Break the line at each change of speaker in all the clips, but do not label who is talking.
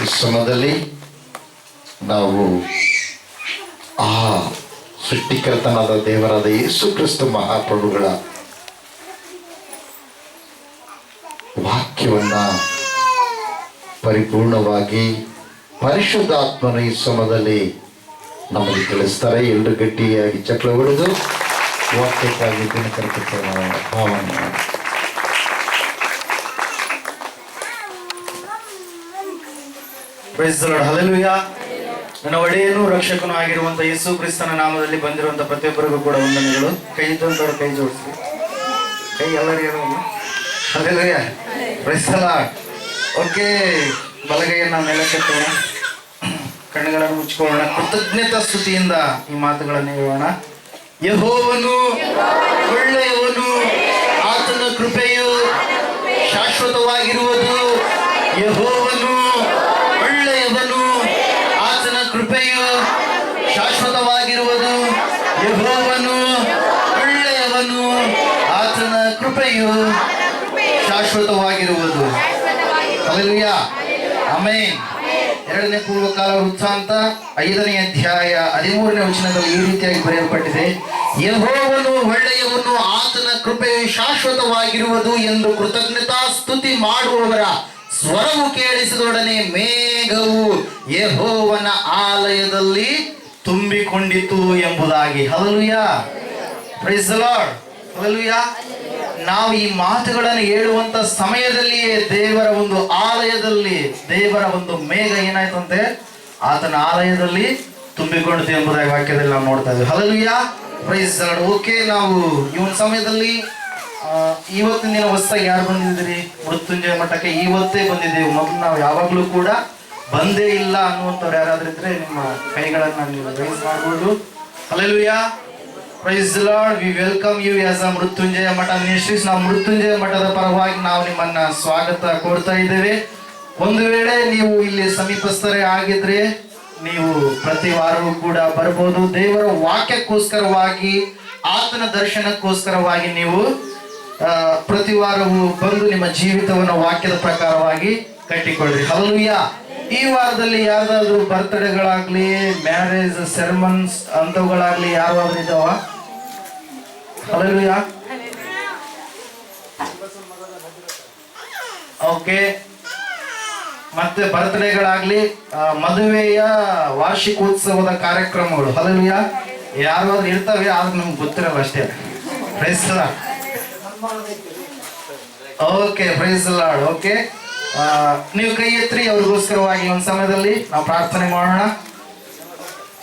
ಈ ಸಮಯದಲ್ಲಿ ನಾವು ಆ ಸೃಷ್ಟಿಕರ್ತನಾದ ದೇವರಾದ ಯೇಸು ಕ್ರಿಸ್ತ ಮಹಾಪ್ರಭುಗಳ ವಾಕ್ಯವನ್ನ ಪರಿಪೂರ್ಣವಾಗಿ ಪರಿಶುದ್ಧಾತ್ಮನ ಈ ಸಮಯದಲ್ಲಿ ನಮಗೆ ತಿಳಿಸ್ತಾರೆ. ಎಲ್ಲರೂ ಗಟ್ಟಿಯಾಗಿ ಚಕ್ರ ಹೊಡೆದು ವಾಕ್ಯಕ್ಕಾಗಿ ದಿನಕರಿಸುತ್ತಾರೆ ಭಾವನೆ.
ಹಲ್ಲೆಲೂಯಾ. ನನ್ನ ಒಡೆಯನು ರಕ್ಷಕನೂ ಆಗಿರುವಂತ ಯೇಸು ಕ್ರಿಸ್ತನ ನಾಮದಲ್ಲಿ ಬಂದಿರುವಂತ ಪ್ರತಿಯೊಬ್ಬರಿಗೂ ಕೂಡ ವಂದನೆಗಳು. ಕೈ ಇದ್ದವರು ಕೈ ಜೋಡಿಸಿ, ಕೈ ಎಲ್ಲರಿಗೂ hallelujah. Praise the lord. Okay, ಬಲಗೈಯನ್ನು ಮೇಲಕ್ಕೆತ್ತೋಣ, ಕಣ್ಣುಗಳನ್ನು ಮುಚ್ಚಿಕೊಳ್ಳೋಣ, ಕೃತಜ್ಞತಾ ಸ್ತುತಿಯಿಂದ ಈ ಮಾತುಗಳನ್ನು ಹೇಳೋಣ. ಯೆಹೋವನು ಒಳ್ಳೆಯವನು, ಆತನ ಕೃಪೆಯು ಶಾಶ್ವತವಾಗಿರುವುದು. ಯೆಹೋವನು ಒಳ್ಳೆಯವನು, ಆತನ ಕೃಪೆಯು ಶಾಶ್ವತವಾಗಿರುವುದು. ಯೆಹೋವನು ಒಳ್ಳೆಯವನು, ಆತನ ಕೃಪೆಯು ಶಾಶ್ವತವಾಗಿರುವುದು. Hallelujah, amen. 2ನೇ ಪೂರ್ವಕಾಲ ವೃತ್ತಾಂತ 5ನೇ ಅಧ್ಯಾಯ 13ನೇ ವಚನದಲ್ಲಿ ಈ ರೀತಿಯಾಗಿ ಬರೆಯಲ್ಪಟ್ಟಿದೆ, ಯೆಹೋವನು ಒಳ್ಳೆಯವನು, ಆತನ ಕೃಪೆಯು ಶಾಶ್ವತವಾಗಿರುವುದು ಎಂದು ಕೃತಜ್ಞತಾ ಸ್ತುತಿ ಮಾಡುವವರ ಸ್ವರವು ಕೇಳಿಸಿದೊಡನೆ ಮೇಘವು ಯೆಹೋವನ ಆಲಯದಲ್ಲಿ ತುಂಬಿಕೊಂಡಿತು ಎಂಬುದಾಗಿ. Hallelujah, praise the lord. Hallelujah. ನಾವು ಈ ಮಾತುಗಳನ್ನು ಹೇಳುವಂತ ಸಮಯದಲ್ಲಿಯೇ ದೇವರ ಒಂದು ಆಲಯದಲ್ಲಿ ದೇವರ ಒಂದು ಮೇಘ ಏನಾಯ್ತಂತೆ, ಆತನ ಆಲಯದಲ್ಲಿ ತುಂಬಿಕೊಂಡಿತು ಎಂಬುದಾಗಿ ವಾಕ್ಯದಲ್ಲಿ ನಾವು ನೋಡ್ತಾ ಇದ್ದೀವಿ. Hallelujah, praise the lord. Okay, ನಾವು ಈ ಒಂದು ಸಮಯದಲ್ಲಿ ಇವತ್ತಿನ ದಿನ ಹೊಸದಾಗಿ ಯಾರು ಬಂದಿದ್ದೀರಿ ಮೃತ್ಯುಂಜಯ ಮಠಕ್ಕೆ? ಇವತ್ತೇ ಬಂದಿದ್ದೀವಿ. ಮೊದಲು ನಾವು ಯಾವಾಗಲೂ ಕೂಡ ಬಂದೇ ಇಲ್ಲ ಅನ್ನುವಂಥವ್ರು ಯಾರಾದ್ರೂ ಇದ್ರೆ ನಿಮ್ಮ ಕೈಗಳನ್ನು ನೀವು ರೈಸ್ ಮಾಡ್ಬೋದು. Hallelujah, praise the lord. We welcome you as a Mrityunjaya Math ministries. ನಾವು ಮೃತ್ಯುಂಜಯ ಮಠದ ಪರವಾಗಿ ನಾವು ನಿಮ್ಮನ್ನ ಸ್ವಾಗತ ಕೋರ್ತಾ ಇದ್ದೇವೆ. ಒಂದು ವೇಳೆ ನೀವು ಇಲ್ಲಿ ಸಮೀಪಸ್ಥರೇ ಆಗಿದ್ರೆ ನೀವು ಪ್ರತಿ ವಾರವೂ ಕೂಡ ಬರ್ಬೋದು. ದೇವರ ವಾಕ್ಯಕ್ಕೋಸ್ಕರವಾಗಿ, ಆತನ ದರ್ಶನಕ್ಕೋಸ್ಕರವಾಗಿ ನೀವು ಪ್ರತಿ ವಾರವೂ ಬಂದು ನಿಮ್ಮ ಜೀವಿತವನ್ನು ವಾಕ್ಯದ ಪ್ರಕಾರವಾಗಿ ಕಟ್ಟಿಕೊಳ್ಳ್ರಿ. ಹಲ್ಲೆಲೂಯಾ. ಈ ವಾರದಲ್ಲಿ ಯಾವ್ದಾದ್ರು ಬರ್ತ್ಡೇಗಳಾಗ್ಲಿ, ಮ್ಯಾರೇಜ್ ಸೆರೆಮನ್ಸ್ ಅಂತವುಗಳಾಗ್ಲಿ ಯಾವಾದ್ರೂ ಇದಾವ? ಹಲ್ಲೆಲೂಯಾ. ಓಕೆ, ಮತ್ತೆ ಬರ್ತ್ಡೇಗಳಾಗ್ಲಿ, ಮದುವೆಯ ವಾರ್ಷಿಕೋತ್ಸವದ ಕಾರ್ಯಕ್ರಮಗಳು, ಹಲ್ಲೆಲೂಯಾ, ಯಾರಾದ್ರೂ ಇರ್ತವೆ, ಆದ್ರೆ ನಮ್ಗೆ ಗೊತ್ತಿರಲ್ಲ ಅಷ್ಟೇ. Praise the lord. Okay, praise the lord. Okay, ನೀವು ಕೈ ಎತ್ರಿ, ಅವ್ರಿಗೋಸ್ಕರವಾಗಿ ಒಂದು ಸಮಯದಲ್ಲಿ ನಾವು ಪ್ರಾರ್ಥನೆ ಮಾಡೋಣ.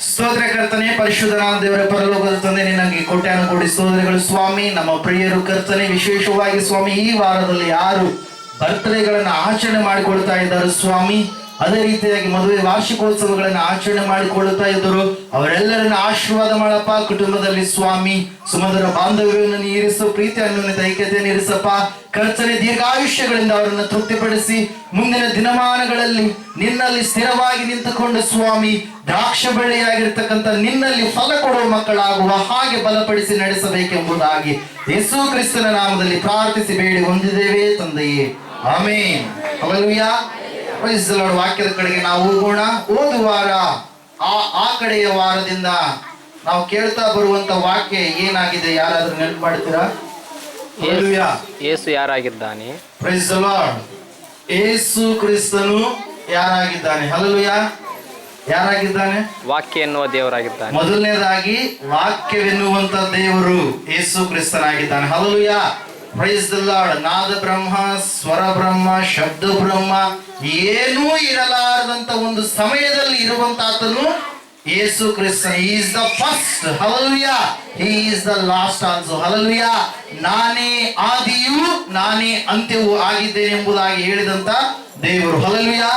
ಸ್ತೋತ್ರ ಕರ್ತನೆ, ಪರಿಶುದ್ಧನಾದ ದೇವರ ಪರಲೋಕದ ತಂದೆ, ನಿನಗೆ ಕೋಟ್ಯಾನುಕೋಟಿ ಸ್ತೋತ್ರಗಳು ಸ್ವಾಮಿ. ನಮ್ಮ ಪ್ರಿಯರು ಕರ್ತನೆ, ವಿಶೇಷವಾಗಿ ಸ್ವಾಮಿ ಈ ವಾರದಲ್ಲಿ ಯಾರು ಬರ್ತ್ಡೇಗಳನ್ನು ಆಚರಣೆ ಮಾಡಿಕೊಳ್ತಾ ಇದ್ದಾರೆ ಸ್ವಾಮಿ, ಅದೇ ರೀತಿಯಾಗಿ ಮದುವೆ ವಾರ್ಷಿಕೋತ್ಸವಗಳನ್ನು ಆಚರಣೆ ಮಾಡಿಕೊಳ್ಳುತ್ತಾ ಇದ್ದರು, ಅವರೆಲ್ಲರನ್ನ ಆಶೀರ್ವಾದ ಮಾಡಪ್ಪ. ಕುಟುಂಬದಲ್ಲಿ ಸ್ವಾಮಿ ಸುಮಧುರ ಬಾಂಧವ್ಯವನ್ನು ನೀರಿಸು, ಪ್ರೀತಿ ಅನ್ಯೋನ್ಯತೆ ಐಕ್ಯತೆಯನ್ನು ಇರಿಸಪ್ಪ ಕರ್ತನೆ. ದೀರ್ಘಾಯುಷ್ಯಗಳಿಂದ ಅವರನ್ನು ತೃಪ್ತಿಪಡಿಸಿ ಮುಂದಿನ ದಿನಮಾನಗಳಲ್ಲಿ ನಿನ್ನಲ್ಲಿ ಸ್ಥಿರವಾಗಿ ನಿಂತುಕೊಂಡು ಸ್ವಾಮಿ ದ್ರಾಕ್ಷ ಬಳ್ಳಿಯಾಗಿರ್ತಕ್ಕಂಥ ನಿನ್ನಲ್ಲಿ ಫಲ ಕೊಡುವ ಮಕ್ಕಳಾಗುವ ಹಾಗೆ ಬಲಪಡಿಸಿ ನಡೆಸಬೇಕೆಂಬುದಾಗಿ ಯೇಸು ಕ್ರಿಸ್ತನ ನಾಮದಲ್ಲಿ ಪ್ರಾರ್ಥಿಸಿ ಬೇಡಿ ಹೊಂದಿದ್ದೇವೆ ತಂದೆಯೇ, amen. Hallelujah. Praise the lord. ವಾಕ್ಯದ ಕಡೆಗೆ ನಾವು ಹೋಗೋಣ. ಹೋದ ವಾರ ಆ ಕಡೆಯ ವಾರದಿಂದ ನಾವು ಕೇಳ್ತಾ ಬರುವಂತ ವಾಕ್ಯ ಏನಾಗಿದೆ? ಯಾರಾದ್ರೂ ನೆನಪು ಮಾಡ್ತೀರಾ?
ಯೇಸು ಯಾರಾಗಿದ್ದಾನೆ?
Praise the lord. ಯೇಸು ಕ್ರಿಸ್ತನು ಯಾರಾಗಿದ್ದಾನೆ? ಹಲ್ಲೆಲೂಯಾ. ಯಾರಾಗಿದ್ದಾನೆ?
ವಾಕ್ಯ ಎನ್ನುವ ದೇವರಾಗಿದ್ದಾನೆ.
ಮೊದಲನೇದಾಗಿ ವಾಕ್ಯವೆನ್ನುವಂತ ದೇವರು ಯೇಸು ಕ್ರಿಸ್ತನಾಗಿದ್ದಾನೆ. ಹಲ್ಲೆಲೂಯಾ. Praise the lord. ನಾದ ಬ್ರಹ್ಮ, ಸ್ವರ ಬ್ರಹ್ಮ, ಶಬ್ದ ಬ್ರಹ್ಮ ಏನೂ ಇರಲಾರದಂತ ಒಂದು ಸಮಯದಲ್ಲಿ ಇರುವಂತಾತನು Yesu Krista. He is the first. Hallelujah. He is the last also. Hallelujah. ನಾನೇ ಆದಿಯೂ ನಾನೇ ಅಂತ್ಯವೂ ಆಗಿದ್ದೇನೆ ಎಂಬುದಾಗಿ ಹೇಳಿದಂತ ದೇವರು. ಹಲ್ಲೆಲೂಯಾ.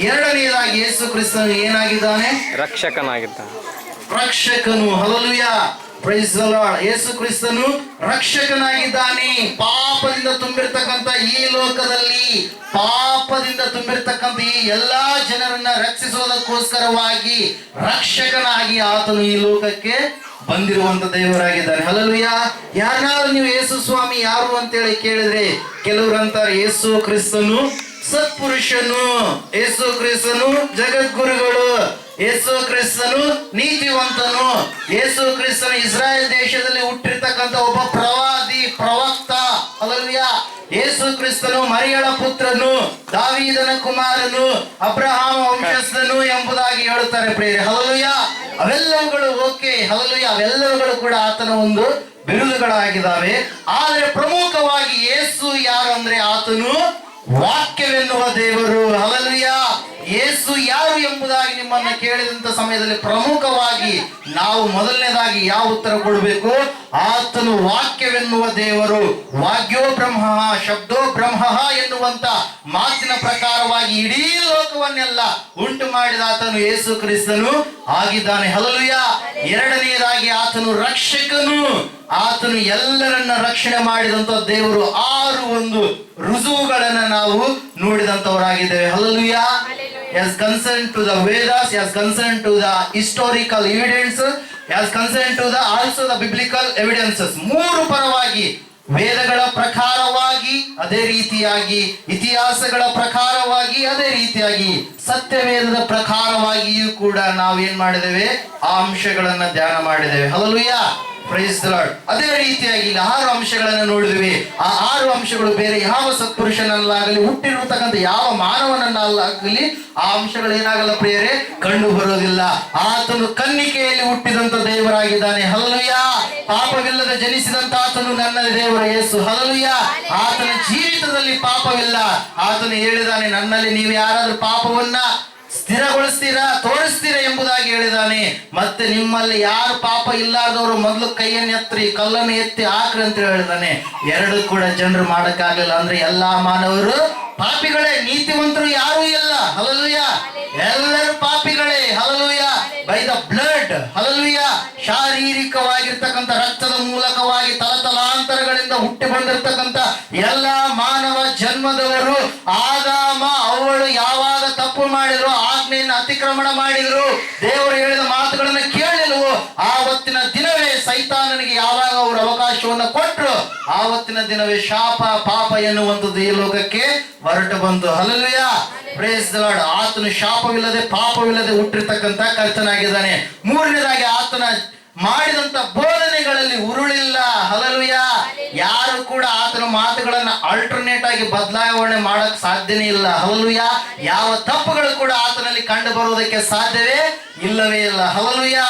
ಎರಡನೆಯದಾಗಿ ಯೇಸು ಕ್ರಿಸ್ತನು ಏನಾಗಿದ್ದಾನೆ?
ರಕ್ಷಕನಾಗಿದ್ದಾನೆ.
ರಕ್ಷಕನು. Hallelujah. Praise the lord. Yesu ಕ್ರಿಸ್ತನು ರಕ್ಷಕನಾಗಿದ್ದಾನೆ. ಪಾಪದಿಂದ ತುಂಬಿರ್ತಕ್ಕಂಥ ಈ ಲೋಕದಲ್ಲಿ, ಪಾಪದಿಂದ ತುಂಬಿರ್ತಕ್ಕಂಥ ಈ ಎಲ್ಲಾ ಜನರನ್ನ ರಕ್ಷಿಸೋದಕ್ಕೋಸ್ಕರವಾಗಿ ರಕ್ಷಕನಾಗಿ ಆತನು ಈ ಲೋಕಕ್ಕೆ ಬಂದಿರುವಂತ ದೇವರಾಗಿದ್ದಾನೆ. ಹಲ್ಲೆಲೂಯಾ. ಯಾರನ್ನಾದ್ರೂ ನೀವು ಯೇಸು ಸ್ವಾಮಿ ಯಾರು ಅಂತೇಳಿ ಕೇಳಿದ್ರೆ ಕೆಲವರು ಅಂತಾರೆ ಯೇಸು ಕ್ರಿಸ್ತನು ಸತ್ಪುರುಷನು, ಯೇಸು ಕ್ರಿಸ್ತನು ಜಗದ್ಗುರುಗಳು, ಯೇಸು ಕ್ರಿಸ್ತನು ನೀತಿವಂತನು, ಯೇಸು ಕ್ರಿಸ್ತನು ಇಸ್ರಾಯೇಲ್ ದೇಶದಲ್ಲಿ ಹುಟ್ಟಿರ್ತಕ್ಕಂಥ ಒಬ್ಬ ಪ್ರವಾದಿ ಪ್ರವಕ್ತ. ಹಲ್ಲೆಲೂಯಾ. ಯೇಸು ಕ್ರಿಸ್ತನು ಮರಿಯಳ ಪುತ್ರನು, ದಾವೀದನ ಕುಮಾರನು, ಅಬ್ರಹಾಮ ವಂಶಸ್ಥನು ಎಂಬುದಾಗಿ ಹೇಳುತ್ತಾರೆ ಪ್ರಿಯರೇ. ಹಲ್ಲೆಲೂಯಾ. ಅವೆಲ್ಲವುಗಳು ಓಕೆ, ಹಲ್ಲೆಲೂಯಾ, ಅವೆಲ್ಲವುಗಳು ಕೂಡ ಆತನ ಒಂದು ಬಿರುದುಗಳಾಗಿದ್ದಾವೆ. ಆದರೆ ಪ್ರಮುಖವಾಗಿ ಯೇಸು ಯಾರು ಅಂದ್ರೆ ಆತನು ವಾಕ್ಯವೆನ್ನುವ ದೇವರು. ಹಲ್ಲೆಲೂಯಾ. ಯೇಸು ಯಾರು ಎಂಬುದಾಗಿ ನಿಮ್ಮನ್ನ ಕೇಳಿದಂತ ಸಮಯದಲ್ಲಿ ಪ್ರಮುಖವಾಗಿ ನಾವು ಮೊದಲನೇದಾಗಿ ಯಾವ ಉತ್ತರ ಕೊಡಬೇಕು? ಆತನು ವಾಕ್ಯವೆನ್ನುವ ದೇವರು. ವಾಗ್ಯೋ ಬ್ರಹ್ಮ ಶಬ್ದೋ ಬ್ರಹ್ಮ ಎನ್ನುವಂತ ಮಾತಿನ ಪ್ರಕಾರವಾಗಿ ಇಡೀ ಲೋಕವನ್ನೆಲ್ಲ ಉಂಟು ಮಾಡಿದ ಆತನು ಯೇಸು ಕ್ರಿಸ್ತನು ಆಗಿದ್ದಾನೆ. ಹಲ್ಲೆಲೂಯಾ. ಎರಡನೆಯದಾಗಿ ಆತನು ರಕ್ಷಕನು. ಆತನು ಎಲ್ಲರನ್ನ ರಕ್ಷಣೆ ಮಾಡಿದಂತ ದೇವರು. 6 ಒಂದು ರುಜುವುಗಳನ್ನ ನಾವು ನೋಡಿದಂತವರಾಗಿದ್ದೇವೆ. Hallelujah. As concerned to the Vedas, as concerned to the historical evidence, as concerned to the also the biblical evidences. 3 ಪರವಾಗಿ ವೇದಗಳ ಪ್ರಕಾರವಾಗಿ, ಅದೇ ರೀತಿಯಾಗಿ ಇತಿಹಾಸಗಳ ಪ್ರಕಾರವಾಗಿ, ಅದೇ ರೀತಿಯಾಗಿ ಸತ್ಯವೇದದ ಪ್ರಕಾರವಾಗಿಯೂ ಕೂಡ ನಾವೇನ್ ಮಾಡಿದ್ದೇವೆ? ಆ ಅಂಶಗಳನ್ನ ಧ್ಯಾನ ಮಾಡಿದ್ದೇವೆ. ಹಲ್ಲೆಲೂಯಾ. Praise the lord. ಅದೇ ರೀತಿಯಾಗಿ ಇಲ್ಲಿ 6 ಅಂಶಗಳನ್ನು ನೋಡಿದ್ವಿ. ಆ 6 ಅಂಶಗಳು ಬೇರೆ ಯಾವ ಸತ್ಪುರುಷನಲ್ಲಾಗಲಿ ಹುಟ್ಟಿರತಕ್ಕಂಥ ಯಾವ ಮಾನವನನ್ನಾಗಲಿ ಆ ಅಂಶಗಳು ಏನಾಗಲ್ಲ ಪ್ರಿಯರೇ, ಕಂಡು ಬರೋದಿಲ್ಲ. ಆತನು ಕನ್ನಿಕೆಯಲ್ಲಿ ಹುಟ್ಟಿದಂತ ದೇವರಾಗಿದ್ದಾನೆ. ಹಲ್ಲೆಲೂಯಾ. ಪಾಪವಿಲ್ಲದೆ ಜನಿಸಿದಂತ ಆತನು ನನ್ನ ದೇವರ ಯೇಸು. ಹಲ್ಲೆಲೂಯಾ. ಆತನ ಜೀವಿತದಲ್ಲಿ ಪಾಪವಿಲ್ಲ. ಆತನು ಹೇಳಿದಾನೆ, ನನ್ನಲ್ಲಿ ನೀವು ಯಾರಾದ್ರೂ ಪಾಪವನ್ನ ಸ್ಥಿರಗೊಳಿಸ್ತೀರಾ, ತೋರಿಸ್ತೀರಾ ಎಂಬುದಾಗಿ ಹೇಳಿದಾನೆ. ಮತ್ತೆ ನಿಮ್ಮಲ್ಲಿ ಯಾರು ಪಾಪ ಇಲ್ಲಾದವರು ಮೊದಲು ಕೈಯನ್ನು ಎತ್ತಿ, ಕಲ್ಲನ್ನು ಎತ್ತಿ ಹಾಕ್ರಿ ಅಂತ ಹೇಳಿದಾನೆ. 2 ಕೂಡ ಜನರು ಮಾಡಕ್ಕಾಗಲಿಲ್ಲ. ಅಂದ್ರೆ ಎಲ್ಲಾ ಮಾನವರು ಪಾಪಿಗಳೇ, ನೀತಿವಂತರು ಯಾರೂ ಇಲ್ಲ. ಹಲ್ಲೆಲೂಯಾ. ಎಲ್ಲರೂ ಪಾಪಿಗಳೇ. Hallelujah. By the blood. Hallelujah. ಶಾರೀರಿಕವಾಗಿರ್ತಕ್ಕಂಥ ರಕ್ತದ ಮೂಲಕವಾಗಿ ತಲತಲಾಂತರಗಳಿಂದ ಹುಟ್ಟಿ ಬಂದಿರತಕ್ಕಂಥ ಎಲ್ಲಾ ಮಾನವ ಜನ್ಮದವರು ಆದಾಮ ಅವಳು ಯಾವಾಗ ತಪ್ಪು ಮಾಡಿದ್ರು, ಆಜ್ಞೆಯನ್ನು ಅತಿಕ್ರಮಣ ಮಾಡಿದ್ರು, ದೇವರು ಹೇಳಿದ ಮಾತುಗಳನ್ನು ಕೇಳಿಲ್ವೋ, ಆವತ್ತಿನ ದಿನವೇ ಸೈತಾನನಿಗೆ ಯಾವಾಗ ಅವರು ಅವಕಾಶವನ್ನು ಕೊಟ್ಟರು, ಆವತ್ತಿನ ದಿನವೇ ಶಾಪ ಪಾಪ ಎನ್ನುವಂಥದ್ದು ಈ ಲೋಕಕ್ಕೆ ಹೊರಟು ಬಂತು. ಹಲ್ಲೆಲೂಯಾ. Praise the lord. ಆತನು ಶಾಪವಿಲ್ಲದೆ ಪಾಪವಿಲ್ಲದೆ ಹುಟ್ಟಿರ್ತಕ್ಕಂಥ ಕರ್ತನಾಗಿದ್ದಾನೆ. 3ನೇದಾಗಿ ಆತನ ಮಾಡಿದಂತ ಬೋಧನೆಗಳಲ್ಲಿ ಉರುಳಿಲ್ಲ. ಹಲ್ಲೆಲೂಯಾ. ಯಾರು ಕೂಡ ಆತನ ಮಾತುಗಳನ್ನ ಆಲ್ಟರ್ನೇಟ್ ಆಗಿ ಬದಲಾವಣೆ ಮಾಡಕ್ ಸಾಧ್ಯನೇ ಇಲ್ಲ. ಹಲ್ಲೆಲೂಯಾ. ಯಾವ ತಪ್ಪುಗಳು ಕೂಡ ಆತನಲ್ಲಿ ಕಂಡು ಬರುವುದಕ್ಕೆ ಸಾಧ್ಯವೇ ಇಲ್ಲವೇ ಇಲ್ಲ. ಹಲ್ಲೆಲೂಯಾ.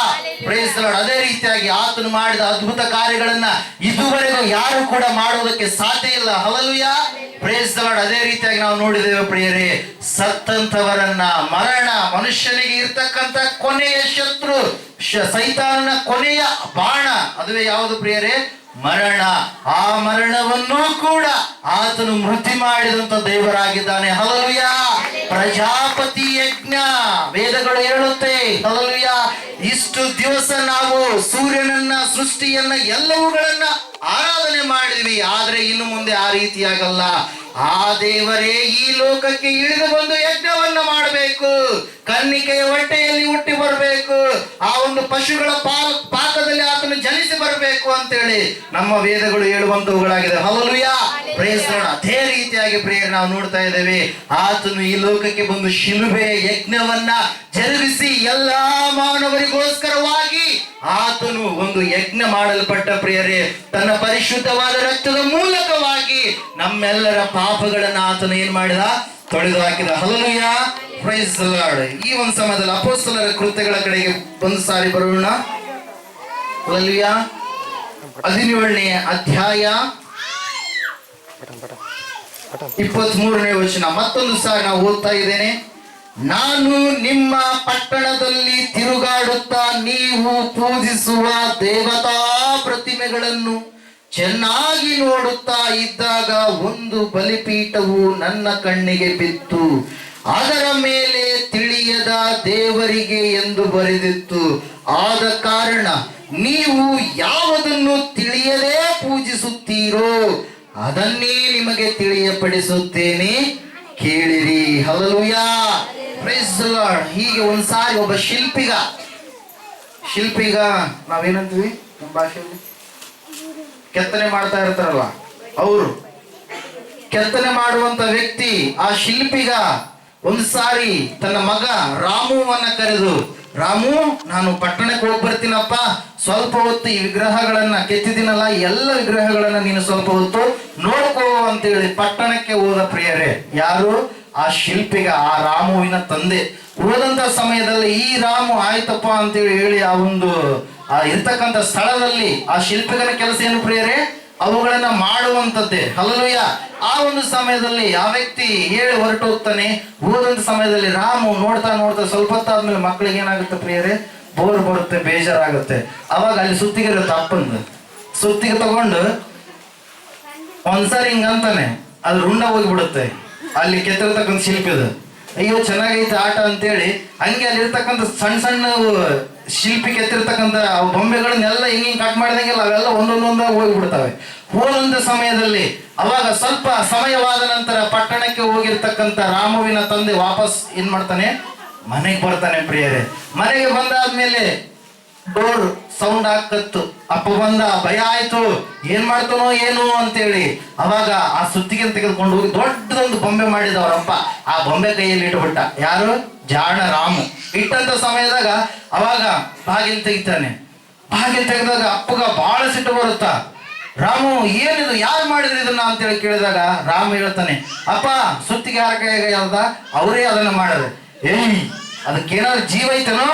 Praise the lord. ಅದೇ ರೀತಿಯಾಗಿ ಆತನು ಮಾಡಿದ ಅದ್ಭುತ ಕಾರ್ಯಗಳನ್ನ ಇದುವರೆಗೂ ಯಾರು ಕೂಡ ಮಾಡುವುದಕ್ಕೆ ಸಾಧ್ಯ ಇಲ್ಲ. ಹಲ್ಲೆಲೂಯಾ. Praise the lord. ಅದೇ ರೀತಿಯಾಗಿ ನಾವು ನೋಡಿದ್ದೇವೆ ಪ್ರಿಯರೇ, ಸತ್ತಂತವರನ್ನ ಮರಣ ಮನುಷ್ಯನಿಗೆ ಇರ್ತಕ್ಕಂಥ ಕೊನೆಯ ಶತ್ರು, ಸೈತಾನನ ಕೊನೆಯ ಬಾಣ, ಅದುವೇ ಯಾವುದು ಪ್ರಿಯರೇ? ಮರಣ. ಆ ಮರಣವನ್ನು ಕೂಡ ಆತನು ಮೃತಿ ಮಾಡಿದಂತ ದೇವರಾಗಿದ್ದಾನೆ. ಹಲ್ಲೆಲೂಯಾ. ಪ್ರಜಾಪತಿ ಯಜ್ಞ ವೇದಗಳು ಹೇಳುತ್ತೆ. ಹಲ್ಲೆಲೂಯಾ. ಇಷ್ಟು ದಿವಸ ನಾವು ಸೂರ್ಯನನ್ನ, ಸೃಷ್ಟಿಯನ್ನ, ಎಲ್ಲವುಗಳನ್ನ ಆರಾಧನೆ ಮಾಡಿದ್ವಿ. ಆದ್ರೆ ಇನ್ನು ಮುಂದೆ ಆ ರೀತಿಯಾಗಲ್ಲ. ಆ ದೇವರೇ ಈ ಲೋಕಕ್ಕೆ ಇಳಿದು ಬಂದು ಯಜ್ಞವನ್ನ ಮಾಡಬೇಕು. ಕನ್ನಿಕೆಯ ಹೊಟ್ಟೆಯಲ್ಲಿ ಹುಟ್ಟಿ ಬರಬೇಕು. ಆ ಒಂದು ಪಶುಗಳ ಪಾಕದಲ್ಲಿ ಆತನು ಜನಿಸಿ ಬರಬೇಕು ಅಂತೇಳಿ ನಮ್ಮ ವೇದಗಳು ಹೇಳುವಂತವುಗಳಾಗಿದೆ. ಹಲ್ಲೆಲೂಯಾ. Praise the lord. ಅದೇ ರೀತಿಯಾಗಿ ಪ್ರಿಯರೇ ನಾವು ನೋಡ್ತಾ ಇದ್ದೇವೆ, ಆತನು ಈ ಲೋಕಕ್ಕೆ ಬಂದು ಶಿಲುಬೆ ಯಜ್ಞವನ್ನ ಜರುಗಿಸಿ ಎಲ್ಲಾ ಮಾನವರಿಗೋಸ್ಕರವಾಗಿ ಆತನು ಒಂದು ಯಜ್ಞ ಮಾಡಲ್ಪಟ್ಟ ಪ್ರಿಯರೇ, ತನ್ನ ಪರಿಶುದ್ಧವಾದ ರಕ್ತದ ಮೂಲಕವಾಗಿ ನಮ್ಮೆಲ್ಲರ ಪಾಪಗಳನ್ನ ಆತನು ಏನ್ ಮಾಡಿದ? ತೊಳೆದು ಹಾಕಿದ. ಹಲ್ಲೆಲೂಯಾ. Praise the lord. ಈ ಒಂದು ಸಮಯದಲ್ಲಿ ಅಪೊಸ್ತಲರ ಕೃತ್ಯಗಳ ಕಡೆಗೆ ಒಂದು ಸಾರಿ ಬರೋಣ. ಹಲ್ಲೆಲೂಯಾ. 17ನೇ ಅಧ್ಯಾಯ 23ನೇ ವಚನ. ಮತ್ತೊಂದು ಸಾರಿ ನಾವು ಓದ್ತಾ ಇದ್ದೇನೆ. ನಾನು ನಿಮ್ಮ ಪಟ್ಟಣದಲ್ಲಿ ತಿರುಗಾಡುತ್ತಾ ನೀವು ಪೂಜಿಸುವ ದೇವತಾ ಪ್ರತಿಮೆಗಳನ್ನು ಚೆನ್ನಾಗಿ ನೋಡುತ್ತಾ ಇದ್ದಾಗ ಒಂದು ಬಲಿಪೀಠವು ನನ್ನ ಕಣ್ಣಿಗೆ ಬಿತ್ತು. ಅದರ ಮೇಲೆ ತಿಳಿಯದ ದೇವರಿಗೆ ಎಂದು ಬರೆದಿತ್ತು. ಆದ ಕಾರಣ ನೀವು ಯಾವುದನ್ನು ತಿಳಿಯದೆ ಪೂಜಿಸುತ್ತೀರೋ ಅದನ್ನೇ ನಿಮಗೆ ತಿಳಿಯಪಡಿಸುತ್ತೇನೆ, ಕೇಳಿರಿ. ಹಲ್ಲೆಲೂಯಾ. Praise the lord. ಹೀಗೆ ಒಂದ್ಸಾರಿ ಒಬ್ಬ ಶಿಲ್ಪಿಗ ನಾವೇನಂತೀವಿ ನಮ್ಮ ಭಾಷೆಯಲ್ಲಿ ಕೆತ್ತನೆ ಮಾಡ್ತಾ ಇರ್ತಾರಲ್ಲ, ಅವರು ಕೆತ್ತನೆ ಮಾಡುವಂತ ವ್ಯಕ್ತಿ ಆ ಶಿಲ್ಪಿಗ ಒಂದು ಸಾರಿ ತನ್ನ ಮಗ ರಾಮುವನ್ನ ಕರೆದು, ರಾಮು, ನಾನು ಪಟ್ಟಣಕ್ಕೆ ಹೋಗಿ ಬರ್ತೀನಪ್ಪ, ಸ್ವಲ್ಪ ಹೊತ್ತು ಈ ವಿಗ್ರಹಗಳನ್ನ ಕೆತ್ತಿದ್ದೀನಲ್ಲ, ಎಲ್ಲ ವಿಗ್ರಹಗಳನ್ನ ನೀನು ಸ್ವಲ್ಪ ಹೊತ್ತು ನೋಡ್ಕೋ ಅಂತೇಳಿ ಪಟ್ಟಣಕ್ಕೆ ಹೋದ ಪ್ರಿಯರೇ. ಯಾರು? ಆ ಶಿಲ್ಪಿಗ, ಆ ರಾಮುವಿನ ತಂದೆ. ಹೋದಂತ ಸಮಯದಲ್ಲಿ ಈ ರಾಮು ಆಯ್ತಪ್ಪ ಅಂತೇಳಿ ಹೇಳಿ ಆ ಒಂದು ಇರ್ತಕ್ಕಂಥ ಸ್ಥಳದಲ್ಲಿ ಆ ಶಿಲ್ಪಿಗನ ಕೆಲಸ ಏನು ಪ್ರಿಯರೇ? ಅವುಗಳನ್ನ ಮಾಡುವಂತದ್ದೇ. ಹಲ್ಲೆಲೂಯಾ. ಆ ಒಂದು ಸಮಯದಲ್ಲಿ ಆ ವ್ಯಕ್ತಿ ಹೇಳಿ ಹೊರಟು ಹೋಗ್ತಾನೆ. ಹೋದಂತ ಸಮಯದಲ್ಲಿ ರಾಮು ನೋಡ್ತಾ ನೋಡ್ತಾ ಸ್ವಲ್ಪ ಹೊತ್ತಾದ್ಮೇಲೆ ಮಕ್ಕಳಿಗೆ ಏನಾಗುತ್ತೆ ಪ್ರಿಯರೇ? ಬೋರ್ ಬರುತ್ತೆ, ಬೇಜಾರಾಗುತ್ತೆ. ಅವಾಗ ಅಲ್ಲಿ ಸುತ್ತಿಗೆ ಇರುತ್ತೆ, ಅಪ್ಪಂದು ಸುತ್ತಿಗೆ ತಗೊಂಡು ಒಂದ್ಸರಿ ಹಿಂಗಂತಾನೆ, ಅದು ರುಂಡ ಹೋಗಿಬಿಡುತ್ತೆ ಅಲ್ಲಿ ಕೆತ್ತಿರ್ತಕ್ಕಂಥ ಶಿಲ್ಪಿದು. ಅಯ್ಯೋ ಚೆನ್ನಾಗೈತೆ ಆಟ ಅಂತೇಳಿ ಹಂಗೆ ಅಲ್ಲಿರ್ತಕ್ಕಂಥ ಸಣ್ಣ ಸಣ್ಣ ಶಿಲ್ಪಿ ಕೆತ್ತಿರ್ತಕ್ಕಂಥ ಬೊಂಬೆಗಳನ್ನೆಲ್ಲ ಹಿಂಗೆ ಕಟ್ ಮಾಡಿದಂಗೆಲ್ಲ ಅವೆಲ್ಲ ಒಂದೊಂದೊಂದಾಗಿ ಹೋಗಿಬಿಡ್ತವೆ. ಹೋದಂತ ಸಮಯದಲ್ಲಿ ಅವಾಗ ಸ್ವಲ್ಪ ಸಮಯವಾದ ನಂತರ ಪಟ್ಟಣಕ್ಕೆ ಹೋಗಿರ್ತಕ್ಕಂಥ ರಾಮುವಿನ ತಂದೆ ವಾಪಸ್ ಏನ್ ಮಾಡ್ತಾನೆ? ಮನೆಗೆ ಬರ್ತಾನೆ ಪ್ರಿಯರೇ. ಮನೆಗೆ ಬಂದಾದ್ಮೇಲೆ ಡೋರ್ ಸೌಂಡ್ ಹಾಕತ್ತು. ಅಪ್ಪ ಬಂದ, ಭಯ ಆಯ್ತು, ಏನ್ ಮಾಡ್ತಾನೋ ಏನು ಅಂತೇಳಿ. ಅವಾಗ ಆ ಸುತ್ತಿಗೆ ತೆಗೆದುಕೊಂಡು ಹೋಗಿ ದೊಡ್ಡದೊಂದು ಬೊಂಬೆ ಮಾಡಿದವರಪ್ಪ ಆ ಬೊಂಬೆ ಕೈಯಲ್ಲಿ ಇಟ್ಬಿಟ್ಟ. ಯಾರು? ಜಾಣ ರಾಮು. ಇಟ್ಟಂತ ಸಮಯದಾಗ ಅವಾಗ ಬಾಗಿಲು ತೆಗಿತಾನೆ. ಬಾಗಿಲು ತೆಗೆದಾಗ ಅಪ್ಪಗ ಬಹಳ ಸಿಟ್ಟು ಬರುತ್ತಾ. ರಾಮು, ಏನಿದು, ಯಾರು ಮಾಡಿದ್ರು ಇದನ್ನ ಅಂತೇಳಿ ಕೇಳಿದಾಗ ರಾಮ ಹೇಳ್ತಾನೆ, ಅಪ್ಪ, ಸುತ್ತಿಗೆ ಯಾರ ಕೈಯಾಗ ಯಾವ್ದ? ಅವರೇ ಅದನ್ನ ಮಾಡಿದ್ರೆ. ಏಯ್, ಅದಕ್ಕೇನಾದ್ರು ಜೀವ ಐತನೋ?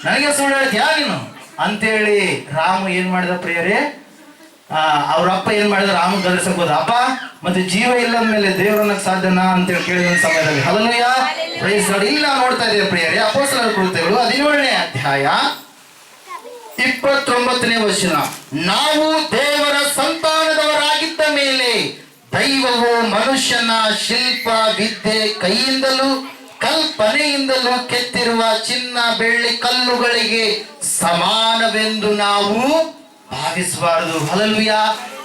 ನನಗೆ ಸುಳ್ಳು ಹೇಳ್ತೀಯಾ ನೀನು ಅಂತೇಳಿ ರಾಮು ಏನ್ ಮಾಡಿದ ಪ್ರಿಯರೇ? ಅವ್ರಪ್ಪ ಏನ್ ಮಾಡಿದ? ರಾಮ ಗದರಿಸಬಹುದು. ಅಪ್ಪ, ಮತ್ತೆ ಜೀವ ಇಲ್ಲ ಅಂದ್ಮೇಲೆ ದೇವರನ್ನಕ್ಕೆ ಸಾಧ್ಯನಾ ಅಂತೇಳಿ ಕೇಳಿದ ಸಮಯದಲ್ಲಿ ಹಲ್ಲೆಲೂಯಾ, ಪ್ರೈಸ್ ಲಾರ್ಡ್. ಇಲ್ಲ ನೋಡ್ತಾ ಇದ್ದೇವೆ ಪ್ರಿಯರೇ, ಅಪೊಸ್ತಲರ ಕೃತ್ಯಗಳು 17ನೇ ಅಧ್ಯಾಯ 29ನೇ ವಚನ. ನಾವು ದೇವರ ಸಂತಾನದವರಾಗಿದ್ದ ಮೇಲೆ ದೈವವು ಮನುಷ್ಯನ ಶಿಲ್ಪ ವಿದ್ಯೆ ಕೈಯಿಂದಲೂ ಕಲ್ಪನೆಯಿಂದಲೂ ಕೆತ್ತಿರುವ ಚಿನ್ನ ಬೆಳ್ಳಿ ಕಲ್ಲುಗಳಿಗೆ ಸಮಾನವೆಂದು ನಾವು ಭಾವಿಸಬಾರದು. ಹಲ್ಲೆಲೂಯಾ.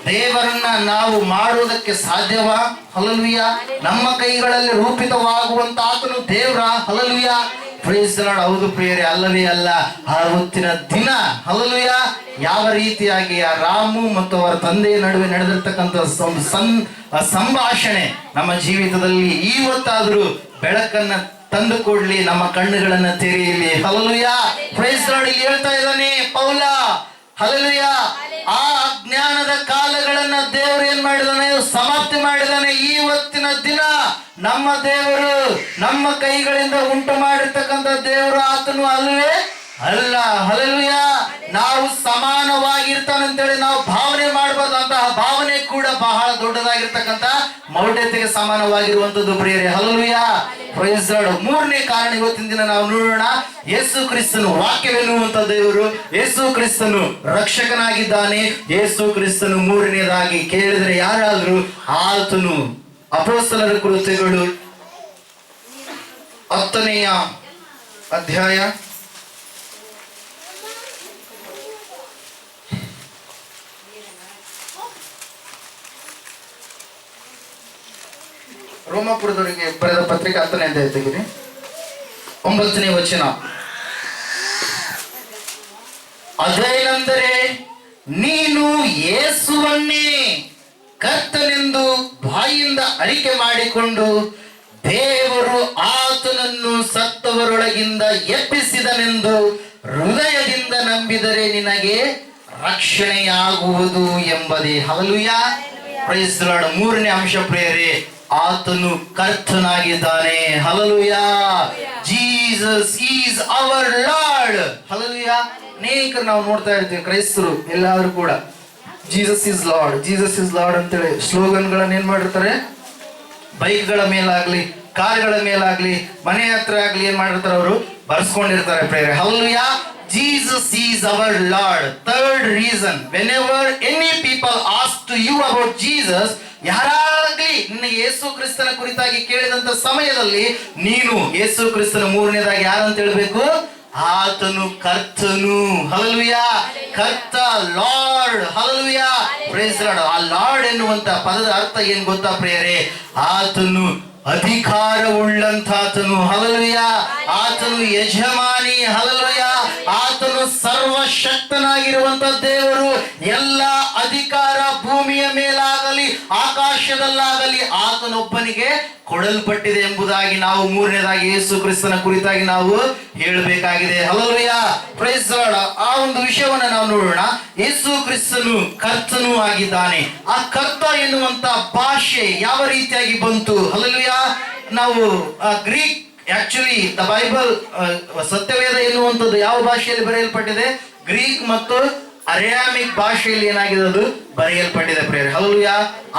ದೇವರನ್ನ ನಾವು ಮಾಡುವುದಕ್ಕೆ ಸಾಧ್ಯವಾ? ಹಲ್ಲೆಲೂಯಾ. ನಮ್ಮ ಕೈಗಳಲ್ಲಿ ರೂಪಿತವಾಗುವಂತ ಆತನು ದೇವರ. ಹಲ್ಲೆಲೂಯಾ. Praise the lord. ಹೌದು ಪ್ರಿಯರೇ, ಅಲ್ಲವೇ ಅಲ್ಲ. ಆವತ್ತಿನ ದಿನ ಹಲ್ಲೆಲೂಯಾ ಯಾವ ರೀತಿಯಾಗಿ ಆ ರಾಮು ಮತ್ತು ಅವರ ತಂದೆಯ ನಡುವೆ ನಡೆದಿರ್ತಕ್ಕಂಥ ಸಂಭಾಷಣೆ ನಮ್ಮ ಜೀವಿತದಲ್ಲಿ ಇವತ್ತಾದ್ರೂ ಬೆಳಕನ್ನ ತಂದು ಕೊಡ್ಲಿ, ನಮ್ಮ ಕಣ್ಣುಗಳನ್ನ ತೆರೆಯಲಿ. ಹಲ್ಲೆಲೂಯಾ. Praise the lord. ಹೇಳ್ತಾ ಇದ್ದಾನೆ ಪೌಲ. ಹಲ್ಲೆಲೂಯಾ. ಆ ಅಜ್ಞಾನದ ಕಾಲಗಳನ್ನ ದೇವರು ಏನ್ ಮಾಡಿದಾನೆ? ಸಮಾಪ್ತಿ ಮಾಡಿದಾನೆ. ಇವತ್ತಿನ ದಿನ ನಮ್ಮ ದೇವರು, ನಮ್ಮ ಕೈಗಳಿಂದ ಉಂಟು ಮಾಡಿರ್ತಕ್ಕಂಥ ದೇವರು ಆತನು ಅಲ್ವೇ ಅಲ್ಲ. ಹಲ್ಲೆಲೂಯಾ. ನಾವು ಸಮಾನವಾಗಿರ್ತಾನಂತೇಳಿ ನಾವು ಭಾವನೆ ಮಾಡಬಹುದು. ಅಂತಹ ಭಾವನೆ ಕೂಡ ಬಹಳ ದೊಡ್ಡದಾಗಿರ್ತಕ್ಕಂಥ ಮೌಢ್ಯತೆಗೆ ಸಮಾನವಾಗಿರುವಂತದ್ದು ಪ್ರಿಯರೇ. ಹಲ್ಲೆಲೂಯಾ. Praise the lord. 3ನೇ ಕಾರಣ ಇವತ್ತಿನ ದಿನ ನಾವು ನೋಡೋಣ. ಯೇಸು ಕ್ರಿಸ್ತನು ವಾಕ್ಯವೆನ್ನುವಂತ ದೇವರು, ಯೇಸು ಕ್ರಿಸ್ತನು ರಕ್ಷಕನಾಗಿದ್ದಾನೆ. ಯೇಸು ಕ್ರಿಸ್ತನು 3ನೇದಾಗಿ ಕೇಳಿದರೆ ಯಾರಾದ್ರೂ ಆತನು. ಅಪೊಸ್ತಲರ ಕೃತ್ಯಗಳು 10ನೇ ಅಧ್ಯಾಯ 9ನೇ ಬರೆದ ಪತ್ರಿಕೆ 10ನೇ ಅಧ್ಯಾಯ ತೆಗಿರಿ, 9ನೇ ವಚನ. ಅದೇನೆಂದರೆ, ನೀನು ಯೇಸುವನ್ನೇ ಕರ್ತನೆಂದು ಬಾಯಿಂದ ಅರಿಕೆ ಮಾಡಿಕೊಂಡು ದೇವರು ಆತನನ್ನು ಸತ್ತವರೊಳಗಿಂದ ಎಬ್ಬಿಸಿದನೆಂದು ಹೃದಯದಿಂದ ನಂಬಿದರೆ ನಿನಗೆ ರಕ್ಷಣೆಯಾಗುವುದು ಎಂಬುದೇ. ಹಲ್ಲೆಲೂಯಾ. Praise the lord. 3ನೇ ಅಂಶ ಪ್ರಿಯರೇ, ಆತನು ಕರ್ತನಾಗಿದ್ದಾನೆ. Hallelujah. Jesus is our Lord. Hallelujah. ಅನೇಕರು ನಾವು ನೋಡ್ತಾ ಇರ್ತೀವಿ, ಕ್ರೈಸ್ತರು ಎಲ್ಲಾದ್ರೂ ಕೂಡ Jesus is Lord, Jesus is Lord ಅಂತೇಳಿ ಸ್ಲೋಗನ್ಗಳನ್ನ ಏನ್ ಮಾಡಿರ್ತಾರೆ? ಬೈಕ್ಗಳ ಮೇಲಾಗ್ಲಿ, ಕಾರ್ಗಳ ಮೇಲಾಗ್ಲಿ, ಮನೆ ಹತ್ರ ಆಗ್ಲಿ ಏನ್ ಮಾಡಿರ್ತಾರೆ? ಅವರು ಬರ್ಸ್ಕೊಂಡಿರ್ತಾರೆ ಪ್ರೇರೆ. Hallelujah. Jesus is our Lord. Third reason, whenever any people ask to you about Jesus, ಯಾರಾಗ್ಲಿ ನಿನಗೆ ಯೇಸು ಕ್ರಿಸ್ತನ ಕುರಿತಾಗಿ ಕೇಳಿದಂತ ಸಮಯದಲ್ಲಿ ನೀನು ಯೇಸು ಕ್ರಿಸ್ತನ 3ನೇದಾಗಿ ಯಾರಂತ ಹೇಳ್ಬೇಕು? ಆತನು ಕರ್ತನು. ಹಲ್ಲೆಲೂಯಾ. ಕರ್ತ, lord. Hallelujah. Praise the lord. ಆ ಲಾರ್ಡ್ ಎನ್ನುವಂತ ಪದದ ಅರ್ಥ ಏನ್ ಗೊತ್ತಾ ಪ್ರಿಯರೇ? ಆತನು ಅಧಿಕಾರವುಳ್ಳಂತಾತನು. ಹಲ್ಲೆಲೂಯಾ. ಆತನು ಯಜಮಾನಿ. ಹಲ್ಲೆಲೂಯಾ. ಆತನು ಸರ್ವಶಕ್ತನಾಗಿರುವಂತ ದೇವರು. ಎಲ್ಲ ಅಧಿಕಾರ ಭೂಮಿಯ ಮೇಲಾಗಲಿ ಆಕಾಶದಲ್ಲಾಗಲಿ ಆತನೊಬ್ಬನಿಗೆ ಕೊಡಲ್ಪಟ್ಟಿದೆ ಎಂಬುದಾಗಿ ನಾವು ಮೂರನೇದಾಗಿ ಯೇಸು ಕ್ರಿಸ್ತನ ಕುರಿತಾಗಿ ನಾವು ಹೇಳಬೇಕಾಗಿದೆ. Hallelujah, praise the lord. ಆ ಒಂದು ವಿಷಯವನ್ನ ನಾವು ನೋಡೋಣ. ಯೇಸು ಕ್ರಿಸ್ತನು ಕರ್ತನೂ ಆಗಿದ್ದಾನೆ. ಆ ಕರ್ತ ಎನ್ನುವಂತ ಭಾಷೆ ಯಾವ ರೀತಿಯಾಗಿ ಬಂತು? ಹಲ್ಲೆಲೂಯ. ನಾವು ಗ್ರೀಕ್, ಆಕ್ಚುಲಿ ದ ಬೈಬಲ್, ಸತ್ಯವೇದ ಎನ್ನುವಂಥದ್ದು ಯಾವ ಭಾಷೆಯಲ್ಲಿ ಬರೆಯಲ್ಪಟ್ಟಿದೆ? ಗ್ರೀಕ್ ಮತ್ತು ಅರೇಮಿಕ್ ಭಾಷೆಯಲ್ಲಿ ಏನಾಗಿದೆ? ಅದು ಬರೆಯಲ್ಪಟ್ಟಿದೆ ಪ್ರೇರೆ. ಹಲ್ಲೆಲೂಯ.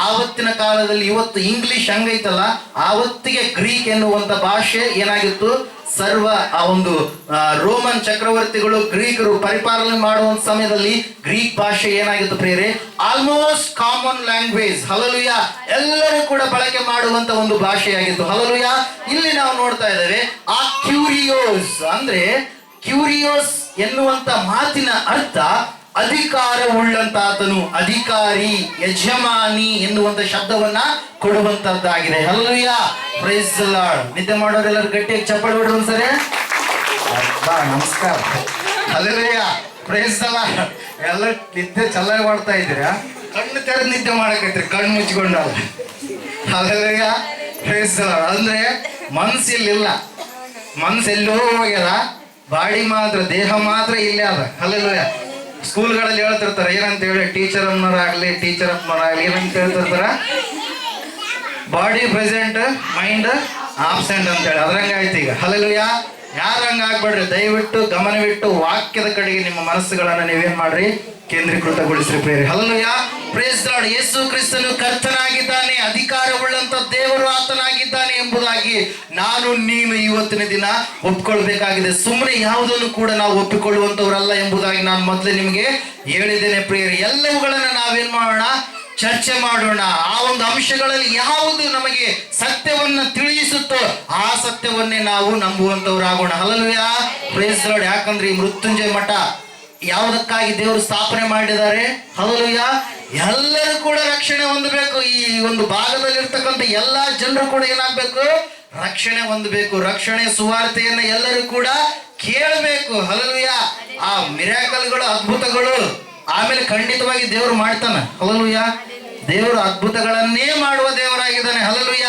ಆವತ್ತಿನ ಕಾಲದಲ್ಲಿ, ಇವತ್ತು ಇಂಗ್ಲಿಷ್ ಹಂಗೈತಲ್ಲ, ಆವತ್ತಿಗೆ ಗ್ರೀಕ್ ಎನ್ನುವಂತ ಭಾಷೆ ಏನಾಗಿತ್ತು? ಸರ್ವ ಆ ಒಂದು ರೋಮನ್ ಚಕ್ರವರ್ತಿಗಳು ಗ್ರೀಕರು ಪರಿಪಾಲನೆ ಮಾಡುವಂತ ಸಮಯದಲ್ಲಿ ಗ್ರೀಕ್ ಭಾಷೆ ಏನಾಗಿತ್ತು ಪ್ರೇರೆ? Almost common language. ಹಲ್ಲೆಲೂಯ. ಎಲ್ಲರೂ ಕೂಡ ಬಳಕೆ ಮಾಡುವಂತ ಒಂದು ಭಾಷೆಯಾಗಿತ್ತು. ಹಲ್ಲೆಲೂಯ. ಇಲ್ಲಿ ನಾವು ನೋಡ್ತಾ ಇದ್ದೇವೆ, ಆ ಕ್ಯೂರಿಯೋಸ್ ಅಂದ್ರೆ, ಕ್ಯೂರಿಯೋಸ್ ಎನ್ನುವಂತ ಮಾತಿನ ಅರ್ಥ ಅಧಿಕಾರ ಉಳ್ಳಂತಾತನು, ಅಧಿಕಾರಿ, ಯಜಮಾನಿ ಎನ್ನುವಂತ ಶಬ್ದವನ್ನ ಕೊಡುವಂತದ್ದಾಗಿದೆ. Hallelujah, praise the lord. ನಿದ್ದೆ ಮಾಡೋರೆಲ್ಲರೂ ಗಟ್ಟಿಯಾಗಿ ಚಪ್ಪಾಳೆ ಹೊಡೆದು ಒಂದ್ಸರಿ. ಅಬ್ಬಾ, ನಮಸ್ಕಾರ. Hallelujah, praise the lord. ಎಲ್ಲ ನಿದ್ದೆ ಚೆನ್ನಾಗಿ ಮಾಡ್ತಾ ಇದ್ದೀರಾ? ಕಣ್ಣು ತೆರೆದು ನಿದ್ದೆ ಮಾಡಕೈತ್ರಿ, ಕಣ್ಣು ಮುಚ್ಚಿಕೊಂಡಲ್ಲ. Hallelujah, praise the lord. ಅಂದ್ರೆ ಮನಸ್ಸಿಲ್ಲ, ಮನಸ್ಸೆಲ್ಲೋ ಹೋಗ್ಯದ, ಬಾಡಿ ಮಾತ್ರ, ದೇಹ ಮಾತ್ರ ಇಲ್ಲೇ ಅದ. ಹಲ್ಲೆಲೂಯ. ಸ್ಕೂಲ್ಗಳಲ್ಲಿ ಹೇಳ್ತಿರ್ತಾರೆ ಏನಂತ ಹೇಳಿ, ಟೀಚರ್ ಅಮ್ಮನವರಾಗ್ಲಿ, ಟೀಚರ್ ಅಪ್ಪನವರಾಗ್ಲಿ ಏನಂತ ಹೇಳ್ತಿರ್ತಾರ? ಬಾಡಿ ಪ್ರೆಸೆಂಟ್, ಮೈಂಡ್ ಆಬ್ಸೆಂಟ್ ಅಂತ ಹೇಳಿ. ಅದ್ರಂಗ ಆಯ್ತು ಈಗ. ಹಲ್ಲೆಲೂಯ. ಯಾರು ಹಂಗ ಆಗ್ಬೇಡ್ರಿ, ದಯವಿಟ್ಟು ಗಮನವಿಟ್ಟು ವಾಕ್ಯದ ಕಡೆಗೆ ನಿಮ್ಮ ಮನಸ್ಸುಗಳನ್ನ ನೀವೇನ್ ಮಾಡ್ರಿ? ಕೇಂದ್ರೀಕೃತಗೊಳಿಸ್ರಿ ಪ್ರೇರಿ. Hallelujah, praise the lord. Yesu ಕ್ರಿಸ್ತನು ಕರ್ತನಾಗಿದ್ದಾನೆ, ಅಧಿಕಾರವುಳ್ಳಂತ ದೇವರು ಆತನಾಗಿದ್ದಾನೆ ಎಂಬುದಾಗಿ ನಾನು ನೀನು ಇವತ್ತಿನ ದಿನ ಒಪ್ಕೊಳ್ಬೇಕಾಗಿದೆ. ಸುಮ್ಮನೆ ಯಾವುದನ್ನು ಕೂಡ ನಾವು ಒಪ್ಪಿಕೊಳ್ಳುವಂತವರಲ್ಲ ಎಂಬುದಾಗಿ ನಾನು ಮೊದಲೇ ನಿಮಗೆ ಹೇಳಿದ್ದೇನೆ ಪ್ರಿಯರಿ. ಎಲ್ಲವುಗಳನ್ನ ನಾವೇನ್ ಮಾಡೋಣ? ಚರ್ಚೆ ಮಾಡೋಣ. ಆ ಒಂದು ಅಂಶಗಳಲ್ಲಿ ಯಾವುದು ನಮಗೆ ಸತ್ಯವನ್ನ ತಿಳಿಸುತ್ತೋ ಆ ಸತ್ಯವನ್ನೇ ನಾವು ನಂಬುವಂತವರಾಗೋಣ. Hallelujah, praise the lord. ಯಾಕಂದ್ರೆ ಈ ಮೃತ್ಯುಂಜಯ ಮಠ ಯಾವುದಕ್ಕಾಗಿ ದೇವರು ಸ್ಥಾಪನೆ ಮಾಡಿದ್ದಾರೆ? ಹಲ್ಲೆಲೂಯ. ಎಲ್ಲರೂ ಕೂಡ ರಕ್ಷಣೆ ಹೊಂದಬೇಕು. ಈ ಒಂದು ಭಾಗದಲ್ಲಿ ಇರ್ತಕ್ಕಂಥ ಎಲ್ಲಾ ಜನರು ಕೂಡ ಏನಾಗಬೇಕು? ರಕ್ಷಣೆ ಹೊಂದಬೇಕು. ರಕ್ಷಣೆ ಸುವಾರ್ತೆಯನ್ನ ಎಲ್ಲರೂ ಕೂಡ ಕೇಳಬೇಕು. ಹಲ್ಲೆಲೂಯ. ಆ ಮಿರಾಕಲ್ಗಳು, ಅದ್ಭುತಗಳು ಆಮೇಲೆ ಖಂಡಿತವಾಗಿ ದೇವರು ಮಾಡ್ತಾನೆ. ಹಲ್ಲೆಲೂಯ. ದೇವರು ಅದ್ಭುತಗಳನ್ನೇ ಮಾಡುವ ದೇವರಾಗಿದ್ದಾನೆ. ಹಲ್ಲೆಲೂಯ.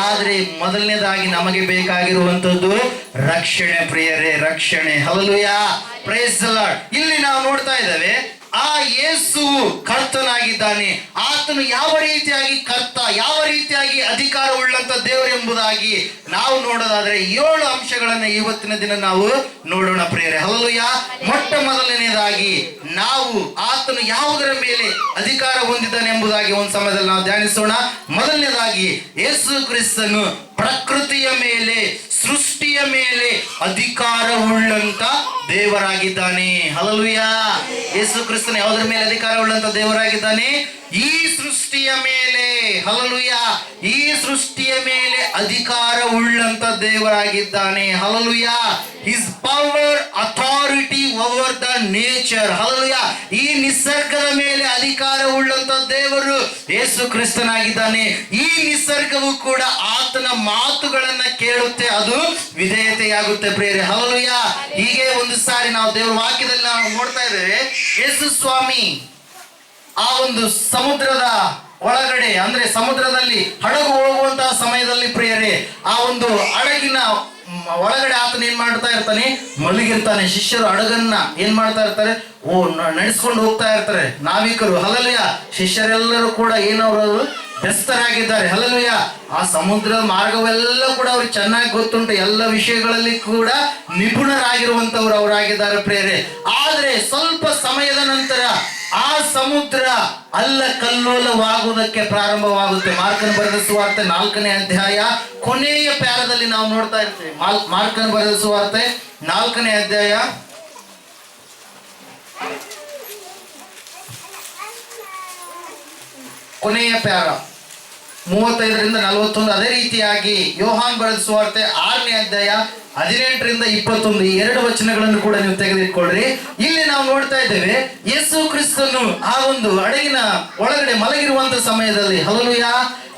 ಆದ್ರೆ ಮೊದಲನೇದಾಗಿ ನಮಗೆ ಬೇಕಾಗಿರುವಂತದ್ದು ರಕ್ಷಣೆ ಪ್ರಿಯರೇ, ರಕ್ಷಣೆ. Hallelujah, praise the lord. ಇಲ್ಲಿ ನಾವು ನೋಡ್ತಾ ಇದ್ದೇವೆ, ಆ ಯೇಸು ಕರ್ತನಾಗಿದ್ದಾನೆ. ಆತನು ಯಾವ ರೀತಿಯಾಗಿ ಕರ್ತ, ಯಾವ ರೀತಿಯಾಗಿ ಅಧಿಕಾರ ಉಳ್ಳಂತ ದೇವರು ಎಂಬುದಾಗಿ ನಾವು ನೋಡೋದಾದ್ರೆ 7 ಅಂಶಗಳನ್ನ ಇವತ್ತಿನ ದಿನ ನಾವು ನೋಡೋಣ ಪ್ರಿಯರೇ. ಹಲ್ಲೆಲೂಯ. ಮೊಟ್ಟ ಮೊದಲನೇದಾಗಿ ನಾವು ಆತನು ಯಾವುದರ ಮೇಲೆ ಅಧಿಕಾರ ಹೊಂದಿದ್ದಾನೆ ಎಂಬುದಾಗಿ ಒಂದು ಸಮಯದಲ್ಲಿ ನಾವು ಧ್ಯಾನಿಸೋಣ. ಮೊದಲನೇದಾಗಿ ಯೇಸು ಕ್ರಿಸ್ತನು ಪ್ರಕೃತಿಯ ಮೇಲೆ, ಸೃಷ್ಟಿಯ ಮೇಲೆ ಅಧಿಕಾರ ಉಳ್ಳಂತ ದೇವರಾಗಿದ್ದಾನೆ. ಹಲ್ಲೆಲೂಯ. ಯೇಸು ಕ್ರಿಸ್ತನು ಯಾವುದರ ಮೇಲೆ ಅಧಿಕಾರ ಉಳ್ಳಂತ ದೇವರಾಗಿದ್ದಾನೆ? ಈ ಸೃಷ್ಟಿಯ ಮೇಲೆ. ಹಲ್ಲೆಲೂಯ. ಈ ಸೃಷ್ಟಿಯ ಮೇಲೆ ಅಧಿಕಾರ ಉಳ್ಳಂತ ದೇವರಾಗಿದ್ದಾನೆ. Hallelujah. His power, authority over the nature. Hallelujah. ಈ ನಿಸರ್ಗದ ಮೇಲೆ ಅಧಿಕಾರ ಉಳ್ಳಂತ ದೇವರು ಯೇಸು ಕ್ರಿಸ್ತನಾಗಿದ್ದಾನೆ. ಈ ನಿಸರ್ಗವು ಕೂಡ ಆತನ ಮಾತುಗಳನ್ನ ಕೇಳುತ್ತೆ, ಅದು ವಿಧೇಯತೆಯಾಗುತ್ತೆ ಪ್ರಿಯರೇ. ಹಲ್ಲೆಲೂಯ. ಹೀಗೆ ಒಂದು ಸಾರಿ ನಾವು ದೇವರ ವಾಕ್ಯದಲ್ಲಿ ನಾವು ನೋಡ್ತಾ ಇದ್ದೇವೆ, ಯೇಸು ಸ್ವಾಮಿ ಆ ಒಂದು ಸಮುದ್ರದ ಒಳಗಡೆ, ಅಂದ್ರೆ ಸಮುದ್ರದಲ್ಲಿ ಹಡಗು ಹೋಗುವಂತಹ ಸಮಯದಲ್ಲಿ ಪ್ರಿಯರೇ, ಆ ಒಂದು ಹಡಗಿನ ಒಳಗಡೆ ಆತನ ಏನ್ ಮಾಡ್ತಾ ಇರ್ತಾನೆ? ಮಲಗಿರ್ತಾನೆ. ಶಿಷ್ಯರು ಹಡಗನ್ನ ಏನ್ ಮಾಡ್ತಾ ಇರ್ತಾರೆ? ನಡೆಸ್ಕೊಂಡು ಹೋಗ್ತಾ ಇರ್ತಾರೆ ನಾವಿಕರು. ಹಲ್ಲೆಲೂಯ. ಶಿಷ್ಯರೆಲ್ಲರೂ ಕೂಡ ಏನವರು ಬೆಸ್ತರಾಗಿದ್ದಾರೆ. ಹಲ್ಲೆಲೂಯ. ಆ ಸಮುದ್ರದ ಮಾರ್ಗವೆಲ್ಲ ಕೂಡ ಅವ್ರಿಗೆ ಚೆನ್ನಾಗಿ ಗೊತ್ತುಂಟು, ಎಲ್ಲ ವಿಷಯಗಳಲ್ಲಿ ಕೂಡ ನಿಪುಣರಾಗಿರುವಂತವ್ರು ಅವರಾಗಿದ್ದಾರೆ ಪ್ರೇರೆ. ಆದ್ರೆ ಸ್ವಲ್ಪ ಸಮಯದ ನಂತರ ಆ ಸಮುದ್ರ ಅಲ್ಲ ಕಲ್ಲೋಲವಾಗುವುದಕ್ಕೆ ಪ್ರಾರಂಭವಾಗುತ್ತೆ. ಮಾರ್ಕನ ಬರೆದ ಸುವಾರ್ತೆ 4ನೇ ಅಧ್ಯಾಯ ಕೊನೆಯ ಪ್ಯಾರದಲ್ಲಿ ನಾವು ನೋಡ್ತಾ ಇರ್ತೇವೆ. ಮಾರ್ಕನ ಬರೆದ ಸುವಾರ್ತೆ 4ನೇ ಅಧ್ಯಾಯ ಕೊನೆಯ ಪ್ಯಾರ 35ರಿಂದ 41. ಅದೇ ರೀತಿಯಾಗಿ ಯೋಹಾನ್ ಬರೆದ ಸುವಾರ್ತೆ 6ನೇ ಅಧ್ಯಾಯ 18ರಿಂದ 21. ಈ 2 ವಚನಗಳನ್ನು ಕೂಡ ನೀವು ತೆಗೆದಿಟ್ಕೊಳ್ರಿ. ಇಲ್ಲಿ ನಾವು ನೋಡ್ತಾ ಇದ್ದೇವೆ, ಯೇಸು ಕ್ರಿಸ್ತನು ಆ ಒಂದು ಹಡಗಿನ ಒಳಗಡೆ ಮಲಗಿರುವಂತ ಸಮಯದಲ್ಲಿ, ಹಲ್ಲೆಲೂಯ,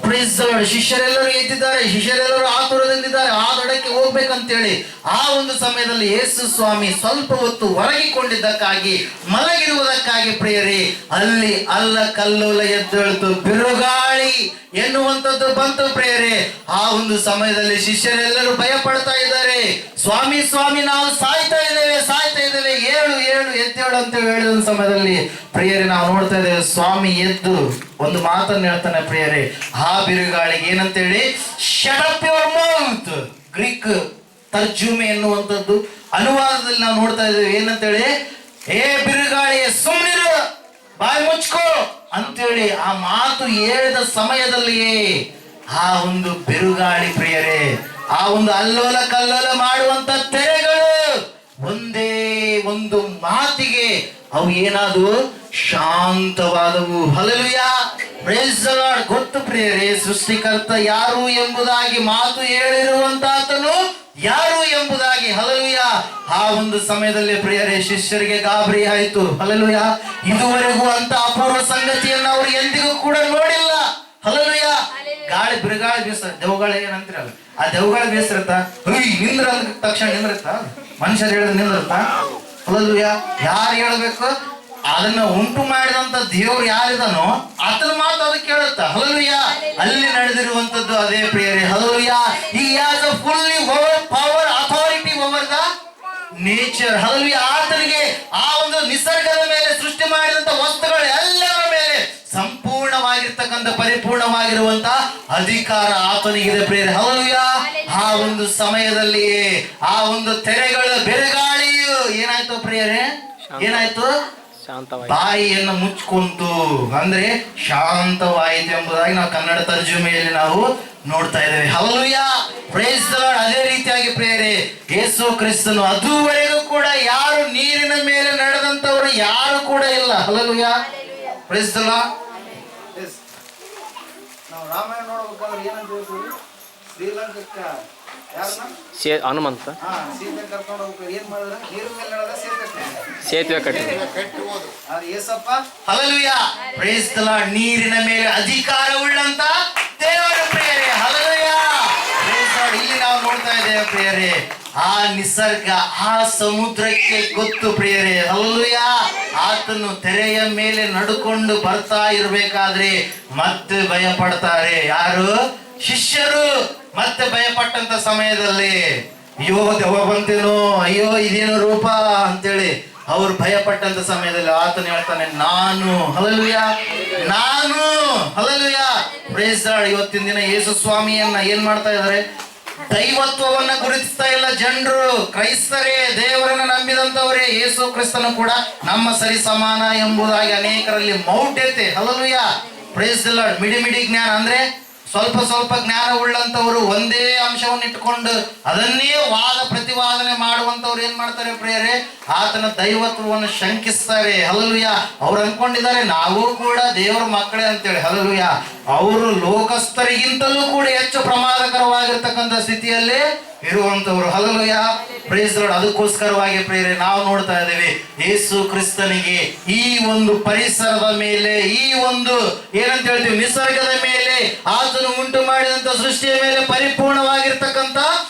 Praise the Lord. ಶಿಷ್ಯರೆಲ್ಲರೂ ಎದ್ದಿದ್ದಾರೆ, ಶಿಷ್ಯರೆಲ್ಲರೂ ಆತುರದಿಂದಿದ್ದಾರೆ, ಆ ದಡಕ್ಕೆ ಹೋಗ್ಬೇಕಂತೇಳಿ. ಆ ಒಂದು ಸಮಯದಲ್ಲಿ ಯೇಸು ಸ್ವಾಮಿ ಸ್ವಲ್ಪ ಹೊತ್ತು ಹೊರಗಿಕೊಂಡಿದ್ದಕ್ಕಾಗಿ, ಮಲಗಿರುವುದಕ್ಕಾಗಿ ಪ್ರಿಯರೇ, ಅಲ್ಲಿ ಅಲ್ಲ ಕಲ್ಲೋಲ ಎದ್ದೇಳಿತು, ಬಿರುಗಾಳಿ ಎನ್ನುವಂಥದ್ದು ಬಂತು ಪ್ರಿಯರೇ. ಆ ಒಂದು ಸಮಯದಲ್ಲಿ ಶಿಷ್ಯರೆಲ್ಲರೂ ಭಯ ಪಡ್ತಾ ಇದ್ದಾರೆ. ಸ್ವಾಮಿ ಸ್ವಾಮಿ ನಾವು ಸಾಯ್ತಾ ಇದ್ದೇವೆ, ಏಳು ಎದ್ದೇಳು ಅಂತ ಹೇಳಿದ ಸಮಯದಲ್ಲಿ ಪ್ರಿಯರೇ ನಾವು ನೋಡ್ತಾ ಇದ್ದೇವೆ, ಸ್ವಾಮಿ ಎದ್ದು ಒಂದು ಮಾತನ್ನು ಹೇಳ್ತಾನೆ ಪ್ರಿಯರೇ. ಆ ಬಿರುಗಾಳಿಗೆ ಏನಂತೇಳಿ, shut up your mouth. Greek ತರ್ಜುಮೆ ಎನ್ನುವಂಥದ್ದು ಅನುವಾದದಲ್ಲಿ ನಾವು ನೋಡ್ತಾ ಇದ್ದೇವೆ ಏನಂತೇಳಿ, ಏ ಬಿರುಗಾಳಿಯೇ ಸುಮ್ಮನಿರು, ಬಾಯಿ ಮುಚ್ಕೋ ಅಂತೇಳಿ ಆ ಮಾತು ಹೇಳಿದ ಸಮಯದಲ್ಲಿಯೇ ಆ ಒಂದು ಬಿರುಗಾಳಿ ಪ್ರಿಯರೇ, ಆ ಒಂದು ಅಲ್ಲೋಲ ಕಲ್ಲೋಲ ಮಾಡುವಂತ ತೆರೆಗಳು ಒಂದೇ ಒಂದು ಮಾತಿಗೆ ಅವು ಏನಾದವು, ಶಾಂತವಾದವು. Hallelujah, praise the lord. ಗೊತ್ತು ಪ್ರಿಯರೇ, ಸೃಷ್ಟಿಕರ್ತ ಯಾರು ಎಂಬುದಾಗಿ, ಮಾತು ಹೇಳಿರುವಂತಾತನು ಯಾರು ಎಂಬುದಾಗಿ. ಹಲ್ಲೆಲೂಯಾ. ಆ ಒಂದು ಸಮಯದಲ್ಲಿ ಪ್ರಿಯರೇ ಶಿಷ್ಯರಿಗೆ ಗಾಬರಿ ಆಯಿತು. ಹಲ್ಲೆಲೂಯಾ. ಇದುವರೆಗೂ ಅಂತ ಅಪೂರ್ವ ಸಂಗತಿಯನ್ನು ಅವರು ಎಂದಿಗೂ ಕೂಡ ನೋಡಿಲ್ಲ. ಹಲ್ಲೆಲೂಯಾ. ಗಾಳಿ ಬಿರುಗಾಳಿ ಬೀಸ, ದೆವ್ವಗಳು ಏನಂತಿರಲ್ಲ, ಆ ದೆವ್ವಗಳು ಬೀಸಿರತ್ತ, ನಿಂದ್ರ ಅಂದ ತಕ್ಷಣ ನಿಂದಿರುತ್ತ, ಮನುಷ್ಯರು ಹೇಳಿದ್ರೆ ನಿಂದಿರುತ್ತ. ಹಲ್ಲೆಲೂಯಾ. ಯಾರು ಹೇಳ್ಬೇಕು, ಅದನ್ನ ಉಂಟು ಮಾಡಿದಂತ ದೇವ್ರು ಯಾರಿದಾನೋ ಆತನ ಮಾತು ಅದು ಕೇಳುತ್ತ. ಹಲ್ಲೆಲೂಯಾ. ಅಲ್ಲಿ ನಡೆದಿರುವಂತದ್ದು ಅದೇ ಪ್ರಿಯರೇ. Hallelujah. He has a fully power authority over the nature. Hallelujah. ಆತನಿಗೆ ಆ ಒಂದು ನಿಸರ್ಗದ ಮೇಲೆ, ಸೃಷ್ಟಿ ಮಾಡಿದಂತ ವಸ್ತುಗಳ ಎಲ್ಲರ ಮೇಲೆ ಸಂಪೂರ್ಣವಾಗಿರ್ತಕ್ಕಂಥ, ಪರಿಪೂರ್ಣವಾಗಿರುವಂತ ಅಧಿಕಾರ ಆತನಿಗಿದೆ ಪ್ರಿಯರೇ. ಹಲ್ಲೆಲೂಯಾ. ಆ ಒಂದು ಸಮಯದಲ್ಲಿ ಆ ಒಂದು ತೆರೆಗಳು, ಬೆರಗಾಳಿಯು ಏನಾಯ್ತು ಪ್ರಿಯರೇ, ಏನಾಯ್ತು, ಬಾಯಿಯನ್ನು ಮುಚ್ಕೊಂತು, ಅಂದ್ರೆ ಶಾಂತವಾಯಿತು ಎಂಬುದಾಗಿ ನಾವು ಕನ್ನಡ ತರ್ಜುಮೆಯಲ್ಲಿ ನಾವು ನೋಡ್ತಾ ಇದ್ದೇವೆ. Hallelujah, praise the lord. ಅದೇ ರೀತಿಯಾಗಿ ಪ್ರಿಯರೇ, ಯೇಸು ಕ್ರಿಸ್ತನು ಅದುವರೆಗೂ ಕೂಡ ಯಾರು ನೀರಿನ ಮೇಲೆ ನಡೆದಂತವರು ಯಾರು ಕೂಡ ಇಲ್ಲ. Hallelujah, praise the lord. ನಾವು ರಾಮಾಯಣ ನೋಡಬೇಕಾದ್ರೆ ಏನಂತ ಹೇಳ್ತೀವಿ, ಶ್ರೀಲಂಕಕ್ಕ
ಹನುಮಂತ
ಸೀತೆ ಕರ್ಕೊಂಡು ಹೋಗ್ಬೇಕು, ಏನ್ ಮಾಡಿದ್ರೆ ನೀರಿನ ಮೇಲೆ ನಡೆದ
ಸೇತುವೆ ಕಟ್ಟಿ.
Hallelujah, praise the lord. ನೀರಿನ ಮೇಲೆ ಅಧಿಕಾರವುಳ್ಳಂತ ದೇವರ ಪ್ರಿಯರೇ. Hallelujah, praise the lord. ಇಲ್ಲಿ ನಾವು ನೋಡ್ತಾ ಇದ್ದೇವೆ ಪ್ರಿಯರೇ, ಆ ನಿಸರ್ಗ, ಆ ಸಮುದ್ರಕ್ಕೆ ಗೊತ್ತು ಪ್ರಿಯರೇ. ಹಲ್ಲೆಲೂಯಾ. ಆತನು ತೆರೆಯ ಮೇಲೆ ನಡ್ಕೊಂಡು ಬರ್ತಾ ಇರಬೇಕಾದ್ರೆ ಮತ್ತೆ ಭಯ ಪಡ್ತಾರೆ. ಯಾರು? ಶಿಷ್ಯರು. ಮತ್ತೆ ಭಯಪಟ್ಟಂತ ಸಮಯದಲ್ಲಿ ಅಯ್ಯೋ ದೆವ್ವ ಬಂತೇನೋ, ಅಯ್ಯೋ ಇದೇನು ರೂಪ ಅಂತೇಳಿ ಅವ್ರು ಭಯಪಟ್ಟಂತ ಸಮಯದಲ್ಲಿ ಆತನು ಹೇಳ್ತಾನೆ, ನಾನು. ಹಲ್ಲೆಲೂಯಾ, ನಾನು. Hallelujah, praise the lord. ಇವತ್ತಿನ ದಿನ ಯೇಸು ಸ್ವಾಮಿಯನ್ನ ಏನ್ ಮಾಡ್ತಾ ಇದ್ದಾರೆ, ದೈವತ್ವವನ್ನ ಗುರುತಿಸ್ತಾ ಇಲ್ಲ ಜನರು. ಕ್ರೈಸ್ತರೇ, ದೇವರನ್ನ ನಂಬಿದಂತವರೇ, ಯೇಸು ಕ್ರಿಸ್ತನು ಕೂಡ ನಮ್ಮ ಸರಿ ಸಮಾನ ಎಂಬುದಾಗಿ ಅನೇಕರಲ್ಲಿ ಮೌಢ್ಯತೆ. Hallelujah, praise the lord. ಮಿಡಿ ಜ್ಞಾನ ಅಂದ್ರೆ ಸ್ವಲ್ಪ ಜ್ಞಾನ ಉಳ್ಳಂತವರು ಒಂದೇ ಅಂಶವನ್ನು ಇಟ್ಟುಕೊಂಡು ಅದನ್ನೇ ವಾದ ಪ್ರತಿವಾದನೆ ಮಾಡುವಂತವ್ರು ಏನ್ ಮಾಡ್ತಾರೆ ಪ್ರಿಯರೇ, ಆತನ ದೈವತ್ವವನ್ನು ಶಂಕಿಸ್ತಾರೆ. ಹಲ್ಲೆಲೂಯಾ. ಅವ್ರು ಅನ್ಕೊಂಡಿದ್ದಾರೆ ನಾವು ಕೂಡ ದೇವರ ಮಕ್ಕಳೇ ಅಂತೇಳಿ. ಹಲ್ಲೆಲೂಯಾ. ಅವರು ಲೋಕಸ್ಥರಿಗಿಂತಲೂ ಕೂಡ ಹೆಚ್ಚು ಪ್ರಮಾದಕರವಾಗಿರ್ತಕ್ಕಂಥ ಸ್ಥಿತಿಯಲ್ಲಿ ಇರುವಂತವ್ರು. Hallelujah, praise the lord. ಅದಕ್ಕೋಸ್ಕರವಾಗಿ ಪ್ರಿಯರೇ ನಾವು ನೋಡ್ತಾ ಇದ್ದೇವೆ, ಯೇಸು ಕ್ರಿಸ್ತನಿಗೆ ಈ ಒಂದು ಪರಿಸರದ ಮೇಲೆ, ಈ ಒಂದು ಏನಂತ ಹೇಳ್ತೀವಿ ನಿಸರ್ಗದ ಮೇಲೆ, ಆತನು ಉಂಟು ಮಾಡಿದಂತ ಸೃಷ್ಟಿಯ ಮೇಲೆ ಪರಿಪೂರ್ಣವಾಗಿರ್ತಕ್ಕಂಥ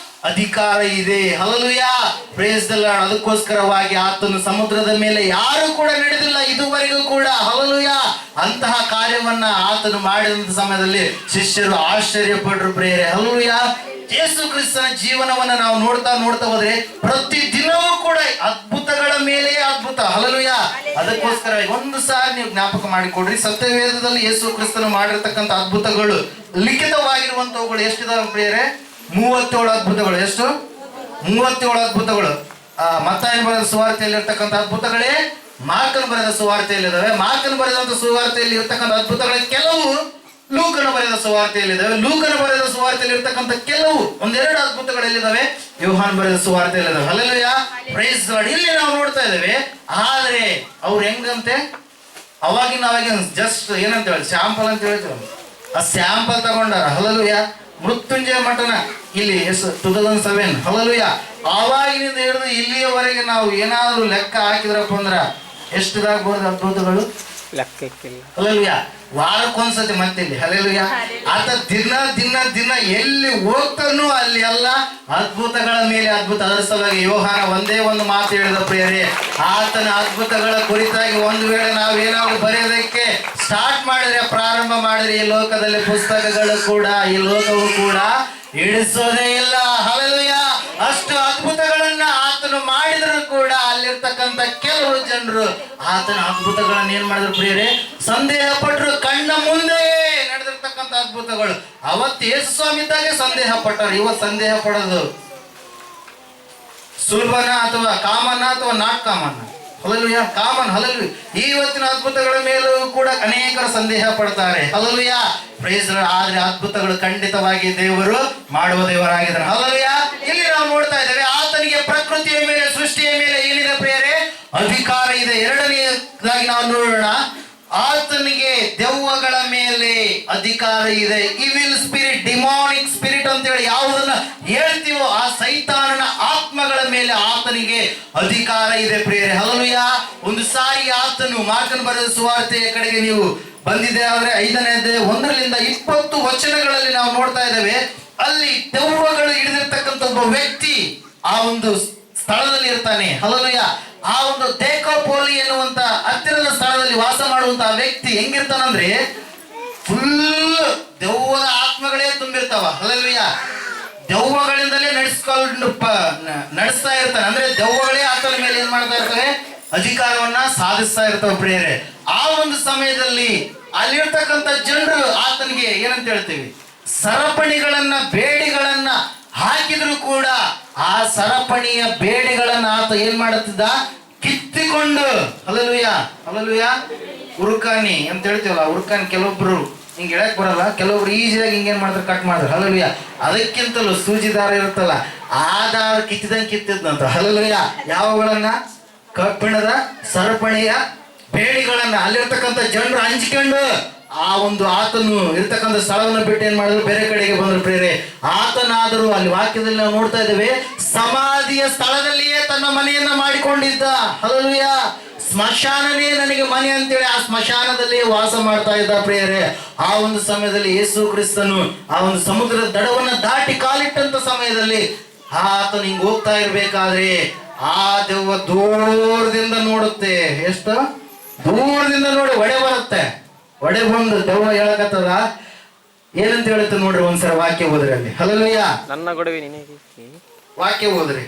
ಅಧಿಕಾರ ಇದೆ. Hallelujah, praise the lord. ಅದಕ್ಕೋಸ್ಕರವಾಗಿ ಆತನು ಸಮುದ್ರದ ಮೇಲೆ ಯಾರು ಕೂಡ ನಡೆದಿಲ್ಲ ಇದುವರೆಗೂ ಕೂಡ. ಹಲ್ಲೆಲೂಯಾ. ಅಂತಹ ಕಾರ್ಯವನ್ನ ಆತನು ಮಾಡಿದಂತ ಸಮಯದಲ್ಲಿ ಶಿಷ್ಯರು ಆಶ್ಚರ್ಯಪಟ್ಟರು ಪ್ರಿಯರೇ. ಹಲ್ಲೆಲೂಯಾ. ಯೇಸು ಕ್ರಿಸ್ತನ ಜೀವನವನ್ನ ನಾವು ನೋಡ್ತಾ ಹೋದ್ರೆ ಪ್ರತಿ ದಿನವೂ ಕೂಡ ಅದ್ಭುತಗಳ ಮೇಲೆ ಅದ್ಭುತ. ಹಲ್ಲೆಲೂಯಾ. ಅದಕ್ಕೋಸ್ಕರ ಒಂದು ಸಾರಿ ನೀವು ಜ್ಞಾಪಕ ಮಾಡಿಕೊಡ್ರಿ, ಸತ್ಯವೇದದಲ್ಲಿ ಯೇಸು ಕ್ರಿಸ್ತನು ಮಾಡಿರ್ತಕ್ಕಂಥ ಅದ್ಭುತಗಳು, ಲಿಖಿತವಾಗಿರುವಂತವುಗಳು ಎಷ್ಟಿದಾವೆ ಪ್ರಿಯರೇ? 37 ಅದ್ಭುತಗಳು. ಎಷ್ಟು? 37 ಅದ್ಭುತಗಳು. ಮತ್ತಾಯನ ಬರೆದ ಸುವಾರ್ತೆಯಲ್ಲಿ ಇರ್ತಕ್ಕಂಥ ಅದ್ಭುತಗಳೇ ಮಾರ್ಕನ ಬರೆದ ಸುವಾರ್ತೆಯಲ್ಲಿದ್ದಾವೆ. ಮಾರ್ಕನ ಬರೆದಂತ ಸುವಾರ್ತೆಯಲ್ಲಿ ಇರ್ತಕ್ಕಂಥ ಅದ್ಭುತಗಳ ಕೆಲವು ಲೂಕನ ಬರೆದ ಸುವಾರ್ತೆಯಲ್ಲಿದ್ದಾವೆ. ಲೂಕನ ಬರೆದ ಸುವಾರ್ತೆಯಲ್ಲಿ ಇರ್ತಕ್ಕಂಥ ಕೆಲವು ಒಂದೆರಡು ಅದ್ಭುತಗಳೆಲ್ಲಿದ್ದಾವೆ, ಯೋಹಾನ್ ಬರೆದ ಸುವಾರ್ತೆಯಲ್ಲಿದ್ದಾವೆ. Hallelujah, praise the lord. ಇಲ್ಲಿ ನಾವು ನೋಡ್ತಾ ಇದ್ದೇವೆ. ಆದ್ರೆ ಅವ್ರು ಹೆಂಗಂತೆ, ಅವಾಗಿನ ಜಸ್ಟ್ ಏನಂತ ಹೇಳಿ ಸ್ಯಾಂಪಲ್ ಅಂತ ಹೇಳ್ತೀವಿ, ಆ ಸ್ಯಾಂಪಲ್ ತಗೊಂಡಾರ. ಹಲ್ಲೆಲೂಯಾ. ಮೃತ್ಯುಂಜಯ ಮಠನ ಇಲ್ಲಿ 2007. ಹಲ್ಲೆಲೂಯಾ. ಆವಾಗಿನಿಂದ ಹಿಡಿದು ಇಲ್ಲಿಯವರೆಗೆ ನಾವು ಏನಾದ್ರು ಲೆಕ್ಕ ಹಾಕಿದ್ರಪ್ಪ ಅಂದ್ರ ಎಷ್ಟಿದಾಗಬಹುದು ಅದ್ಭುತಗಳು?
ಲೆಕ್ಕಕ್ಕಿಲ್ಲ.
ಹಲ್ಲೆಲೂಯ. ವಾರಕ್ಕೊಂದ್ಸತಿ ಮತ್ತಿಲ್ಲಿ ಹಲ್ಲೆಲೂಯ. ಆತ ದಿನ ದಿನ ದಿನ ಎಲ್ಲಿ ಹೋಗ್ತಾನೋ ಅಲ್ಲಿ ಎಲ್ಲ ಅದ್ಭುತಗಳ ಮೇಲೆ ಅದ್ಭುತ. ಅದರ ಸಲುವಾಗಿ ಯೋಹಾನ ಒಂದೇ ಒಂದು ಮಾತು ಹೇಳಿದ ಪ್ರಿಯರೇ, ಆತನ ಅದ್ಭುತಗಳ ಕುರಿತಾಗಿ ಒಂದು ವೇಳೆ ನಾವೇನಾದ್ರು ಬರೆಯೋದಕ್ಕೆ ಸ್ಟಾರ್ಟ್ ಮಾಡಿದ್ರೆ, ಪ್ರಾರಂಭ ಮಾಡಿದ್ರೆ, ಈ ಲೋಕದಲ್ಲಿ ಪುಸ್ತಕಗಳು ಕೂಡ, ಈ ಲೋಕವು ಕೂಡ ಇಳಿಸೋದೇ ಇಲ್ಲ. ಹಲ್ಲೆಲೂಯ. ಅಷ್ಟು ಅದ್ಭುತಗಳನ್ನ ಆತನು ಮಾಡಿದ್ರು ಕೂಡ ಅಲ್ಲಿರ್ತಕ್ಕಂಥ ಕೆಲವು ಜನರು ಆತನ ಅದ್ಭುತಗಳನ್ನ ಏನ್ ಮಾಡಿದ್ರು ಪ್ರಿಯರೇ, ಸಂದೇಹ ಪಟ್ಟರು. ಕಣ್ಣ ಮುಂದೆ ನಡೆದಿರ್ತಕ್ಕಂಥ ಅದ್ಭುತಗಳು ಅವತ್ತು ಯೇಸು ಸ್ವಾಮಿ ಇದ್ದಾಗೆ ಸಂದೇಹ ಪಟ್ಟರು. ಇವತ್ತು ಸಂದೇಹ ಪಡೋದು ಸುಲಭನ ಅಥವಾ ಕಾಮನ ಅಥವಾ not common? Hallelujah. Common. Hallelujah. ಇವತ್ತಿನ ಅದ್ಭುತಗಳ ಮೇಲೂ ಕೂಡ ಅನೇಕರು ಸಂದೇಹ ಪಡ್ತಾರೆ. ಹಲ್ಲೆಲೂಯ. Praise lord. ಆದ್ರೆ ಅದ್ಭುತಗಳು ಖಂಡಿತವಾಗಿ ದೇವರು ಮಾಡುವ ದೇವರಾಗಿದ್ದಾರೆ. ಹಲ್ಲೆಲೂಯ. ಇಲ್ಲಿ ನಾವು ನೋಡ್ತಾ ಇದ್ದೇವೆ, ಆತನಿಗೆ ಪ್ರಕೃತಿಯ ಮೇಲೆ, ಸೃಷ್ಟಿಯ ಮೇಲೆ ಏನಿದೆ ಪ್ರಿಯರೇ, ಅಧಿಕಾರ ಇದೆ. ಎರಡನೆಯದಾಗಿ ನಾವು ನೋಡೋಣ, ಆತನಿಗೆ ದೆವ್ವಗಳ ಮೇಲೆ ಅಧಿಕಾರ ಇದೆ. ಇವಿಲ್ ಸ್ಪಿರಿಟ್, ಡಿಮಾನಿಕ್ ಸ್ಪಿರಿಟ್ ಅಂತ ಹೇಳಿ ಯಾವುದನ್ನ ಹೇಳ್ತೀವೋ ಆ ಸೈತಾನನ ಆತ್ಮಗಳ ಮೇಲೆ ಆತನಿಗೆ ಅಧಿಕಾರ ಇದೆ ಪ್ರಿಯರೇ. ಹಲ್ಲೆಲೂಯ. ಒಂದು ಸಾರಿ ಆತನು ಮಾರ್ಕನ ಬರೆದ ಸುವಾರ್ತೆಯ ಕಡೆಗೆ ನೀವು ಬಂದಿದೆ ಆದ್ರೆ 5ನೇ ಅಧ್ಯಾಯ 1-20 ವಚನಗಳಲ್ಲಿ ನಾವು ನೋಡ್ತಾ ಇದ್ದೇವೆ. ಅಲ್ಲಿ ದೆವ್ವಗಳು ಹಿಡಿದಿರ್ತಕ್ಕಂಥ ಒಬ್ಬ ವ್ಯಕ್ತಿ ಆ ಒಂದು ಸ್ಥಳದಲ್ಲಿ ಇರ್ತಾನೆ. ಹಲ್ಲೆಲೂಯ. ಆ ಒಂದು ದೇಕೋಪೋಲಿ ಎನ್ನುವಂತ ಹತ್ತಿರದ ಸ್ಥಳದಲ್ಲಿ ವಾಸ ಮಾಡುವಂತಹ ವ್ಯಕ್ತಿ ಹೆಂಗಿರ್ತಾನಂದ್ರೆ ಫುಲ್ ದೆವ್ವದ ಆತ್ಮಗಳೇ ತುಂಬಿರ್ತಾವ. ಹಲ್ಲೆಲೂಯ. ದೆವ್ವಗಳಿಂದಲೇ ನಡೆಸ್ತಾ ಇರ್ತಾನೆ. ಅಂದ್ರೆ ದೆವ್ವಗಳೇ ಆತನ ಮೇಲೆ ಏನ್ ಮಾಡ್ತಾ ಇರ್ತವೆ, ಅಧಿಕಾರವನ್ನ ಸಾಧಿಸ್ತಾ ಇರ್ತವೆ ಪ್ರಿಯರೇ. ಆ ಒಂದು ಸಮಯದಲ್ಲಿ ಅಲ್ಲಿರ್ತಕ್ಕಂಥ ಜನರು ಆತನಿಗೆ ಏನಂತ ಹೇಳ್ತೀವಿ, ಸರಪಣಿಗಳನ್ನ, ಬೇಡಿಗಳನ್ನ ಹಾಕಿದ್ರು ಕೂಡ ಆ ಸರಪಣಿಯ ಬೇಡಿಗಳನ್ನ ಆತ ಏನ್ ಮಾಡುತ್ತಿದ್ದ, ಕಿತ್ತಿಕೊಂಡು. ಹಲ್ಲೆಲೂಯ. ಹಲ್ಲೆಲೂಯ. ಉರುಕಾನಿ ಅಂತ ಹೇಳ್ತೀವಲ್ಲ, ಉರುಕಾನಿ ಕೆಲವೊಬ್ರು ಹಿಂಗೆ ಹೇಳಕ್ ಬರಲ್ಲ, ಕೆಲವೊಬ್ರು ಈಸಿಯಾಗಿ ಹಿಂಗೇನ್ ಮಾಡ್ತಾರೆ, ಕಟ್ ಮಾಡ್ತಾರೆ. ಹಲ್ಲೆಲೂಯ. ಅದಕ್ಕಿಂತಲೂ ಸೂಜಿ ದಾರ ಇರುತ್ತಲ್ಲ, ಆ ದಾರ ಕಿತ್ತಿದಂಗೆ ಕಿತ್ತಿದ್ನಂತ. ಹಲ್ಲೆಲೂಯ. ಯಾವಗಳನ್ನ, ಕಬ್ಬಿಣದ ಸರಪಣಿಯ ಬೇಡಿಗಳನ್ನ. ಅಲ್ಲಿರ್ತಕ್ಕಂಥ ಜನರು ಹಂಚಿಕೊಂಡು ಆ ಒಂದು ಆತನು ಇರ್ತಕ್ಕಂಥ ಸ್ಥಳವನ್ನು ಬಿಟ್ಟು ಏನ್ ಮಾಡಿದ್ರು, ಬೇರೆ ಕಡೆಗೆ ಬಂದ್ರು ಪ್ರೇರೆ. ಆತನಾದರೂ ಅಲ್ಲಿ ವಾಕ್ಯದಲ್ಲಿ ನಾವು ನೋಡ್ತಾ ಇದ್ದೇವೆ, ಸಮಾಧಿಯ ಸ್ಥಳದಲ್ಲಿಯೇ ತನ್ನ ಮನೆಯನ್ನ ಮಾಡಿಕೊಂಡಿದ್ದ. ಹಲ್ಲೆಲೂಯ. ಸ್ಮಶಾನನೇ ನನಗೆ ಮನೆ ಅಂತೇಳಿ ಆ ಸ್ಮಶಾನದಲ್ಲಿ ವಾಸ ಮಾಡ್ತಾ ಇದ್ದ ಪ್ರಿಯರೇ. ಆ ಒಂದು ಸಮಯದಲ್ಲಿ ಯೇಸು ಕ್ರಿಸ್ತನು ಆ ಒಂದು ಸಮುದ್ರದ ದಡವನ್ನ ದಾಟಿ ಕಾಲಿಟ್ಟಂತ ಸಮಯದಲ್ಲಿ ಆತನು ಹಿಂಗ್ ಹೋಗ್ತಾ ಇರ್ಬೇಕಾದ್ರೆ ಆ ದೆವ್ವ ದೂರದಿಂದ ನೋಡುತ್ತೆ. ಎಷ್ಟು ದೂರದಿಂದ ನೋಡಿ ಒಡೆ ಬರುತ್ತೆ. ಒಡೆ ಬಂದು ದೆವ್ವ ಹೇಳಕತ್ತದ, ಏನಂತ ಹೇಳುತ್ತೆ ನೋಡ್ರಿ, ಒಂದ್ಸಲ ವಾಕ್ಯ ಓದ್ರಿ ಅಲ್ಲಿ. ಹಲ್ಲೆಲೂಯ.
ನನ್ನ ಗೊಡವೆ ನಿನಗೆ.
ವಾಕ್ಯ ಓದ್ರಿ.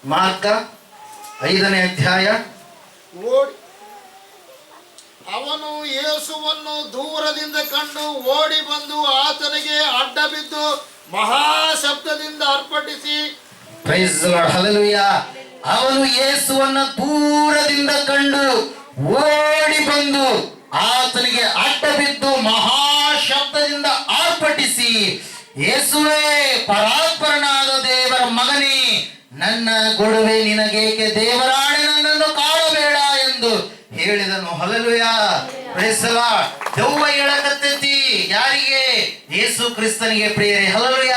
ಮಾರ್ಕ 5ನೇ ಅಧ್ಯಾಯ.
ಅವನು ಯೇಸುವನ್ನು ದೂರದಿಂದ ಕಂಡು ಓಡಿ ಬಂದು ಆತನಿಗೆ ಅಡ್ಡ ಬಿದ್ದು ಮಹಾಶಬ್ದದಿಂದ ಅರ್ಪಟಿಸಿ,
ಪ್ರೈಸ್ ದಿ ಲಾರ್ಡ್. ಹಲ್ಲೆಲೂಯ. ಅವನು ಯೇಸುವನ್ನ ದೂರದಿಂದ ಕಂಡು ಓಡಿ ಬಂದು ಆತನಿಗೆ ಅಡ್ಡ ಬಿದ್ದು ಮಹಾಶಬ್ದದಿಂದ ಆರ್ಭಟಿಸಿ, ಯೇಸುವೇ, ಪರಾತ್ಪರನಾದ ದೇವರ ಮಗನೇ, ನನ್ನ ಗೊಡವೆ ನಿನಗೇಕೆ, ದೇವರಾಣೆ ನನ್ನನ್ನು ಕಾಡಬೇಡ ಎಂದು ಹೇಳಿದನು. ಹಲ್ಲೆಲೂಯ. Praise the lord. ದೆವ್ವ ಹೇಳಕತ್ತೈತಿ ಯಾರಿಗೆ? ಯೇಸು ಕ್ರಿಸ್ತನಿಗೆ ಪ್ರಿಯರೇ. ಹಲ್ಲೆಲೂಯ.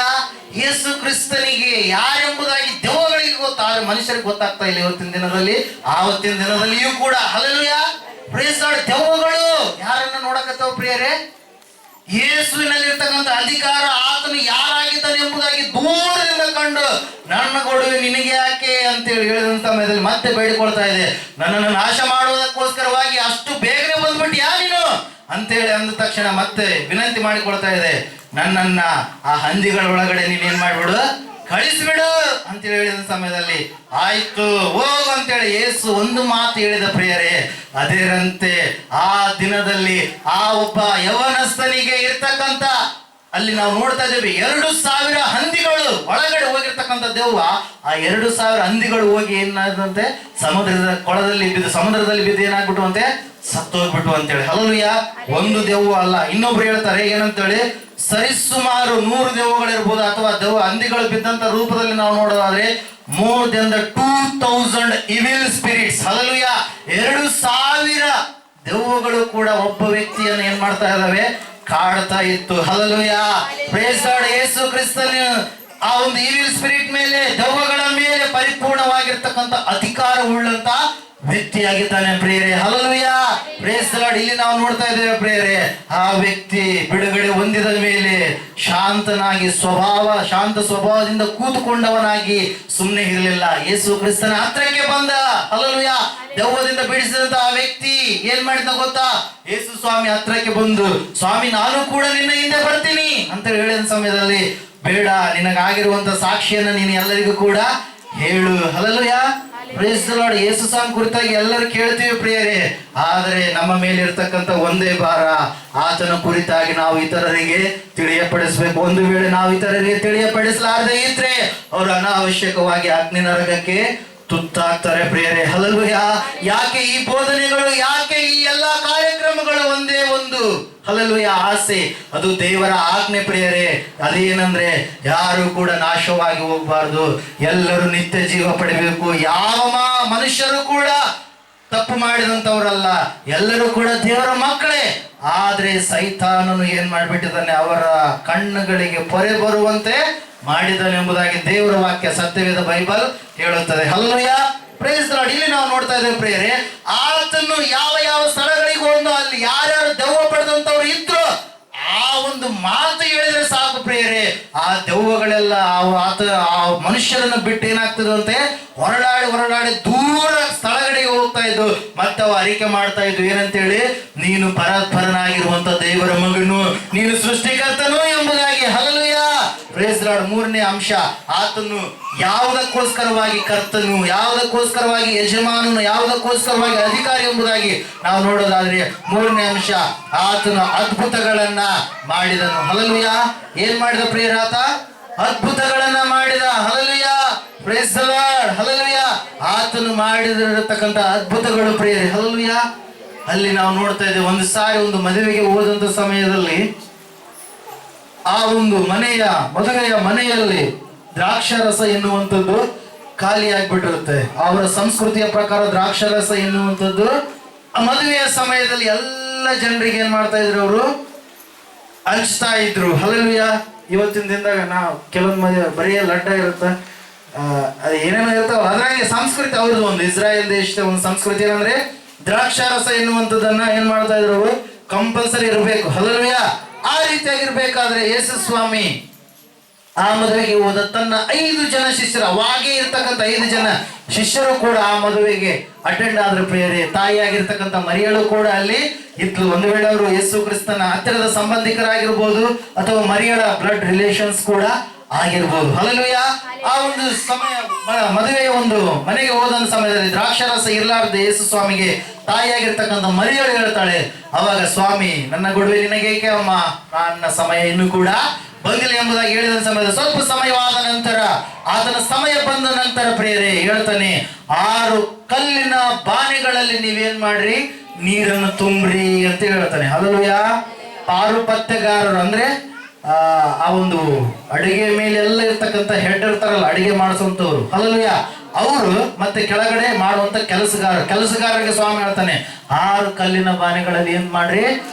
ಯೇಸು ಕ್ರಿಸ್ತನಿಗೆ ಯಾರೆಂಬುದಾಗಿ ದೆವ್ವಗಳಿಗೆ ಗೊತ್ತಾದ್ರೆ ಮನುಷ್ಯರಿಗೆ ಗೊತ್ತಾಗ್ತಾ ಇಲ್ಲ ಇವತ್ತಿನ ದಿನದಲ್ಲಿ, ಆವತ್ತಿನ ದಿನದಲ್ಲಿಯೂ ಕೂಡ. ಹಲ್ಲೆಲೂಯ. Praise the lord. ದೆವ್ವಗಳು ಯಾರನ್ನ ನೋಡಕತ್ತವ ಪ್ರಿಯರೇ? ಯೇಸುವಿನಲ್ಲಿ ಇರ್ತಕ್ಕಂಥ ಅಧಿಕಾರ, ಆತನು ಯಾರಾಗಿದ್ದಾನೆ ಎಂಬುದಾಗಿ ದೂರದಿಂದ ಕಂಡು ನನ್ನ ಗೊಡವೆ ನಿನಗೆ ಯಾಕೆ ಅಂತೇಳಿ ಹೇಳಿದ ಸಮಯದಲ್ಲಿ ಮತ್ತೆ ಬೇಡಿಕೊಳ್ತಾ ಇದೆ, ನನ್ನನ್ನು ನಾಶ ಮಾಡುವುದಕ್ಕೋಸ್ಕರವಾಗಿ ಅಷ್ಟು ಬೇಗನೆ ಬಂದ್ಬಿಟ್ಟು ನೀನು ಅಂತೇಳಿ ಅಂದ ತಕ್ಷಣ ಮತ್ತೆ ವಿನಂತಿ ಮಾಡಿಕೊಳ್ತಾ ಇದೆ, ನನ್ನನ್ನ ಆ ಹಂದಿಗಳ ಒಳಗಡೆ ನೀನೇನ್ ಮಾಡ್ಬಿಡು, ಕಳಿಸ್ಬಿಡು ಅಂತೇಳಿ ಹೇಳಿದ ಸಮಯದಲ್ಲಿ ಆಯ್ತು ಹೋಗು ಅಂತೇಳಿ ಯೇಸು ಒಂದು ಮಾತು ಹೇಳಿದ ಪ್ರಿಯರೇ. ಅದರಂತೆ ಆ ದಿನದಲ್ಲಿ ಆ ಒಬ್ಬ ಯವನಸ್ಥನಿಗೆ ಇರ್ತಕ್ಕಂಥ, ಅಲ್ಲಿ ನಾವು ನೋಡ್ತಾ ಇದ್ದೇವೆ 2,000 ಹಂದಿಗಳು ಒಳಗಡೆ ಹೋಗಿರ್ತಕ್ಕಂಥ ದೆವ್ವ, ಆ 2,000 ಹಂದಿಗಳು ಹೋಗಿ ಏನಾದಂತೆ ಸಮುದ್ರದ ಕೊಳದಲ್ಲಿ ಬಿದ್ದು, ಸಮುದ್ರದಲ್ಲಿ ಬಿದ್ದು ಏನಾಗ್ಬಿಟ್ಟು ಅಂತೆ, ಸತ್ತೋಗ್ಬಿಟ್ಟು ಅಂತೇಳಿ. ಹಲ್ಲೆಲೂಯ. ಒಂದು ದೆವ್ವ ಅಲ್ಲ, ಇನ್ನೊಬ್ರು ಹೇಳ್ತಾರೆ ಏನಂತೇಳಿ, ಸರಿಸುಮಾರು 100 ದೆವ್ವಗಳಿರ್ಬೋದು, ಅಥವಾ ದೆವ್ವ ಹಂದಿಗಳು ಬಿದ್ದಂತ ರೂಪದಲ್ಲಿ ನಾವು ನೋಡೋದಾದ್ರೆ more than the 2,000 evil spirits. Hallelujah. 2,000 ದೆವ್ವಗಳು ಕೂಡ ಒಬ್ಬ ವ್ಯಕ್ತಿಯನ್ನು ಏನ್ ಮಾಡ್ತಾ ಇದ್ದಾವೆ, ಕಾಡ್ತಾ ಇತ್ತು. Hallelujah. Praise the lord. Yesu ಕ್ರಿಸ್ತನ ಆ ಒಂದು ಈವಿಲ್ ಸ್ಪಿರಿಟ್ ಮೇಲೆ, ದೆವ್ವಗಳ ಮೇಲೆ ಪರಿಪೂರ್ಣವಾಗಿರ್ತಕ್ಕಂಥ ಅಧಿಕಾರ ಉಳ್ಳಂತ ವ್ಯಕ್ತಿಯಾಗಿದ್ದಾನೆ ಪ್ರಿಯರೇ. Hallelujah, praise the lord. ಇಲ್ಲಿ ನಾವು ನೋಡ್ತಾ ಇದ್ದೇವೆ ಪ್ರಿಯರೇ, ಆ ವ್ಯಕ್ತಿ ಬಿಡುಗಡೆ ಹೊಂದಿದ ಮೇಲೆ ಶಾಂತ ಸ್ವಭಾವದಿಂದ ಕೂತುಕೊಂಡವನಾಗಿ ಸುಮ್ಮನೆ ಇರಲಿಲ್ಲ. ಯೇಸು ಕ್ರಿಸ್ತನ ಹತ್ರಕ್ಕೆ ಬಂದ. ಹಲ್ಲೆಲೂಯಾ, ದೆವ್ವದಿಂದ ಬಿಡಿಸಿದಂತ ಆ ವ್ಯಕ್ತಿ ಏನ್ ಮಾಡಿದ ಗೊತ್ತಾ? ಯೇಸು ಸ್ವಾಮಿ ಹತ್ರಕ್ಕೆ ಬಂದು, ಸ್ವಾಮಿ ನಾನು ಕೂಡ ನಿನ್ನ ಹಿಂದೆ ಬರ್ತೀನಿ ಅಂತ ಹೇಳಿದ ಸಮಯದಲ್ಲಿ, ಬೇಡ, ನಿನಗಾಗಿರುವಂತ ಸಾಕ್ಷಿಯನ್ನ ನೀನು ಎಲ್ಲರಿಗೂ ಕೂಡ ಹೇಳು. Hallelujah, praise the lord. Yesu ಸ್ವಾಮಿ ಕುರಿತಾಗಿ ಎಲ್ಲರೂ ಕೇಳ್ತೀವಿ ಪ್ರಿಯರೇ, ಆದರೆ ನಮ್ಮ ಮೇಲೆ ಇರ್ತಕ್ಕಂಥ ಒಂದೇ ಭಾರ, ಆತನ ಕುರಿತಾಗಿ ನಾವು ಇತರರಿಗೆ ತಿಳಿಯಪಡಿಸಬೇಕು. ಒಂದು ವೇಳೆ ನಾವು ಇತರರಿಗೆ ತಿಳಿಯಪಡಿಸಲಾರದೆ ಇದ್ರೆ ಅವರು ಅನಾವಶ್ಯಕವಾಗಿ ಅಗ್ನಿ ನರಕಕ್ಕೆ ತುತ್ತಾಗ್ತಾರೆ ಪ್ರಿಯರೇ. ಹಲ್ಲೆಲೂಯಾ. ಯಾಕೆ ಈ ಬೋಧನೆಗಳು, ಯಾಕೆ ಈ ಎಲ್ಲಾ ಕಾರ್ಯಕ್ರಮಗಳು? ಒಂದೇ ಒಂದು ಹಲ್ಲೆಲೂಯಾ ಆಸೆ, ಅದು ದೇವರ ಆಜ್ಞೆ ಪ್ರಿಯರೇ. ಅದೇನಂದ್ರೆ ಯಾರು ಕೂಡ ನಾಶವಾಗಿ ಹೋಗಬಾರ್ದು, ಎಲ್ಲರೂ ನಿತ್ಯ ಜೀವ ಪಡಿಬೇಕು. ಯಾವ ಮನುಷ್ಯರು ಕೂಡ ತಪ್ಪು ಮಾಡಿದಂಥವರಲ್ಲ, ಎಲ್ಲರೂ ಕೂಡ ದೇವರ ಮಕ್ಕಳೇ. ಆದ್ರೆ ಸೈತಾನನು ಏನ್ ಮಾಡ್ಬಿಟ್ಟಿದ್ದಾನೆ, ಅವರ ಕಣ್ಣುಗಳಿಗೆ ಪೊರೆ ಬರುವಂತೆ ಮಾಡಿದ್ದಾನೆ ಎಂಬುದಾಗಿ ದೇವರ ವಾಕ್ಯ, ಸತ್ಯವೇದ ಬೈಬಲ್ ಹೇಳುತ್ತದೆ. Hallelujah, praise the lord. ಇಲ್ಲಿ ನಾವು ನೋಡ್ತಾ ಇದ್ದೇವೆ ಪ್ರಿಯರೇ, ಆತನು ಯಾವ ಯಾವ ಸ್ಥಳಗಳಿಗೆ ಹೋದ, ಅಲ್ಲಿ ಯಾರ್ಯಾರು ದೆವ್ವ ಪಡೆದಂತವ್ರು ಇದ್ರು, ಆ ಒಂದು ಮಾತು ಹೇಳಿದ್ರೆ ಸಾಕು ಪ್ರಿಯರೇ, ಆ ದೆವ್ವಗಳೆಲ್ಲ ಆ ಮನುಷ್ಯರನ್ನು ಬಿಟ್ಟು ಏನಾಗ್ತದಂತೆ, ಹೊರಡಾಡಿ ದೂರ ಸ್ಥಳಗಳಿಗೆ ಹೋಗ್ತಾ ಇದ್ದು, ಮತ್ತೆ ಅವು ಅರಿಕೆ ಮಾಡ್ತಾ ಇದ್ದು ಏನಂತೇಳಿ, ನೀನು ಪರಾತ್ಪರನಾಗಿರುವಂತ ದೇವರ ಮಗನು, ನೀನು ಸೃಷ್ಟಿಕರ್ತನು ಎಂಬುದಾಗಿ. Hallelujah, praise the lord. ಮೂರನೇ ಅಂಶ, ಆತನು ಯಾವುದಕ್ಕೋಸ್ಕರವಾಗಿ ಕರ್ತನು, ಯಾವುದಕ್ಕೋಸ್ಕರವಾಗಿ ಯಜಮಾನನು, ಯಾವುದಕ್ಕೋಸ್ಕರವಾಗಿ ಅಧಿಕಾರಿ ಎಂಬುದಾಗಿ ನಾವು ನೋಡೋದಾದ್ರೆ, ಮೂರನೇ ಅಂಶ, ಆತನು ಅದ್ಭುತಗಳನ್ನ ಮಾಡಿದನು. ಹಲ್ಲೆಲೂಯಾ, ಏನ್ ಮಾಡಿದ ಪ್ರಿಯರಾತ? ಅದ್ಭುತಗಳನ್ನ ಮಾಡಿದ. Hallelujah, praise the lord. Hallelujah, ಆತನು ಮಾಡಿದಿರತಕ್ಕಂತ ಅದ್ಭುತಗಳು ಪ್ರಿಯರೇ. ಹಲ್ಲೆಲೂಯಾ, ಅಲ್ಲಿ ನಾವು ನೋಡ್ತಾ ಇದ್ದೇವೆ, ಒಂದು ಸಾರಿ ಒಂದು ಮದುವೆಗೆ ಹೋದಂತ ಸಮಯದಲ್ಲಿ ಆ ಒಂದು ಮದುವೆಯ ಮನೆಯಲ್ಲಿ ದ್ರಾಕ್ಷಾರಸ ಎನ್ನುವಂಥದ್ದು ಖಾಲಿಯಾಗ್ಬಿಟ್ಟಿರುತ್ತೆ. ಅವರ ಸಂಸ್ಕೃತಿಯ ಪ್ರಕಾರ ದ್ರಾಕ್ಷಾರಸ ಎನ್ನುವಂಥದ್ದು ಆ ಮದುವೆಯ ಸಮಯದಲ್ಲಿ ಎಲ್ಲ ಜನರಿಗೆ ಏನ್ ಮಾಡ್ತಾ ಇದ್ರು, ಅವರು ಹಂಚ್ತಾ ಇದ್ರು. ಹಲ್ಲೆಲೂಯಾ, ಇವತ್ತಿನ ದಿನದಾಗ ನಾವು ಕೆಲವೊಂದು ಮದುವೆ ಬರೀ ಲಡ್ಡ ಇರುತ್ತೆ, ಅದು ಏನೇನೋ ಇರ್ತಾವ, ಅದ್ರಾಗೆ ಸಂಸ್ಕೃತಿ ಅವ್ರದ್ದು ಒಂದು ಇಸ್ರಾಯೇಲ್ ದೇಶದ ಒಂದು ಸಂಸ್ಕೃತಿ ಏನಂದ್ರೆ ದ್ರಾಕ್ಷಾರಸ ಎನ್ನುವಂಥದ್ದನ್ನ ಏನ್ ಮಾಡ್ತಾ ಇದ್ರು, ಅವರು ಕಂಪಲ್ಸರಿ ಇರಬೇಕು. ಹಲ್ಲೆಲೂಯಾ, ಆ ರೀತಿಯಾಗಿರ್ಬೇಕಾದ್ರೆ ಯೇಸು ಸ್ವಾಮಿ ಆ ಮದುವೆಗೆ ಹೋದ ತನ್ನ 5 ಜನ ಶಿಷ್ಯರು, ಅವಾಗೇ ಇರ್ತಕ್ಕಂಥ 5 ಜನ ಶಿಷ್ಯರು ಕೂಡ ಆ ಮದುವೆಗೆ ಅಟೆಂಡ್ ಆದ್ರ ಪ್ರಿಯರೇ. ತಾಯಿಯಾಗಿರ್ತಕ್ಕಂಥ ಮರಿಯಳು ಕೂಡ ಅಲ್ಲಿ ಇತ್ತು. ಒಂದು ವೇಳೆ ಅವರು ಯೇಸು ಕ್ರಿಸ್ತನ ಹತ್ತಿರದ ಸಂಬಂಧಿಕರಾಗಿರ್ಬೋದು, ಅಥವಾ ಮರಿಯಳ ಬ್ಲಡ್ ರಿಲೇಷನ್ಸ್ ಕೂಡ ಆಗಿರ್ಬೋದು. ಹಲ್ಲೆಲೂಯಾ, ಆ ಒಂದು ಸಮಯ ಮದುವೆಯ ಒಂದು ಮನೆಗೆ ಹೋದಂತ ಸಮಯದಲ್ಲಿ ದ್ರಾಕ್ಷಾರಸ ಇರಲಾರ್ದೆ ಯೇಸು ಸ್ವಾಮಿಗೆ ತಾಯಿಯಾಗಿರ್ತಕ್ಕಂಥ ಮರಿಯಳು ಹೇಳ್ತಾಳೆ, ಅವಾಗ ಸ್ವಾಮಿ, ನನ್ನ ಗೊಡವೆ ನಿನಗೇಕೆ ಅಮ್ಮ, ನನ್ನ ಸಮಯ ಇನ್ನೂ ಕೂಡ ಬಂದಿಲ್ಲ ಎಂಬುದಾಗಿ ಹೇಳಿದ ಸಮಯದ ಸ್ವಲ್ಪ ಸಮಯವಾದ ನಂತರ, ಆತನ ಸಮಯ ಬಂದ ನಂತರ ಪ್ರಿಯರೇ ಹೇಳ್ತಾನೆ, 6 ಕಲ್ಲಿನ ಬಾನೆಗಳಲ್ಲಿ ನೀವೇನ್ ಮಾಡ್ರಿ, ನೀರನ್ನು ತುಂಬ್ರಿ ಅಂತ ಹೇಳ್ತಾನೆ. ಹಲ್ಲೆಲೂಯಾ, ಪಾರುಪತ್ಯಗಾರರು ಅಂದ್ರೆ ಆ ಒಂದು ಅಡಿಗೆ ಮೇಲೆ ಎಲ್ಲ ಇರ್ತಕ್ಕಂಥ ಹೆಡ್ ಇರ್ತಾರಲ್ಲ, ಅಡಿಗೆ ಮಾಡಿಸುವಂತವ್ರು. ಹಲ್ಲೆಲೂಯಾ, ಅವರು ಮತ್ತೆ ಕೆಳಗಡೆ ಮಾಡುವಂತ ಕೆಲಸಗಾರರಿಗೆ ಸ್ವಾಮಿ ಹೇಳ್ತಾನೆ, 6 ಕಲ್ಲಿನ ಬಾನೆಗಳಲ್ಲಿ ಏನ್ ಮಾಡ್ರಿ,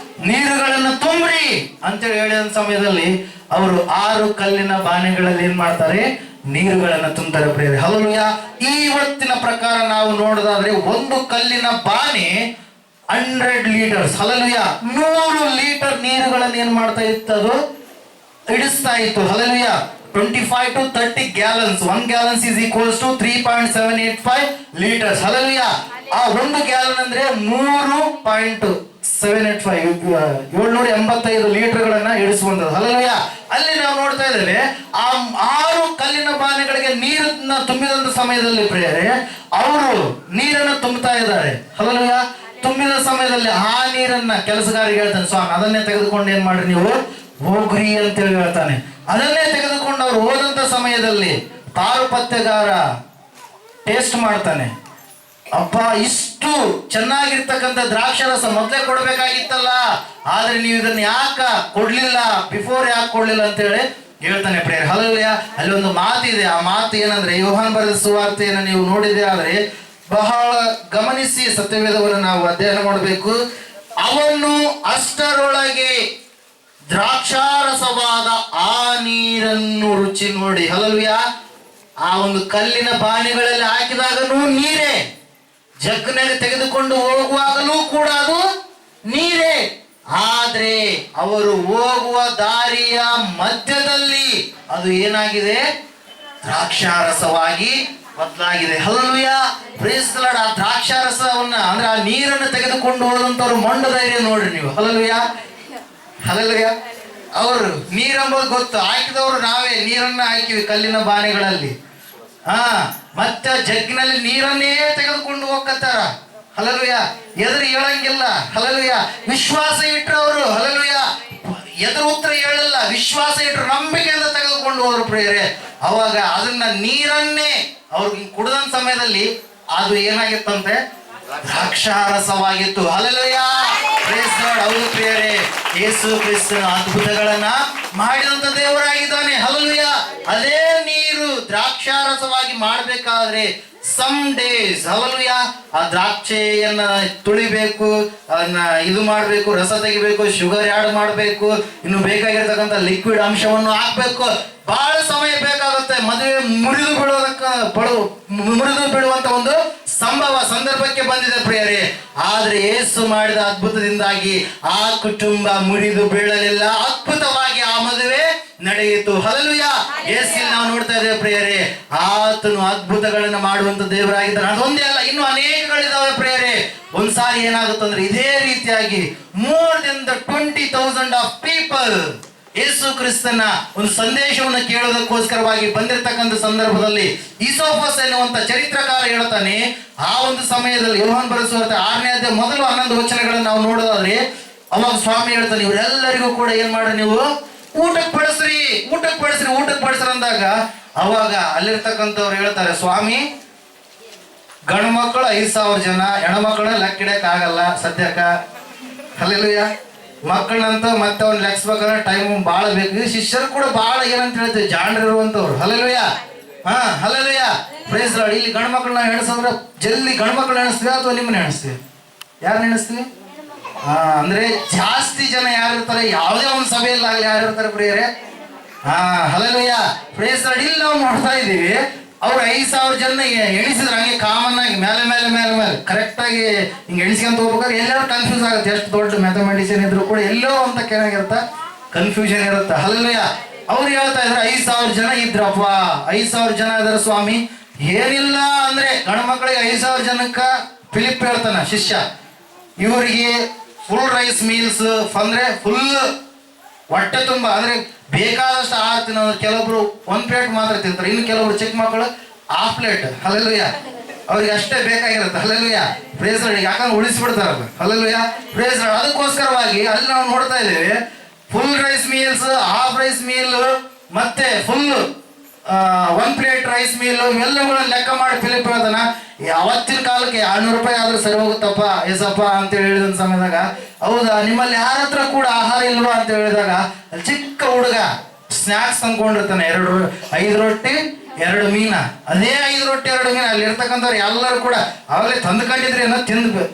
ನೀರುಗಳನ್ನು ತುಂಬ್ರಿ ಅಂತೇಳಿ ಹೇಳಿದ ಸಮಯದಲ್ಲಿ ಅವರು 6 ಕಲ್ಲಿನ ಬಾನೆಗಳಲ್ಲಿ ಏನ್ ಮಾಡ್ತಾರೆ, ನೀರುಗಳನ್ನು ತುಂಬ್ತಾರೆ ಪ್ರಿಯರೇ. ಹಲ್ಲೆಲೂಯಾ, ಇವತ್ತಿನ ಪ್ರಕಾರ ನಾವು ನೋಡೋದಾದ್ರೆ ಒಂದು ಕಲ್ಲಿನ ಬಾನೆ 100 ಲೀಟರ್ಸ್, ಹಲ್ಲೆಲೂಯಾ, 100 ಲೀಟರ್ ನೀರುಗಳನ್ನು ಏನ್ ಮಾಡ್ತಾ ಇತ್ತು, ಅದು ಇಡಿಸ್ತಾ ಇತ್ತು. Hallelujah, 25 to 30 gallons. 1 gallon is equals to 3.785 liters. Hallelujah, ಆ 1 ಗ್ಯಾಲನ್ ಅಂದ್ರೆ 3.785 785 ಲೀಟರ್ಗಳನ್ನ ಇಡಿಸುವಂತದ್ದು. ಹಲ್ಲೆಲೂಯಾ, ಅಲ್ಲಿ ನಾವು ನೋಡ್ತಾ ಇದ್ದೇವೆ, ಆ 6 ಕಲ್ಲಿನ ಬಾನೆಗಳಿಗೆ ನೀರನ್ನ ತುಂಬಿದಂತ ಸಮಯದಲ್ಲಿ ಪ್ರಿಯರೇ, ಅವರು ನೀರನ್ನ ತುಂಬುತ್ತಾ ಇದ್ದಾರೆ. ಹಲ್ಲೆಲೂಯಾ, ತುಂಬಿದ ಸಮಯದಲ್ಲಿ ಆ ನೀರನ್ನ ಕೆಲಸಗಾರಿಗೆ ಹೇಳ್ತಾನೆ, ಸ್ವಾಮಿ ಅದನ್ನೇ ತೆಗೆದುಕೊಂಡು ಏನ್ ಮಾಡ್ರಿ, ನೀವು ಹೋಗ್ರಿ ಅಂತೇಳಿ ಹೇಳ್ತಾನೆ. ಅದನ್ನೇ ತೆಗೆದುಕೊಂಡು ಅವ್ರು ಹೋದಂತ ಸಮಯದಲ್ಲಿ ಪಾರುಪತ್ಯಗಾರ ಟೇಸ್ಟ್ ಮಾಡ್ತಾನೆ, ಅಪ್ಪ ಇಷ್ಟು ಚೆನ್ನಾಗಿರ್ತಕ್ಕಂಥ ದ್ರಾಕ್ಷಾರಸ ಮೊದಲೇ ಕೊಡ್ಬೇಕಾಗಿತ್ತಲ್ಲ, ಆದ್ರೆ ನೀವು ಇದನ್ನ ಯಾಕ ಕೊಡ್ಲಿಲ್ಲ, ಬಿಫೋರ್ ಯಾಕೆ ಕೊಡ್ಲಿಲ್ಲ ಅಂತೇಳಿ ಹೇಳ್ತಾನೆ ಪ್ರಿಯರೇ. ಹಲ್ಲೆಲೂಯಾ, ಅಲ್ಲಿ ಒಂದು ಮಾತಿದೆ, ಆ ಮಾತು ಏನಂದ್ರೆ, ಯೋಹಾನ ಬರೆದ ಸುವಾರ್ತೆಯನ್ನು ನೀವು ನೋಡಿದೆ ಆದ್ರೆ ಬಹಳ ಗಮನಿಸಿ ಸತ್ಯವೇದವನ್ನು ನಾವು ಅಧ್ಯಯನ ಮಾಡಬೇಕು. ಅವನು ಅಷ್ಟರೊಳಗೆ ದ್ರಾಕ್ಷಾರಸವಾದ ಆ ನೀರನ್ನು ರುಚಿ ನೋಡಿ. ಹಲ್ಲೆಲೂಯಾ, ಆ ಒಂದು ಕಲ್ಲಿನ ಬಾನೆಗಳಲ್ಲಿ ಹಾಕಿದಾಗನೂ ನೀರೇ, ಜಗ್ಗನಾಗ ತೆಗೆದುಕೊಂಡು ಹೋಗುವಾಗಲೂ ಕೂಡ ಅದು ನೀರೇ. ಆದ್ರೆ ಅವರು ಹೋಗುವ ದಾರಿಯ ಮಧ್ಯದಲ್ಲಿ ಅದು ಏನಾಗಿದೆ? ದ್ರಾಕ್ಷಾರಸವಾಗಿ ಬದಲಾಗಿದೆ. Hallelujah, praise the lord. ಆ ದ್ರಾಕ್ಷಾರಸವನ್ನ ಅಂದ್ರೆ ಆ ನೀರನ್ನು ತೆಗೆದುಕೊಂಡು ಹೋದಂತವ್ರು ಮೊಂಡ ಧೈರ್ಯ ನೋಡ್ರಿ ನೀವು. Hallelujah, hallelujah. ಅವರು ನೀರೆಂಬುದು ಗೊತ್ತು, ಹಾಕಿದವರು ನಾವೇ ನೀರನ್ನ ಹಾಕಿವಿ ಕಲ್ಲಿನ ಬಾನೆಗಳಲ್ಲಿ. ಮತ್ತೆ ಜಗ್ಗಿನಲ್ಲಿ ನೀರನ್ನೇ ತೆಗೆದುಕೊಂಡು ಹೋಗ್ತಾರ. ಹಲ್ಲೆಲೂಯಾ, ಎದುರು ಹೇಳಂಗಿಲ್ಲ. ಹಲ್ಲೆಲೂಯಾ, ವಿಶ್ವಾಸ ಇಟ್ರು ಅವರು. ಹಲ್ಲೆಲೂಯಾ, ಎದುರು ಉತ್ತರ ಹೇಳಲ್ಲ, ವಿಶ್ವಾಸ ಇಟ್ರು, ನಂಬಿಕೆಯಿಂದ ತೆಗೆದುಕೊಂಡು ಹೋದ್ರು ಪ್ರಿಯರೇ. ಅವಾಗ ಅದನ್ನ ನೀರನ್ನೇ ಅವ್ರಿಗೆ ಕುಡಿದ ಸಮಯದಲ್ಲಿ ಅದು ಏನಾಗಿತ್ತಂತೆ? ದ್ರಾಕ್ಷಾರಸವಾಗಿತ್ತು. Hallelujah, praise lord. ಹೌದು ಪ್ರಿಯರೇ, ಯೇಸು ಕ್ರಿಸ್ತನ ಅದ್ಭುತಗಳನ್ನ ಮಾಡಿದಂತ ದೇವರಾಗಿದ್ದಾನೆ. ಹಲ್ಲೆಲೂಯಾ. ಅದೇ ನೀರು ದ್ರಾಕ್ಷಾರಸವಾಗಿ ಮಾಡಬೇಕಾದ್ರೆ ಸಮ್ ಡೇಸ್, ಹಲ್ಲೆಲೂಯಾ, ಆ ದ್ರಾಕ್ಷೆಯನ್ನ ತುಳಿಬೇಕು, ಅದನ್ನ ಇದು ಮಾಡಬೇಕು, ರಸ ತೆಗಿಬೇಕು, ಶುಗರ್ ಆಡ್ ಮಾಡಬೇಕು, ಇನ್ನು ಬೇಕಾಗಿರ್ತಕ್ಕಂಥ ಲಿಕ್ವಿಡ್ ಅಂಶವನ್ನು ಹಾಕ್ಬೇಕು. ಬಹಳ ಸಮಯ ಬೇಕಾಗುತ್ತೆ. ಮದುವೆ ಮುರಿದು ಬಿಡುವಂತ ಒಂದು ಸಂದರ್ಭಕ್ಕೆ ಬಂದಿದೆ ಪ್ರಿಯರೇ. ಆದ್ರೆ ಯೇಸು ಮಾಡಿದ ಅದ್ಭುತದಿಂದಾಗಿ ಆ ಕುಟುಂಬ ಮುರಿದು ಬೀಳಲಿಲ್ಲ, ಅದ್ಭುತವಾಗಿ ಆ ಮದುವೆ ನಡೆಯಿತು. ಹಲ್ಲೆಲೂಯಾ. ಯೇಸುವಿನಲ್ಲಿ ನಾವು ನೋಡ್ತಾ ಇದ್ದೇವೆ ಪ್ರಿಯರೇ, ಆತನು ಅದ್ಭುತಗಳನ್ನ ಮಾಡುವಂತ ದೇವರಾಗಿದ್ದಾನೆ. ಅದೊಂದೇ ಅಲ್ಲ, ಇನ್ನು ಅನೇಕಗಳಿದಾವೆ ಪ್ರಿಯರೇ. ಒಂದ್ಸಾರಿ ಏನಾಗುತ್ತಂದ್ರೆ ಇದೇ ರೀತಿಯಾಗಿ more than 20,000 of people ಯೇಸು ಕ್ರಿಸ್ತನ ಒಂದು ಸಂದೇಶವನ್ನು ಕೇಳೋದಕ್ಕೋಸ್ಕರವಾಗಿ ಬಂದಿರತಕ್ಕಂಥ ಸಂದರ್ಭದಲ್ಲಿ ಈಸೋಫಸ್ ಎನ್ನುವಂತ ಚರಿತ್ರಕಾರ ಹೇಳ್ತಾನೆ, ಆ ಒಂದು ಸಮಯದಲ್ಲಿ ಯೋಹಾನ್ ಬರೆಸುವಂತ 6ನೇ ಅಧ್ಯಾಯ ಮೊದಲು 11 ವಚನಗಳನ್ನು ನಾವು ನೋಡೋದಾದ್ರೆ ಅವಾಗ ಸ್ವಾಮಿ ಹೇಳ್ತಾನೆ, ಇವರೆಲ್ಲರಿಗೂ ಕೂಡ ಏನ್ ಮಾಡಿ ನೀವು ಊಟಕ್ಕೆ ಬಡಿಸ್ರಿ ಅಂದಾಗ ಅವಾಗ ಅಲ್ಲಿರ್ತಕ್ಕಂಥವ್ರು ಹೇಳ್ತಾರೆ, ಸ್ವಾಮಿ ಗಂಡು ಮಕ್ಕಳು 5,000 ಜನ, ಹೆಣ್ಮಕ್ಳನ್ನ ಲೆಕ್ಕಿಡಕ್ ಆಗಲ್ಲ ಸದ್ಯಕ್ಕ. ಹಲ್ಲೆಲೂಯಾ. ಮಕ್ಕಳಂತ ಮತ್ತೆ ಅವ್ನು ಲೆಕ್ಸ್ಬೇಕಂದ್ರೆ ಟೈಮ್ ಭಾಳ ಬೇಕು. ಶಿಷ್ಯರು ಕೂಡ ಭಾಳ ಏನಂತ ಹೇಳ್ತೀವಿ, ಜಾಣರಿರುವಂತವ್ರು. Hallelujah. Hallelujah, praise the lord. ಇಲ್ಲಿ ಗಂಡು ಮಕ್ಕಳನ್ನ ಎಣಿಸಂದ್ರೆ ಜಲ್ದಿ ಗಂಡು ಮಕ್ಕಳನ್ನ ಎಣಿಸ್ತೀವಿ ಅಥವಾ ನಿಮ್ಮನ್ನ ಎಣಿಸ್ತೀವಿ? ಯಾರನ್ನ ಎಣಿಸ್ತೀವಿ? ಅಂದ್ರೆ ಜಾಸ್ತಿ ಜನ ಯಾರಿರ್ತಾರೆ, ಯಾವುದೇ ಒಂದು ಸಭೆಯಲ್ಲಾಗಲಿ ಯಾರಿರ್ತಾರೆ ಪ್ರಿಯರೇ? Hallelujah, praise the lord. ಇಲ್ಲಿ ನಾವು ನೋಡ್ತಾ ಇದ್ದೀವಿ, ಅವ್ರು 5,000 ಜನ ಎಣಿಸಿದ್ರೆ ಹಂಗೆ ಕಾಮನ್ ಆಗಿ ಮೇಲೆ ಕರೆಕ್ಟ್ ಆಗಿ ಹಿಂಗೆ ಎಣಿಸ್ಕೊಂತ ಹೋಗ್ಬೇಕಾದ್ರೆ ಎಲ್ಲರೂ ಕನ್ಫ್ಯೂಸ್ ಆಗುತ್ತೆ. ಎಷ್ಟು ದೊಡ್ಡ ಮ್ಯಾಥಮೆಟಿಷಿಯನ್ ಇದ್ರು ಕೂಡ ಎಲ್ಲೋ ಅಂತ ಏನಾಗಿರುತ್ತೆ, ಕನ್ಫ್ಯೂಷನ್ ಇರುತ್ತೆ. ಹಲ್ಲೆಲೂಯಾ. ಅವ್ರು ಹೇಳ್ತಾ ಇದ್ರು 5,000 ಜನ ಇದ್ರಪ್ಪ, 5,000 ಜನ ಇದಾರೆ ಸ್ವಾಮಿ. ಏನಿಲ್ಲ ಅಂದ್ರೆ ಗಂಡು ಮಕ್ಕಳಿಗೆ 5,000 ಜನಕ್ಕ ಫಿಲಿಪ್ ಹೇಳ್ತಾನ ಶಿಷ್ಯ, ಇವರಿಗೆ ಫುಲ್ ರೈಸ್ ಮೀಲ್ಸ್ ಅಂದ್ರೆ ಫುಲ್ ಹೊಟ್ಟೆ ತುಂಬ ಅಂದ್ರೆ ಬೇಕಾದಷ್ಟು ಆಹಾರ ತಿನ್ನೋರು. ಕೆಲವೊಬ್ರು 1 ಪ್ಲೇಟ್ ಮಾತ್ರ ತಿಂತಾರೆ, ಇನ್ನು ಕೆಲವೊಬ್ರು ಚಿಕ್ಕ ಮಕ್ಕಳು 1/2 ಪ್ಲೇಟ್. ಹಲ್ಲೆಲೂಯಾ, ಅವ್ರಿಗೆ ಅಷ್ಟೇ ಬೇಕಾಗಿರುತ್ತೆ. Hallelujah, praise the lord. ಯಾಕಂದ್ರೆ ಉಳಿಸ್ಬಿಡ್ತಾರಲ್ಲ. Hallelujah, praise the lord. ಅದಕ್ಕೋಸ್ಕರವಾಗಿ ಅಲ್ಲಿ ನಾವು ನೋಡ್ತಾ ಇದ್ದೇವೆ, full rice meals, 1/2 rice meal, ಮತ್ತೆ ಫುಲ್ 1 ಪ್ಲೇಟ್ ರೈಸ್ ಮೀಲ್, ಇವೆಲ್ಲಗಳನ್ನ ಲೆಕ್ಕ ಮಾಡಿ ಫಿಲಿಪ್ ಹೇಳ್ತಾನ, ಅವತ್ತಿನ ಕಾಲಕ್ಕೆ 200 ರೂಪಾಯಿ ಆದ್ರೂ ಸರಿ ಹೋಗುತ್ತಪ್ಪ ಏಸಪ್ಪ ಅಂತ ಹೇಳಿದ ಸಮಯದಾಗ, ಹೌದಾ ನಿಮ್ಮಲ್ಲಿ ಯಾರ ಹತ್ರ ಕೂಡ ಆಹಾರ ಇಲ್ವಾ ಅಂತ ಹೇಳಿದಾಗ ಚಿಕ್ಕ ಹುಡುಗ ಸ್ನಾಕ್ಸ್ ತಂದ್ಕೊಂಡಿರ್ತಾನೆ, 5 ರೊಟ್ಟಿ 2 ಮೀನ. ಅದೇ 5 ರೊಟ್ಟಿ 2 ಮೀನ ಅಲ್ಲಿ ಇರ್ತಕ್ಕಂಥವ್ರು ಎಲ್ಲರೂ ಕೂಡ ಅವಾಗಲೇ ತಂದುಕೊಂಡಿದ್ರೆ ಏನೋ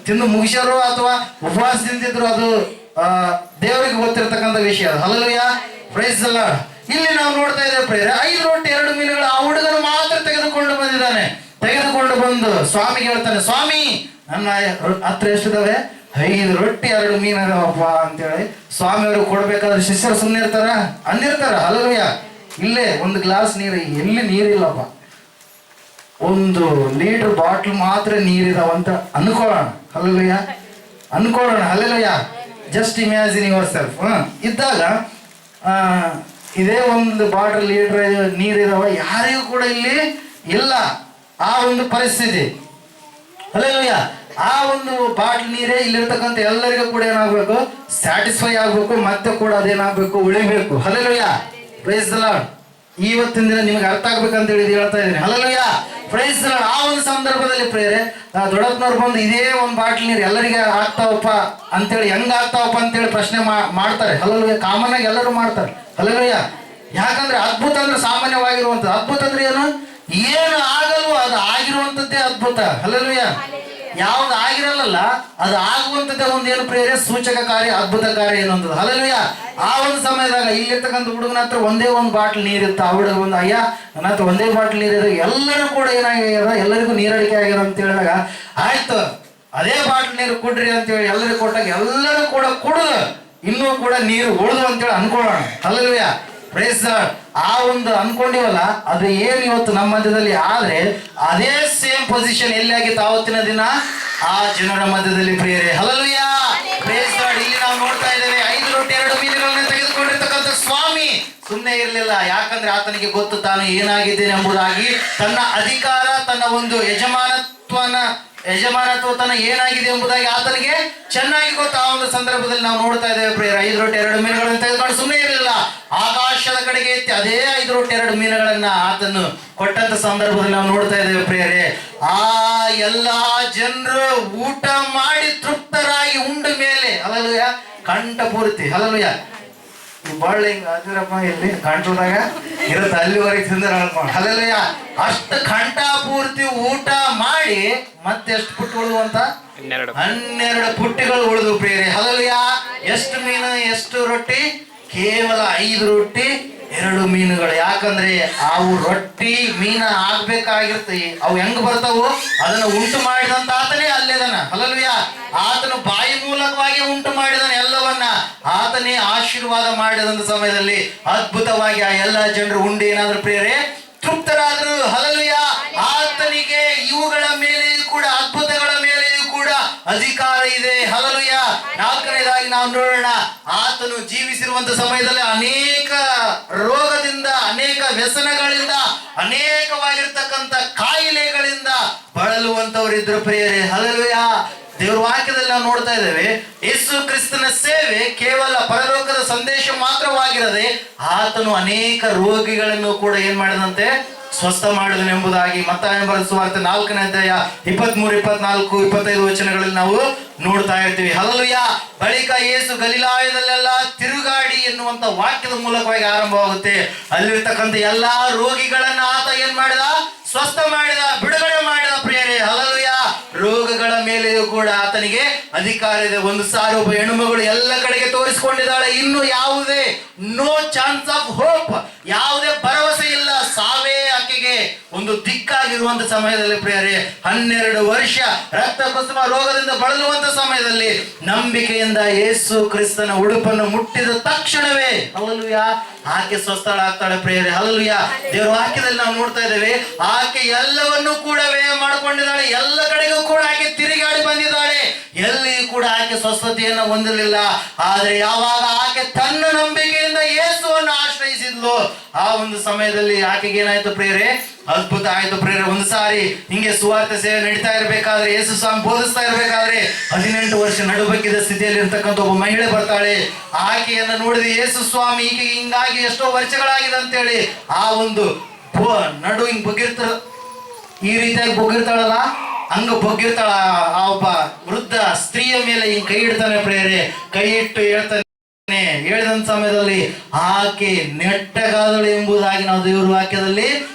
ತಿಂದು ಮುಗಿಸೋರು ಅಥವಾ ಉಪವಾಸ ತಿಂದಿದ್ರು, ಅದು ದೇವರಿಗೆ ಗೊತ್ತಿರ್ತಕ್ಕಂಥ ವಿಷಯ. Hallelujah, praise the lord. ಇಲ್ಲಿ ನಾವು ನೋಡ್ತಾ ಇದ್ದೇವೆ ಪ್ರಿಯರೇ, 5 ರೊಟ್ಟಿ 2 ಮೀನುಗಳು ಆ ಹುಡುಗನು ಮಾತ್ರ ತೆಗೆದುಕೊಂಡು ಬಂದಿದ್ದಾನೆ. ತೆಗೆದುಕೊಂಡು ಬಂದು ಸ್ವಾಮಿಗೆ ಹೇಳ್ತಾನೆ, ಸ್ವಾಮಿ ನನ್ನ ಹತ್ರ ಎಷ್ಟಿದಾವೆ? 5 ರೊಟ್ಟಿ 2 ಮೀನಪ್ಪ ಅಂತೇಳಿ ಸ್ವಾಮಿ ಅವ್ರಿಗೆ ಕೊಡ್ಬೇಕಾದ್ರೆ ಶಿಷ್ಯರು ಸುಮ್ಮನೆ ಇರ್ತಾರ? ಅಂದಿರ್ತಾರ. ಹಲ್ಲೆಲೂಯಾ. ಇಲ್ಲೇ 1 ಗ್ಲಾಸ್ ನೀರು, ಎಲ್ಲಿ ನೀರಿಲ್ಲಪ್ಪ, 1 ಲೀಟರ್ ಬಾಟ್ಲ್ ಮಾತ್ರ ನೀರಿದಾವಂತ ಅನ್ಕೊಳ್ಳೋಣ. ಹಲ್ಲೆಲೂಯಾ, ಅನ್ಕೊಳ್ಳೋಣ. Hallelujah. Just imagine yourself. ಇದ್ದಾಗ ಇದೇ 1 ಬಾಟಲ್ ಲೀಟರ್ ನೀರಿದಾವ, ಯಾರಿಗೂ ಕೂಡ ಇಲ್ಲಿ ಇಲ್ಲ ಆ ಒಂದು ಪರಿಸ್ಥಿತಿ. ಹಲ್ಲೆಲೂಯಾ. ಆ ಒಂದು ಬಾಟ್ಲ್ ನೀರೇ ಇಲ್ಲಿರ್ತಕ್ಕಂಥ ಎಲ್ಲರಿಗೂ ಕೂಡ ಏನಾಗಬೇಕು, ಸ್ಯಾಟಿಸ್ಫೈ ಆಗ್ಬೇಕು, ಮತ್ತೆ ಕೂಡ ಅದೇನಾಗಬೇಕು, ಉಳಿಬೇಕು. Hallelujah, praise the lord. ಇವತ್ತಿನ ದಿನ ನಿಮಗೆ ಅರ್ಥ ಆಗ್ಬೇಕಂತ ಹೇಳಿ ಹೇಳ್ತಾ ಇದ್ದೀನಿ. Hallelujah, praise the lord. ಆ ಒಂದು ಸಂದರ್ಭದಲ್ಲಿ ಪ್ರೇರೆ ದೊಡ್ಡಪ್ಪನವ್ರು ಬಂದು ಇದೇ 1 ಬಾಟ್ಲ್ ನೀರು ಎಲ್ಲರಿಗೆ ಆಗ್ತಾವಪ್ಪ ಅಂತೇಳಿ, ಹೆಂಗ್ ಆಗ್ತಾವಪ್ಪ ಅಂತೇಳಿ ಪ್ರಶ್ನೆ ಮಾಡ್ತಾರೆ. ಹಲ್ಲೆಲೂಯಾ, ಕಾಮನ್ ಆಗಿ ಎಲ್ಲರೂ ಮಾಡ್ತಾರೆ. ಹಲ್ಲೆಲೂಯಾ. ಯಾಕಂದ್ರೆ ಅದ್ಭುತ ಅಂದ್ರೆ ಸಾಮಾನ್ಯವಾಗಿರುವಂಥದ್ದು. ಅದ್ಭುತ ಅಂದ್ರೆ ಏನು ಆಗಲ್ವೋ ಅದು ಆಗಿರುವಂಥದ್ದೇ ಅದ್ಭುತ. ಹಲ್ಲೆಲೂಯಾ. ಯಾವ್ದು ಆಗಿರಲ್ಲ ಅದು ಆಗುವಂತದ್ದೇ ಒಂದು ಏನು ಪ್ರೇರೆ ಸೂಚಕ ಕಾರ್ಯ, ಅದ್ಭುತ ಕಾರ್ಯ ಏನು ಅಂತದ್ದು. ಹಲ್ಲೆಲೂಯಾ. ಆ ಒಂದು ಸಮಯದಾಗ ಇಲ್ಲಿರ್ತಕ್ಕಂಥ ಹುಡುಗನ ಹತ್ರ ಒಂದೇ ಒಂದು ಬಾಟ್ಲ್ ನೀರಿತ್ತು. ಆ ಹುಡುಗ ಒಂದು ಅಯ್ಯ ನನ್ನ ಹತ್ರ ಒಂದೇ ಬಾಟ್ಲ್ ನೀರಿದೆ, ಎಲ್ಲರೂ ಕೂಡ ಏನಾಗ್ಯದ, ಎಲ್ಲರಿಗೂ ನೀರಡಿಕೆ ಆಗ್ಯದ ಅಂತ ಹೇಳಿದಾಗ ಆಯ್ತು ಅದೇ ಬಾಟ್ಲ್ ನೀರು ಕೊಡ್ರಿ ಅಂತೇಳಿ ಎಲ್ಲರಿಗೂ ಕೊಟ್ಟಾಗ ಎಲ್ಲರೂ ಕೂಡ ಕುಡಿದು ಇನ್ನೂ ಕೂಡ ನೀರು ಉಳಿದು ಅಂತೇಳಿ ಅನ್ಕೊಳ್ಳೋಣ. ಹಲ್ಲೆಲೂಯಾ. Praise lord. ಆ ಒಂದು ಅನ್ಕೊಂಡಿವಲ್ಲ ಅದು ಏನ್ ಇವತ್ತು ನಮ್ಮ ಮಧ್ಯದಲ್ಲಿ ಆದ್ರೆ ಅದೇ ಸೇಮ್ ಪೊಸಿಷನ್ ಎಲ್ಲಿ ಆಗಿತ್ತು ಆವತ್ತಿನ ದಿನ ಆ ಜನರ ಮಧ್ಯದಲ್ಲಿ ಪ್ರಿಯರೇ. ಹಲ್ಲೆಲೂಯಾ. Praise lord. ಇಲ್ಲಿ ನಾವು ನೋಡ್ತಾ ಇದ್ದೇವೆ 5 ರೊಟ್ಟಿ 2 ಮೀನುಗಳನ್ನ ತೆಗೆದುಕೊಂಡಿರ್ತಕ್ಕಂಥ ಸ್ವಾಮಿ ಸುಮ್ಮನೆ ಇರಲಿಲ್ಲ. ಯಾಕಂದ್ರೆ ಆತನಿಗೆ ಗೊತ್ತು ತಾನು ಏನಾಗಿದ್ದೇನೆ ಎಂಬುದಾಗಿ. ತನ್ನ ಅಧಿಕಾರ, ತನ್ನ ಒಂದು ಯಜಮಾನತ್ವ ತನ್ನ ಏನಾಗಿದೆ ಎಂಬುದಾಗಿ ಆತನಿಗೆ ಚೆನ್ನಾಗಿ ಗೊತ್ತು. ಆ ಒಂದು ಸಂದರ್ಭದಲ್ಲಿ ನಾವು ನೋಡ್ತಾ ಇದ್ದೇವೆ ಪ್ರಿಯರ 5 ರೊಟ್ಟಿ 2 ಮೀನುಗಳನ್ನು ತೆಗೆದುಕೊಂಡು ಸುಮ್ಮನೆ ಇರಲಿಲ್ಲ, ಆಕಾಶದ ಕಡೆಗೆ ಎತ್ತಿ ಅದೇ 5 ರೊಟ್ಟಿ 2 ಮೀನುಗಳನ್ನ ಆತನು ಕೊಟ್ಟಂತ ಸಂದರ್ಭದಲ್ಲಿ ನಾವು ನೋಡ್ತಾ ಇದ್ದೇವೆ ಪ್ರಿಯರೇ. ಆ ಎಲ್ಲಾ ಜನರು ಊಟ ಮಾಡಿ ತೃಪ್ತರಾಗಿ ಉಂಡ ಮೇಲೆ ಹಲ್ಲೆಲೂಯಾ ಕಂಠ ಪೂರ್ತಿ. ಹಲ್ಲೆಲೂಯಾ. ಬಾಳ್ ಹಿಂಗ ಅದಿರಪ್ಪ ಇಲ್ಲಿ ಕಾಣ್ಸೋದಾಗ ಇರುತ್ತೆ ಅಲ್ಲಿವರೆಗೆ ತಿಂದ್ರೆ ಅನ್ಕೊಂಡು. ಹಲ್ಲೆಲೂಯಾ. ಅಷ್ಟು ಕಂಠ ಪೂರ್ತಿ ಊಟ ಮಾಡಿ ಮತ್ತೆ ಎಷ್ಟು ಪುಟ್ಟು ಉಳಿದು ಅಂತ 12 ಪುಟ್ಟಿಗಳು ಉಳಿದು ಪ್ರಿಯರೇ. ಹಲ್ಲೆಲೂಯಾ. ಎಷ್ಟು ಮೀನು ಎಷ್ಟು ರೊಟ್ಟಿ? ಕೇವಲ 5 ರೊಟ್ಟಿ 2 ಮೀನುಗಳು. ಯಾಕಂದ್ರೆ ಅವು ರೊಟ್ಟಿ ಮೀನ ಆಗ್ಬೇಕಾಗಿರ್ತಿ, ಅವು ಹೆಂಗ್ ಬರ್ತಾವು ಅದನ್ನ ಉಂಟು ಮಾಡಿದಂತ ಆತನೇ ಅಲ್ಲೇದನ. ಹಲ್ಲೆಲೂಯಾ. ಆತನು ಬಾಯಿ ಮೂಲಕವಾಗಿ ಉಂಟು ಮಾಡಿದನ ಎಲ್ಲವನ್ನ, ಆತನೇ ಆಶೀರ್ವಾದ ಮಾಡಿದಂತ ಸಮಯದಲ್ಲಿ ಅದ್ಭುತವಾಗಿ ಆ ಎಲ್ಲ ಜನರು ಉಂಡು ಏನಾದ್ರು ಪ್ರಿಯರೇ ತೃಪ್ತರಾದ್ರು. ಹಲ್ಲೆಲೂಯಾ. ಆತನಿಗೆ ಇವುಗಳ ಮೇಲೆಯೂ ಕೂಡ ಅದ್ಭುತಗಳ ಮೇಲೆಯೂ ಕೂಡ ಅಧಿಕಾರ ಇದೆ. ಹಲ್ಲೆಲೂಯಾ. 4ನೇದಾಗಿ ನಾವು ನೋಡೋಣ, ಆತನು ಜೀವಿಸಿರುವಂತ ಸಮಯದಲ್ಲಿ ಅನೇಕ ರೋಗದಿಂದ, ಅನೇಕ ವ್ಯಸನಗಳಿಂದ, ಅನೇಕವಾಗಿರ್ತಕ್ಕಂಥ ಕಾಯಿಲೆಗಳಿಂದ ಬಳಲುವಂತವರಿದ್ರು ಪ್ರಿಯರೇ. ಹಲ್ಲೆಲೂಯಾ. ದೇವರ ವಾಕ್ಯದಲ್ಲಿ ನಾವು ನೋಡ್ತಾ ಇದ್ದೇವೆ ಯೇಸು ಕ್ರಿಸ್ತನ ಸೇವೆ ಕೇವಲ ಪರಲೋಕದ ಸಂದೇಶ ಮಾತ್ರವಾಗಿರದೆ ಆತನು ಅನೇಕ ರೋಗಿಗಳನ್ನು ಕೂಡ ಏನ್ ಮಾಡಿದಂತೆ ಸ್ವಸ್ಥ ಮಾಡಿದನು ಎಂಬುದಾಗಿ ಮತ್ತಾಯ ಬರೆದ ಸುವಾರ್ತೆ 4ನೇ ಅಧ್ಯಾಯ 23, 24, 25 ವಚನಗಳಲ್ಲಿ ನಾವು ನೋಡ್ತಾ ಇರ್ತೀವಿ. ಹಲ್ಲೆಲೂಯಾ. ಬಳಿಕ ಯೇಸು ಗಲಿಲಾಯದಲ್ಲೆಲ್ಲ ತಿರುಗಾಡಿ ಎನ್ನುವಂತ ವಾಕ್ಯದ ಮೂಲಕವಾಗಿ ಆರಂಭವಾಗುತ್ತೆ. ಅಲ್ಲಿರ್ತಕ್ಕಂಥ ಎಲ್ಲಾ ರೋಗಿಗಳನ್ನ ಆತ ಏನ್ ಮಾಡಿದ? ಸ್ವಸ್ಥ ಮಾಡಿದ, ಬಿಡುಗಡೆ ಮಾಡಿದ ಪ್ರಿಯರೇ. ಹಲ್ಲೆಲೂಯಾ. ರೋಗಗಳ ಮೇಲೆಯೂ ಕೂಡ ಆತನಿಗೆ ಅಧಿಕಾರ ಇದೆ. ಒಂದು ಸಾರಿ ಒಬ್ಬ ಹೆಣ್ಣುಮಗಳು ಎಲ್ಲ ಕಡೆಗೆ ತೋರಿಸಿಕೊಂಡಿದ್ದಾಳೆ, ಇನ್ನು ಯಾವುದೇ ನೋ ಚಾನ್ಸ್ ಆಫ್ ಹೋಪ್, ಯಾವುದೇ ಭರವಸೆ ಇಲ್ಲ, ಸಾವೇ ಆಕೆಗೆ ಒಂದು ದಿಕ್ಕಾಗಿರುವಂತ ಸಮಯದಲ್ಲಿ ಪ್ರಿಯರೇ 12 ವರ್ಷ ರಕ್ತ ಕುಸುಮ ರೋಗದಿಂದ ಬಳಲುವಂತ ಸಮಯದಲ್ಲಿ ನಂಬಿಕೆಯಿಂದ ಯೇಸು ಕ್ರಿಸ್ತನ ಉಡುಪನ್ನು ಮುಟ್ಟಿದ ತಕ್ಷಣವೇ ಹಲ್ಲೆಲೂಯಾ ಆಕೆ ಸ್ವಸ್ಥಳಾಗ್ತಾಳೆ ಪ್ರಿಯರೇ. ಹಲ್ಲೆಲೂಯಾ. ದೇವರ ವಾಕ್ಯದಲ್ಲಿ ನಾವು ನೋಡ್ತಾ ಇದ್ದೇವೆ ಆಕೆ ಎಲ್ಲವನ್ನೂ ಕೂಡ ವ್ಯಯ ಮಾಡಿಕೊಂಡಿದ್ದಾಳೆ, ಎಲ್ಲ ಕಡೆಗೂ ಕೂಡ ಆಕೆ ತಿರುಗಾಡಿ ಬಂದಿದ್ದಾಳೆ, ಎಲ್ಲಿಯೂ ಕೂಡ ಆಕೆ ಸ್ವಸ್ಥತೆಯನ್ನು ಹೊಂದಲಿಲ್ಲ. ಆದ್ರೆ ಯಾವಾಗ ಆಕೆ ತನ್ನ ನಂಬಿಕೆಯಿಂದ ಯೇಸುವನ್ನು ಆಶ್ರಯಿಸಿದ್ಲು ಆ ಒಂದು ಸಮಯದಲ್ಲಿ ಆಕೆಗೆ ಏನಾಯ್ತು ಪ್ರಿಯರೇ? ಅದ್ಭುತ ಆಯ್ತು ಪ್ರಿಯರೇ. ಒಂದು ಸಾರಿ ಹಿಂಗೆ ಸುವಾರ್ತೆ ಸೇವೆ ನಡೀತಾ ಇರ್ಬೇಕಾದ್ರೆ, ಯೇಸು ಸ್ವಾಮಿ ಬೋಧಿಸ್ತಾ ಇರ್ಬೇಕಾದ್ರೆ 18 ವರ್ಷ ನಡುಬಕ್ಕಿದ ಸ್ಥಿತಿಯಲ್ಲಿ ಇರ್ತಕ್ಕಂಥ ಒಬ್ಬ ಮಹಿಳೆ ಬರ್ತಾಳೆ. ಆಕೆಯನ್ನ ನೋಡಿದ ಯೇಸು ಸ್ವಾಮಿ ಈಕೆಗೆ ಹಿಂಗಾಗಿ ಎಷ್ಟೋ ವರ್ಷಗಳಾಗಿದೆ ಅಂತೇಳಿ ಆ ಒಂದು ನಡು ಹಿಂಗ್ ಬಗ್ಗಿರ್ತಾರ, ಈ ರೀತಿಯಾಗಿ ಬಗ್ಗಿರ್ತಾಳಲ್ಲ, ಹಂಗ ಬಗ್ಗಿರ್ತಾಳ ಆ ಒಬ್ಬ ವೃದ್ಧ ಸ್ತ್ರೀಯ ಮೇಲೆ ಹಿಂಗ್ ಕೈ ಇಡ್ತಾನೆ ಪ್ರಿಯರೇ. ಕೈ ಇಟ್ಟು ಹೇಳ್ತಾನೆ, ಹೇಳಿದಂತ ಸಮಯದಲ್ಲಿ ಆಕೆ ನೆಟ್ಟಗಾದಳು ಎಂಬುದಾಗಿ ನಾವು ದೇವರ ವಾಕ್ಯದಲ್ಲಿ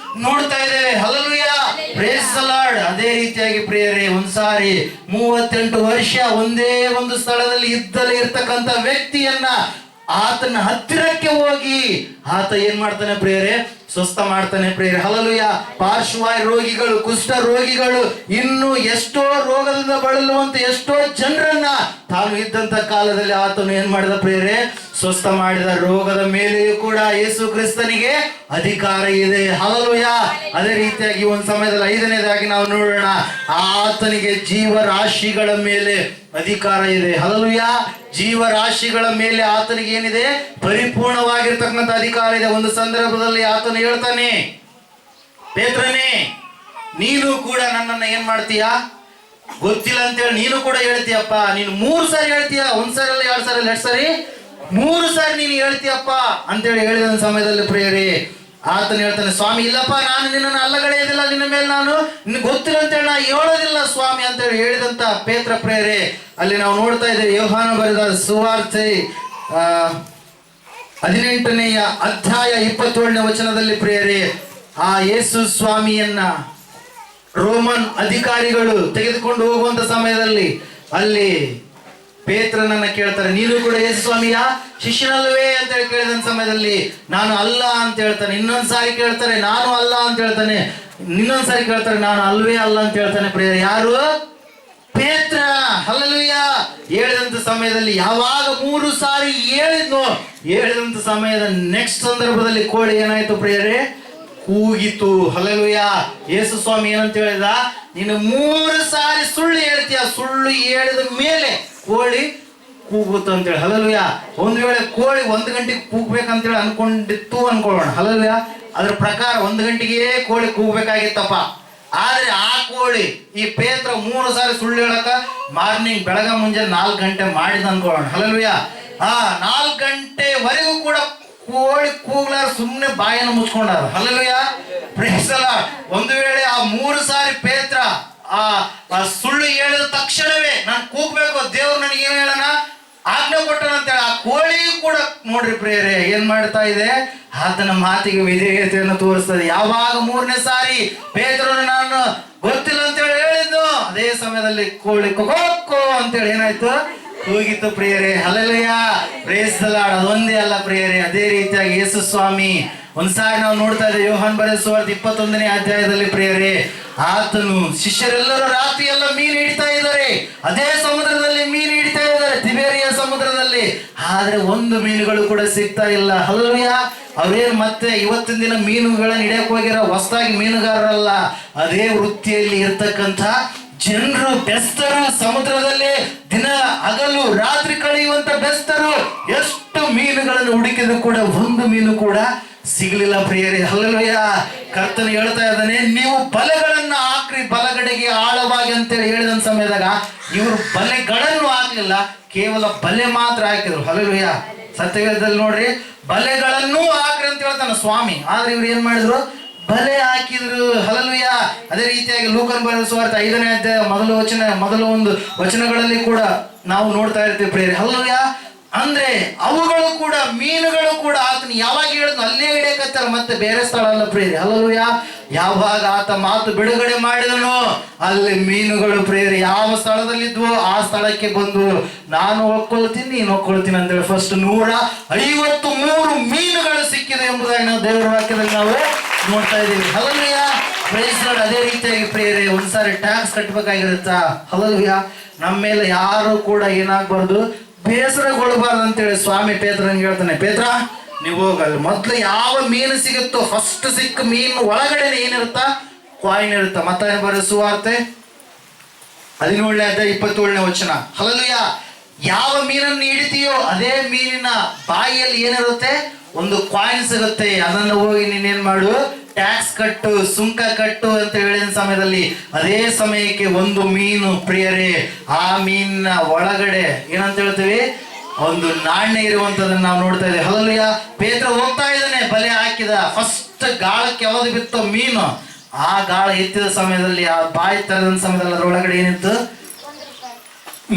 ನೋಡ್ತಾ ಇದ್ದೇವೆ. ಹಲ್ಲೆಲೂಯಾ. Praise the lord. ಅದೇ ರೀತಿಯಾಗಿ ಪ್ರಿಯರೇ ಒಂದ್ಸಾರಿ 38 ವರ್ಷ ಒಂದೇ ಒಂದು ಸ್ಥಳದಲ್ಲಿ ಇದ್ದಲೇ ಇರ್ತಕ್ಕಂಥ ವ್ಯಕ್ತಿಯನ್ನ ಆತನ ಹತ್ತಿರಕ್ಕೆ ಹೋಗಿ ಆತ ಏನ್ ಮಾಡ್ತಾನೆ ಪ್ರಿಯರೇ? ಸ್ವಸ್ಥ ಮಾಡ್ತಾನೆ ಪ್ರಿಯರೇ. ಹಲ್ಲೆಲೂಯಾ. ಪಾರ್ಶ್ವವಾಯು ರೋಗಿಗಳು, ಕುಷ್ಠ ರೋಗಿಗಳು, ಇನ್ನು ಎಷ್ಟೋ ರೋಗದಿಂದ ಬಳಲುವಂತ ಎಷ್ಟೋ ಜನರನ್ನ ತಾನು ಇದ್ದಂತ ಕಾಲದಲ್ಲಿ ಆತನು ಏನ್ ಮಾಡಿದ ಪ್ರಿಯರೇ? ಸ್ವಸ್ಥ ಮಾಡಿದ. ರೋಗದ ಮೇಲೆಯೂ ಕೂಡ ಯೇಸು ಕ್ರಿಸ್ತನಿಗೆ ಅಧಿಕಾರ ಇದೆ. ಹಲ್ಲೆಲೂಯಾ. ಅದೇ ರೀತಿಯಾಗಿ ಒಂದು ಸಮಯದಲ್ಲಿ 5ನೇದಾಗಿ ನಾವು ನೋಡೋಣ, ಆತನಿಗೆ ಜೀವರಾಶಿಗಳ ಮೇಲೆ ಅಧಿಕಾರ ಇದೆ. ಹಲ್ಲೆಲೂಯಾ. ಜೀವರಾಶಿಗಳ ಮೇಲೆ ಆತನಿಗೆ ಏನಿದೆ? ಪರಿಪೂರ್ಣವಾಗಿರ್ತಕ್ಕಂಥ ಅಧಿಕಾರ ಇದೆ. ಒಂದು ಸಂದರ್ಭದಲ್ಲಿ ಆತನು ಹೇಳ್ತಾನೆ, ಪೇತ್ರನೇ ನೀನು ಕೂಡ ನನ್ನನ್ನ ಏನ್ ಮಾಡ್ತೀಯಾ? ಗೊತ್ತಿಲ್ಲ ಅಂತೇಳಿ ನೀನು ಕೂಡ ಹೇಳ್ತೀಯಪ್ಪ. ನೀನು 3 ಸಾರಿ ಹೇಳ್ತೀಯ, 1 ಸಾರಿ ಅಲ್ಲ, 2 ಸಾರಿ ಅಲ್ಲ, 2 ಸಾರಿ 3 ಸಾರಿ ನೀನು ಹೇಳ್ತೀಯಪ್ಪ ಅಂತೇಳಿ ಹೇಳಿದ ಸಮಯದಲ್ಲಿ ಪ್ರಿಯರೇ ಆತನು ಹೇಳ್ತಾನೆ, ಸ್ವಾಮಿ ಇಲ್ಲಪ್ಪ, ನಾನು ನಿನ್ನನ್ನು ಅಲ್ಲಗಳೆಯೋದಿಲ್ಲ, ನಿನ್ನ ಮೇಲೆ ನಾನು ನಿನ್ಗೆ ಗೊತ್ತಿಲ್ಲ ಅಂತೇಳಿ ನಾ ಹೇಳೋದಿಲ್ಲ ಸ್ವಾಮಿ ಅಂತೇಳಿ ಹೇಳಿದಂತ ಪೇತ್ರ ಪ್ರಿಯರೇ ಅಲ್ಲಿ ನಾವು ನೋಡ್ತಾ ಇದ್ದೇವೆ. ಯೋಹಾನ ಬರೆದ ಸುವಾರ್ತೆ 18ನೇ ಅಧ್ಯಾಯ 27ನೇ ವಚನದಲ್ಲಿ ಪ್ರಿಯರೇ ಆ ಯೇಸು ಸ್ವಾಮಿಯನ್ನ ರೋಮನ್ ಅಧಿಕಾರಿಗಳು ತೆಗೆದುಕೊಂಡು ಹೋಗುವಂತ ಸಮಯದಲ್ಲಿ ಅಲ್ಲಿ ಪೇತ್ರನನ್ನ ಕೇಳ್ತಾರೆ, ನೀನು ಕೂಡ ಯೇಸು ಸ್ವಾಮಿಯ ಶಿಷ್ಯನಲ್ವೇ ಅಂತ ಹೇಳಿ ಕೇಳಿದ ಸಮಯದಲ್ಲಿ ನಾನು ಅಲ್ಲ ಅಂತ ಹೇಳ್ತಾನೆ. ಇನ್ನೊಂದ್ಸಾರಿ ಕೇಳ್ತಾರೆ, ನಾನು ಅಲ್ಲ ಅಂತ ಹೇಳ್ತಾನೆ. ಇನ್ನೊಂದ್ಸಾರಿ ಕೇಳ್ತಾರೆ, ನಾನು ಅಲ್ವೇ ಅಲ್ಲ ಅಂತ ಹೇಳ್ತಾನೆ. ಪ್ರಿಯರೇ, ಯಾರು? ಪೇತ್ರ. ಹಲ್ಲೆಲೂಯ. ಹೇಳಿದಂತ ಸಮಯದಲ್ಲಿ ಯಾವಾಗ 3 ಸಾರಿ ಹೇಳಿದಂತ ಸಮಯದ ನೆಕ್ಸ್ಟ್ ಸಂದರ್ಭದಲ್ಲಿ ಕೋಳಿ ಏನಾಯ್ತು ಪ್ರಿಯರೇ? ಕೂಗಿತು. ಹಲ್ಲೆಲೂಯ. ಯೇಸು ಸ್ವಾಮಿ ಏನಂತ ಹೇಳಿದ? ನೀನು 3 ಸಾರಿ ಸುಳ್ಳು ಹೇಳ್ತೀಯ, ಸುಳ್ಳು ಹೇಳಿದ ಮೇಲೆ ಕೋಳಿ ಕೂಗುತ್ತು ಅಂತೇಳಿ. ಹಲ್ಲೆಲೂಯ. ಒಂದು ವೇಳೆ ಕೋಳಿ 1 ಗಂಟೆಗೆ ಕೂಗ್ಬೇಕಂತೇಳಿ ಅನ್ಕೊಂಡಿತ್ತು ಅನ್ಕೊಳ್ಳೋಣ. ಹಲ್ಲೆಲೂಯ. ಅದ್ರ ಪ್ರಕಾರ 1 ಗಂಟೆಗೆ ಕೋಳಿ ಕೂಗ್ಬೇಕಾಗಿತ್ತಪ್ಪ. ಆದ್ರೆ ಆ ಕೋಳಿ ಈ ಪೇತ್ರ 3 ಸಾರಿ ಸುಳ್ಳು ಹೇಳಕ ಮಾರ್ನಿಂಗ್ ಬೆಳಗ ಮುಂಜಾನೆ 4 ಗಂಟೆ ಮಾಡಿದ ಅನ್ಕೊಳ್ಳೋಣ. ಹಲ್ಲೆಲೂಯ. 4 ಗಂಟೆವರೆಗೂ ಕೂಡ ಕೋಳಿ ಕೂಗ್ಲಾರ ಸುಮ್ಮನೆ ಬಾಯನ್ನು ಮುಚ್ಕೊಂಡಾರ. ಹಲ್ಲೆಲೂಯ. Praise the lord. ಒಂದು ವೇಳೆ ಆ 3 ಸಾರಿ ಪೇತ್ರ ಆ ಸುಳ್ಳು ಹೇಳಿದ ತಕ್ಷಣವೇ ನಾನು ಕೂಗ್ಬೇಕು, ದೇವ್ರು ನನಗೆ ಏನ್ ಹೇಳೋಣ ಆಜ್ಞೆ ಕೊಟ್ಟನಂತೇಳಿ ಆ ಕೋಳಿಯೂ ಕೂಡ ನೋಡ್ರಿ ಪ್ರಿಯರೇ ಏನ್ ಮಾಡ್ತಾ ಇದೆ? ಆತನ ಮಾತಿಗೆ ವಿಧೇಯತೆಯನ್ನು ತೋರಿಸ್ತದೆ. ಯಾವಾಗ 3ನೇ ಸಾರಿ ಪೇತ್ರನು ನಾನು ಗೊತ್ತಿಲ್ಲ ಅಂತೇಳಿ ಹೇಳಿದ್ದು, ಅದೇ ಸಮಯದಲ್ಲಿ ಕೋಳಿ ಕೊಕ್ಕೋ ಅಂತೇಳಿ ಏನಾಯ್ತು? ಕೂಗಿತ್ತು ಪ್ರಿಯರೇ. ಹಲ್ಲೆಲೂಯ. Praise the lord. ಅದೊಂದೇ ಅಲ್ಲ ಪ್ರಿಯರೇ, ಅದೇ ರೀತಿಯಾಗಿ ಯೇಸು ಸ್ವಾಮಿ ಒಂದ್ಸಾರಿ ನಾವು ನೋಡ್ತಾ ಇದ್ದೇವೆ ಯೋಹಾನ್ ಬರೆದ ಸುವಾರ್ತೆ 21ನೇ ಅಧ್ಯಾಯದಲ್ಲಿ ಪ್ರಿಯರೇ, ಆತನು ಶಿಷ್ಯರೆಲ್ಲರೂ ರಾತ್ರಿ ಎಲ್ಲ ಮೀನು ಹಿಡಿತಾ ಇದ್ದಾರೆ. ಅದೇ ಸಮುದ್ರದಲ್ಲಿ ಮೀನು ಹಿಡಿತಾ ಇದ್ದಾರೆ, ತಿಬೇರಿಯ ಸಮುದ್ರದಲ್ಲಿ. ಆದ್ರೆ ಒಂದು ಮೀನುಗಳು ಕೂಡ ಸಿಗ್ತಾ ಇಲ್ಲ. ಹಲ್ಲೆಲೂಯ. ಅವ್ರೇನು ಮತ್ತೆ ಇವತ್ತಿನ ದಿನ ಮೀನುಗಳನ್ನ ಹಿಡಿಯಕ್ ಹೋಗಿರೋ ಹೊಸದಾಗಿ ಮೀನುಗಾರರಲ್ಲ, ಅದೇ ವೃತ್ತಿಯಲ್ಲಿ ಇರ್ತಕ್ಕಂಥ ಜನರು, ಬೆಸ್ತರು. ಸಮುದ್ರದಲ್ಲಿ ದಿನ ಹಗಲು ರಾತ್ರಿ ಕಳೆಯುವಂತ ಬೆಸ್ತರು ಎಷ್ಟು ಮೀನುಗಳನ್ನು ಹುಡುಕಿದ್ರು ಕೂಡ ಒಂದು ಮೀನು ಕೂಡ ಸಿಗಲಿಲ್ಲ ಪ್ರಿಯರೇ. ಹಲ್ಲೆಲೂಯ. ಕರ್ತನು ಹೇಳ್ತಾ ಇದ್ದಾನೆ, ನೀವು ಬಲೆಗಳನ್ನ ಹಾಕ್ರಿ ಬಲಗಡೆಗೆ ಆಳವಾಗಿ ಅಂತೇಳಿ ಹೇಳಿದ ಸಮಯದಾಗ ಇವರು ಬಲೆಗಳನ್ನು ಹಾಕ್ಲಿಲ್ಲ, ಕೇವಲ ಬಲೆ ಮಾತ್ರ ಹಾಕಿದ್ರು. ಹಲ್ಲೆಲೂಯ. ಸತ್ಯವೇದದಲ್ಲಿ ನೋಡ್ರಿ, ಬಲೆಗಳನ್ನು ಹಾಕ್ರಿ ಅಂತ ಹೇಳ್ತಾನೆ ಸ್ವಾಮಿ. ಆದ್ರೆ ಇವ್ರು ಏನ್ ಮಾಡಿದ್ರು? ಬಲೆ ಹಾಕಿದ್ರು. ಹಲ್ಲೆಲೂಯ. ಅದೇ ರೀತಿಯಾಗಿ ಲೂಕನ ಬರೆದ ಸುವಾರ್ತೆ 5ನೇ ಅಧ್ಯಾಯ ಮೊದಲ ಒಂದು ವಚನಗಳಲ್ಲಿ ಕೂಡ ನಾವು ನೋಡ್ತಾ ಇರ್ತೀವಿ ಪ್ರಿಯರೇ. ಹಲ್ಲೆಲೂಯ. ಅಂದ್ರೆ ಅವುಗಳು ಕೂಡ ಮೀನುಗಳು ಕೂಡ ಆತನ ಯಾವಾಗ ಹೇಳಿದ್ನು ಅಲ್ಲೇ ಹಿಡಿಯಕತ್ತಾರ, ಮತ್ತೆ ಬೇರೆ ಸ್ಥಳ ಅಲ್ಲ ಪ್ರಿಯರೇ. ಹಲ್ಲೆಲೂಯ. ಯಾವಾಗ ಆತ ಮಾತು ಬಿಡುಗಡೆ ಮಾಡಿದನು ಅಲ್ಲಿ ಮೀನುಗಳು ಪ್ರಿಯರೇ ಯಾವ ಸ್ಥಳದಲ್ಲಿದ್ವೋ ಆ ಸ್ಥಳಕ್ಕೆ ಬಂದು ನಾನು ಒಕ್ಕೊಳ್ತೀನಿ ನೀನು ಒಕ್ಕೊಳ್ತೀನಿ ಅಂತೇಳಿ ಫಸ್ಟ್ 153 ಮೀನುಗಳು ಸಿಕ್ಕಿದೆ ಎಂಬುದಾಗಿ ನಾವು ದೇವರ ವಾಕ್ಯದಲ್ಲಿ ನಾವು ನೋಡ್ತಾ ಇದ್ದೀವಿ. ಹಲ್ಲೆಲೂಯ. Praise lord. ಅದೇ ರೀತಿಯಾಗಿ ಪ್ರಿಯರೇ ಒಂದ್ಸಾರಿ ಟ್ಯಾಕ್ಸ್ ಕಟ್ಟಬೇಕಾಗಿರುತ್ತಾ? ಹಲ್ಲೆಲೂಯ. ನಮ್ಮ ಮೇಲೆ ಯಾರು ಕೂಡ ಏನಾಗಬಾರ್ದು, ಬೇಸರಗೊಳ್ಳಬಾರ್ದು ಅಂತೇಳಿ ಸ್ವಾಮಿ ಪೇತ್ರನಿಗೆ ಹೇಳ್ತಾನೆ, ಪೇತ್ರ ನೀವು ಹೋಗಲ್ಲ, ಮೊದ್ಲು ಯಾವ ಮೀನು ಸಿಗುತ್ತೋ ಫಸ್ಟ್ ಸಿಕ್ಕ ಮೀನು ಒಳಗಡೆ ಏನಿರುತ್ತಾ? ಕಾಯಿನ್ ಇರುತ್ತ. ಮತ್ತಾಯ ಬರೆದ ಸುವಾರ್ತೆ 17ನೇ ಅಧ್ಯಾಯ 27ನೇ ವಚನ. ಹಲ್ಲೆಲೂಯ. ಯಾವ ಮೀನನ್ನು ಹಿಡಿತೀಯೋ ಅದೇ ಮೀನಿನ ಬಾಯಿಯಲ್ಲಿ ಏನಿರುತ್ತೆ? ಒಂದು ಕಾಯಿನ್ ಸಿಗುತ್ತೆ. ಅದನ್ನು ಹೋಗಿ ನೀನೇನ್ ಮಾಡು? ಟ್ಯಾಕ್ಸ್ ಕಟ್ಟು, ಸುಂಕ ಕಟ್ಟು ಅಂತ ಹೇಳಿದ ಸಮಯದಲ್ಲಿ ಅದೇ ಸಮಯಕ್ಕೆ ಒಂದು ಮೀನು ಪ್ರಿಯರೇ ಆ ಮೀನಿನ ಒಳಗಡೆ ಏನಂತ ಹೇಳ್ತೀವಿ? ಒಂದು ನಾಣ್ಯ ಇರುವಂತದನ್ನ ನಾವು ನೋಡ್ತಾ ಇದ್ದೇವೆ. ಹಲ್ಲೆಲೂಯ. ಪೇತ್ರ ಹೋಗ್ತಾ ಇದ್ದಾನೆ, ಬಲೆ ಹಾಕಿದ. ಫಸ್ಟ್ ಗಾಳಕ್ಕೆ ಯಾವ್ದು ಬಿತ್ತೋ ಮೀನು, ಆ ಗಾಳ ಎತ್ತಿದ ಸಮಯದಲ್ಲಿ ಆ ಬಾಯಿ ತೆರೆದ ಸಮಯದಲ್ಲಿ ಅದರೊಳಗಡೆ ಏನಿತ್ತು?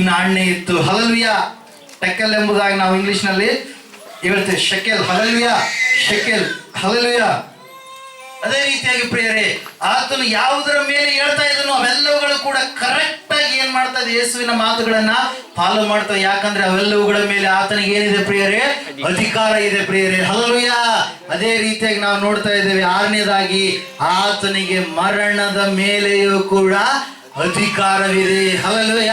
ನಾಣ್ಯ ಇತ್ತು. ಹಲ್ಲೆಲೂಯ. ಟೆಕೆಲ್ ಎಂಬುದಾಗಿ ನಾವು ಇಂಗ್ಲಿಷ್ ನಲ್ಲಿ ಹೇಳ್ತೇವೆ, ಶೆಕೆಲ್. ಹಲ್ಲೆಲೂಯ. ಶೆಕೆಲ್. ಹಲ್ಲೆಲೂಯ. ಅದೇ ರೀತಿಯಾಗಿ ಪ್ರಿಯರೇ ಆತನು ಯಾವುದರ ಮೇಲೆ ಹೇಳ್ತಾ ಇದ್ದನು ಅವೆಲ್ಲವುಗಳು ಕೂಡ ಕರೆಕ್ಟ್ ಆಗಿ ಏನ್ ಮಾಡ್ತಾ ಇದೆ? ಯೇಸುವಿನ ಮಾತುಗಳನ್ನ ಫಾಲೋ ಮಾಡ್ತವೆ. ಯಾಕಂದ್ರೆ ಅವೆಲ್ಲವುಗಳ ಮೇಲೆ ಆತನಿಗೆ ಏನಿದೆ ಪ್ರಿಯರೇ? ಅಧಿಕಾರ ಇದೆ ಪ್ರಿಯರೇ. ಹಲ್ಲೆಲೂಯ. ಅದೇ ರೀತಿಯಾಗಿ ನಾವು ನೋಡ್ತಾ ಇದ್ದೇವೆ 6ನೇದಾಗಿ ಆತನಿಗೆ ಮರಣದ ಮೇಲೆಯೂ ಕೂಡ ಅಧಿಕಾರವಿದೆ. Hallelujah.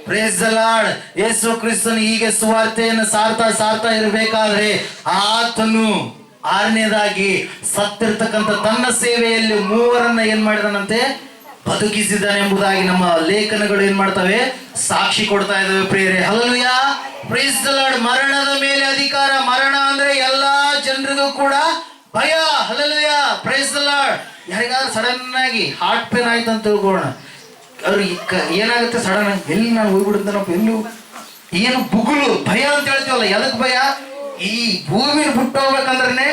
Praise the lord. Yesu ಕ್ರಿಸ್ತನು ಹೀಗೆ ಸುವಾರ್ತೆಯನ್ನು ಸಾರ್ತಾ ಇರಬೇಕಾದ್ರೆ ಆತನು 6ನೇದಾಗಿ ಸತ್ತಿರ್ತಕ್ಕಂಥ ತನ್ನ ಸೇವೆಯಲ್ಲಿ 3ರನ್ನ ಏನ್ ಮಾಡಿದನಂತೆ? ಬದುಕಿಸಿದ್ದಾನೆ ಎಂಬುದಾಗಿ ನಮ್ಮ ಲೇಖನಗಳು ಏನ್ ಮಾಡ್ತವೆ? ಸಾಕ್ಷಿ ಕೊಡ್ತಾ ಇದ್ದಾವೆ ಪ್ರಿಯರೇ. ಹಲ್ಲೆಲೂಯ. Praise the lord. ಮರಣದ ಮೇಲೆ ಅಧಿಕಾರ. ಮರಣ ಅಂದ್ರೆ ಎಲ್ಲಾ ಜನರಿಗೂ ಕೂಡ ಭಯ. ಹಲ್ಲೆಲೂಯ. Praise the lord. ಯಾರಿಗಾದ್ರೂ ಸಡನ್ ಆಗಿ ಹಾರ್ಟ್ ಪೇನ್ ಆಯ್ತು ಅಂತ ತಿಳ್ಕೊಳ್ಳೋಣ, ಅವ್ರಿಗೆ ಏನಾಗುತ್ತೆ? ಸಡನ್ ಆಗಿ ಎಲ್ಲಿ ನಾನು ಹೋಗ್ಬಿಡುತ್ತೇನಪ್ಪ, ಎಲ್ಲೂ ಏನು ಬುಗುಲು ಭಯ ಅಂತ ಹೇಳ್ತೀವಲ್ಲ, ಎದಕ್ ಭಯ? ಈ ಭೂಮಿ ಬಿಟ್ಟು ಹೋಗ್ಬೇಕಂದ್ರೆ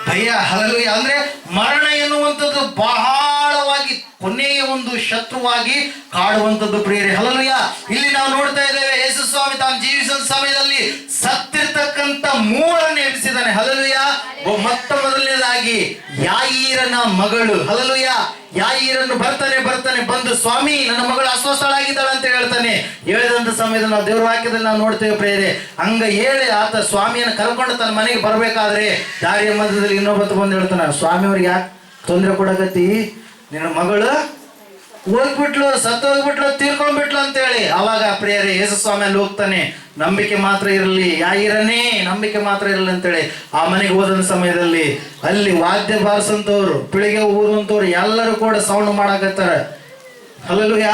ಭಯ. ಹಲ್ಲೆಲೂಯ. ಅಂದ್ರೆ ಮರಣ ಎನ್ನುವಂಥದ್ದು ಬಹಳವಾಗಿ ಕೊನೆಯ ಒಂದು ಶತ್ರುವಾಗಿ ಕಾಡುವಂಥದ್ದು ಪ್ರಿಯರೇ. ಹಲ್ಲೆಲೂಯಾ. ಇಲ್ಲಿ ನಾವು ನೋಡ್ತಾ ಇದ್ದೇವೆ, ಯೇಸು ಸ್ವಾಮಿ ತಾನು ಜೀವಿಸಿದ ಸಮಯದಲ್ಲಿ ಸತ್ತಿರ್ತಕ್ಕಂಥ ಮೂವರನ್ನು ಎಬ್ಬಿಸಿದ್ದಾನೆ. ಹಲ್ಲೆಲೂಯಾ. ಮೊತ್ತ ಮೊದಲನೇದಾಗಿ ಯಾಯೀರನ ಮಗಳು. ಹಲ್ಲೆಲೂಯಾ. ಯಾಯೀರನ್ನು ಬರ್ತಾನೆ ಬಂದು, ಸ್ವಾಮಿ ನನ್ನ ಮಗಳು ಅಸ್ವಸ್ಥಳಾಗಿದ್ದಾಳೆ ಅಂತ ಹೇಳ್ತಾನೆ. ಹೇಳಿದಂತ ಸಮಯದಲ್ಲಿ ನಾವು ದೇವರ ವಾಕ್ಯದಲ್ಲಿ ನಾವು ನೋಡ್ತೇವೆ ಪ್ರಿಯರೇ. ಹಂಗ ಹೇಳಿ ಆತ ಸ್ವಾಮಿಯನ್ನು ಕರ್ಕೊಂಡು ತನ್ನ ಮನೆಗೆ ಬರ್ಬೇಕಾದ್ರೆ ದಾರಿಯ ಮಧ್ಯದಲ್ಲಿ ಇನ್ನೊಬ್ಬತ್ತು ಬಂದು ಹೇಳ್ತಾನೆ, ಸ್ವಾಮಿ ಅವ್ರಿಗೆ ಯಾಕೆ ತೊಂದರೆ ಕೊಡಕತ್ತಿ, ನಿನ್ನ ಮಗಳು ಹೋಗ್ಬಿಟ್ಲು, ಸತ್ತೋಗ್ಬಿಟ್ಲು, ತೀರ್ಕೊಂಡ್ಬಿಟ್ಲು ಅಂತೇಳಿ. ಅವಾಗ ಪ್ರಿಯರೇ ಯೇಸು ಸ್ವಾಮಿ ಅಲ್ಲಿ ಹೋಗ್ತಾನೆ, ನಂಬಿಕೆ ಮಾತ್ರ ಇರಲಿ ಯಾಯಿರನೇ, ನಂಬಿಕೆ ಮಾತ್ರ ಇರಲಿ ಅಂತೇಳಿ ಆ ಮನೆಗೆ ಹೋದ ಸಮಯದಲ್ಲಿ ಅಲ್ಲಿ ವಾದ್ಯ ಬಾರಿಸಂತವ್ರು, ಪಿಳಿಗೆ ಊರುವಂತವ್ರು ಎಲ್ಲರೂ ಕೂಡ ಸೌಂಡ್ ಮಾಡಕತ್ತಾರ. ಹಲ್ಲೆಲೂಯಾ.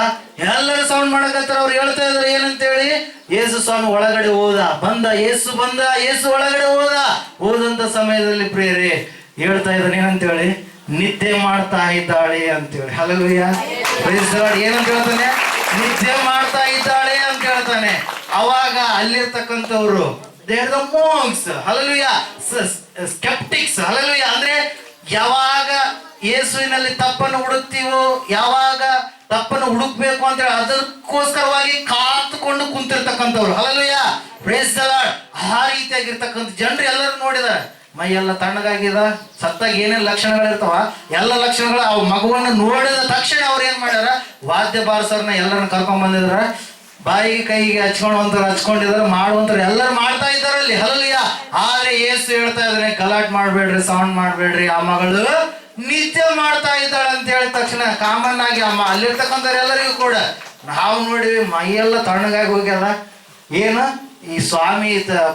ಎಲ್ಲರೂ ಸೌಂಡ್ ಮಾಡಕತ್ತಾರ. ಅವ್ರು ಹೇಳ್ತಾ ಇದಾರೆ ಏನಂತೇಳಿ, ಯೇಸು ಸ್ವಾಮಿ ಒಳಗಡೆ ಯೇಸು ಬಂದ, ಯೇಸು ಒಳಗಡೆ ಹೋದಂತ ಸಮಯದಲ್ಲಿ ಪ್ರಿಯರೇ ಹೇಳ್ತಾ ಇದ್ದಾನೆ ಏನಂತೇಳಿ, ನಿದ್ದೆ ಮಾಡ್ತಾ ಇದ್ದಾಳೆ ಅಂತೇಳಿ. ಹಲ್ಲೆಲೂಯಾ. Praise the lord. ಏನಂತ ಹೇಳ್ತಾನೆ, ನಿದ್ದೆ ಮಾಡ್ತಾ ಇದ್ದಾಳೆ ಅಂತ ಹೇಳ್ತಾನೆ. ಅವಾಗ ಅಲ್ಲಿರ್ತಕ್ಕಂಥವ್ರು there the monks, hallelujah, sceptics, hallelujah, ಅಂದ್ರೆ ಯಾವಾಗ ಯೇಸುವಿನಲ್ಲಿ ತಪ್ಪನ್ನು ಹುಡುಕ್ತೀವೋ, ಯಾವಾಗ ತಪ್ಪನ್ನು ಹುಡುಕ್ಬೇಕು ಅಂತ ಹೇಳಿ ಅದಕ್ಕೋಸ್ಕರವಾಗಿ ಕಾತುಕೊಂಡು ಕುಂತಿರ್ತಕ್ಕಂಥವ್ರು. ಹಲ್ಲೆಲೂಯಾ. Praise the lord. ಆ ರೀತಿಯಾಗಿರ್ತಕ್ಕಂಥ ಜನರು ಎಲ್ಲರೂ ನೋಡಿದಾರೆ. ಮೈಯೆಲ್ಲ ತಣ್ಣಗಾಗಿದ, ಸತ್ತಾಗ ಏನೇನು ಲಕ್ಷಣಗಳಿರ್ತಾವ ಎಲ್ಲ ಲಕ್ಷಣಗಳು ಆ ಮಗುವನ್ನು ನೋಡಿದ ತಕ್ಷಣ ಅವ್ರು ಏನ್ ಮಾಡ್ಯಾರ, ವಾದ್ಯ ಬಾರಿಸೋರ್ನ ಎಲ್ಲರನ್ನ ಕರ್ಕೊಂಡ್ ಬಂದಿದ್ರ, ಬಾಯಿಗೆ ಕೈಗೆ ಹಚ್ಕೊಂಡಿದಾರೆ, ಮಾಡುವಂತಾರೆ ಎಲ್ಲರೂ ಮಾಡ್ತಾ ಇದ್ದಾರೆ ಅಲ್ಲಿ. ಹಲ್ಲೆಲೂಯಾ. ಆದ್ರೆ ಯೇಸು ಹೇಳ್ತಾ ಇದಾರೆ, ಗಲಾಟ್ ಮಾಡ್ಬೇಡ್ರಿ, ಸೌಂಡ್ ಮಾಡ್ಬೇಡ್ರಿ, ಆ ಮಗಳು ನಿದ್ದೆ ಮಾಡ್ತಾ ಇದ್ದಾಳೆ ಅಂತ ಹೇಳಿದ ತಕ್ಷಣ ಕಾಮನ್ ಆಗಿ ಅಲ್ಲಿರ್ತಕ್ಕಂಥವ್ರು ಎಲ್ಲರಿಗೂ ಕೂಡ ನಾವು ನೋಡಿವಿ, ಮೈಯೆಲ್ಲ ತಣ್ಣಗಾಗಿ ಹೋಗ್ಯದ, ಏನು ಈ ಸ್ವಾಮಿ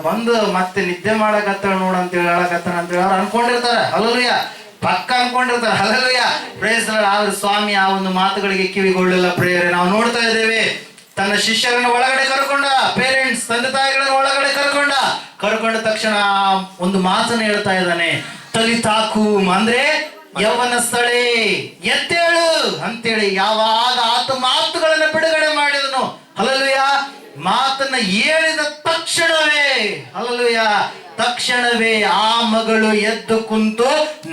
ಬಂದು ಮತ್ತೆ ನಿದ್ದೆ ಮಾಡಕತ್ತಾಳ ನೋಡ ಅಂತ ಹೇಳಿ ಹೇಳಕತ್ತಾನ ಅಂತ ಹೇಳಿ ಅವ್ರು ಅನ್ಕೊಂಡಿರ್ತಾರೆ. ಹಲ್ಲೆಲೂಯಾ. ಪಕ್ಕ ಅನ್ಕೊಂಡಿರ್ತಾರೆ. ಹಲ್ಲೆಲೂಯಾ. Praise the lord. ಆದ್ರೆ ಸ್ವಾಮಿ ಆ ಒಂದು ಮಾತುಗಳಿಗೆ ಕಿವಿಗೊಳ್ಳಲಿಲ್ಲ ಪ್ರಿಯರೇ. ನಾವು ನೋಡ್ತಾ ಇದ್ದೇವೆ, ತನ್ನ ಶಿಷ್ಯರನ್ನು ಒಳಗಡೆ ಕರ್ಕೊಂಡ, ಪೇರೆಂಟ್ಸ್ ತಂದೆ ತಾಯಿಗಳನ್ನು ಒಳಗಡೆ ಕರ್ಕೊಂಡ ತಕ್ಷಣ ಒಂದು ಮಾತನ್ನು ಹೇಳ್ತಾ ಇದ್ದಾನೆ, ತಲಿತಾಕು, ಅಂದ್ರೆ ಯೌವನಸ್ಥಳೇ ಎದ್ದೇಳು ಅಂತೇಳಿ. ಯಾವಾಗ ಆತ ಮಾತುಗಳನ್ನು ಬಿಡುಗಡೆ ಮಾಡಿದನು, ಹಲ್ಲೆಲೂಯಾ, ಮಾತನ್ನ ಹೇಳಿದ ತಕ್ಷಣವೇ, ಹಲ್ಲೆಲೂಯಾ, ತಕ್ಷಣವೇ ಆ ಮಗಳು ಎದ್ದು ಕುಂತು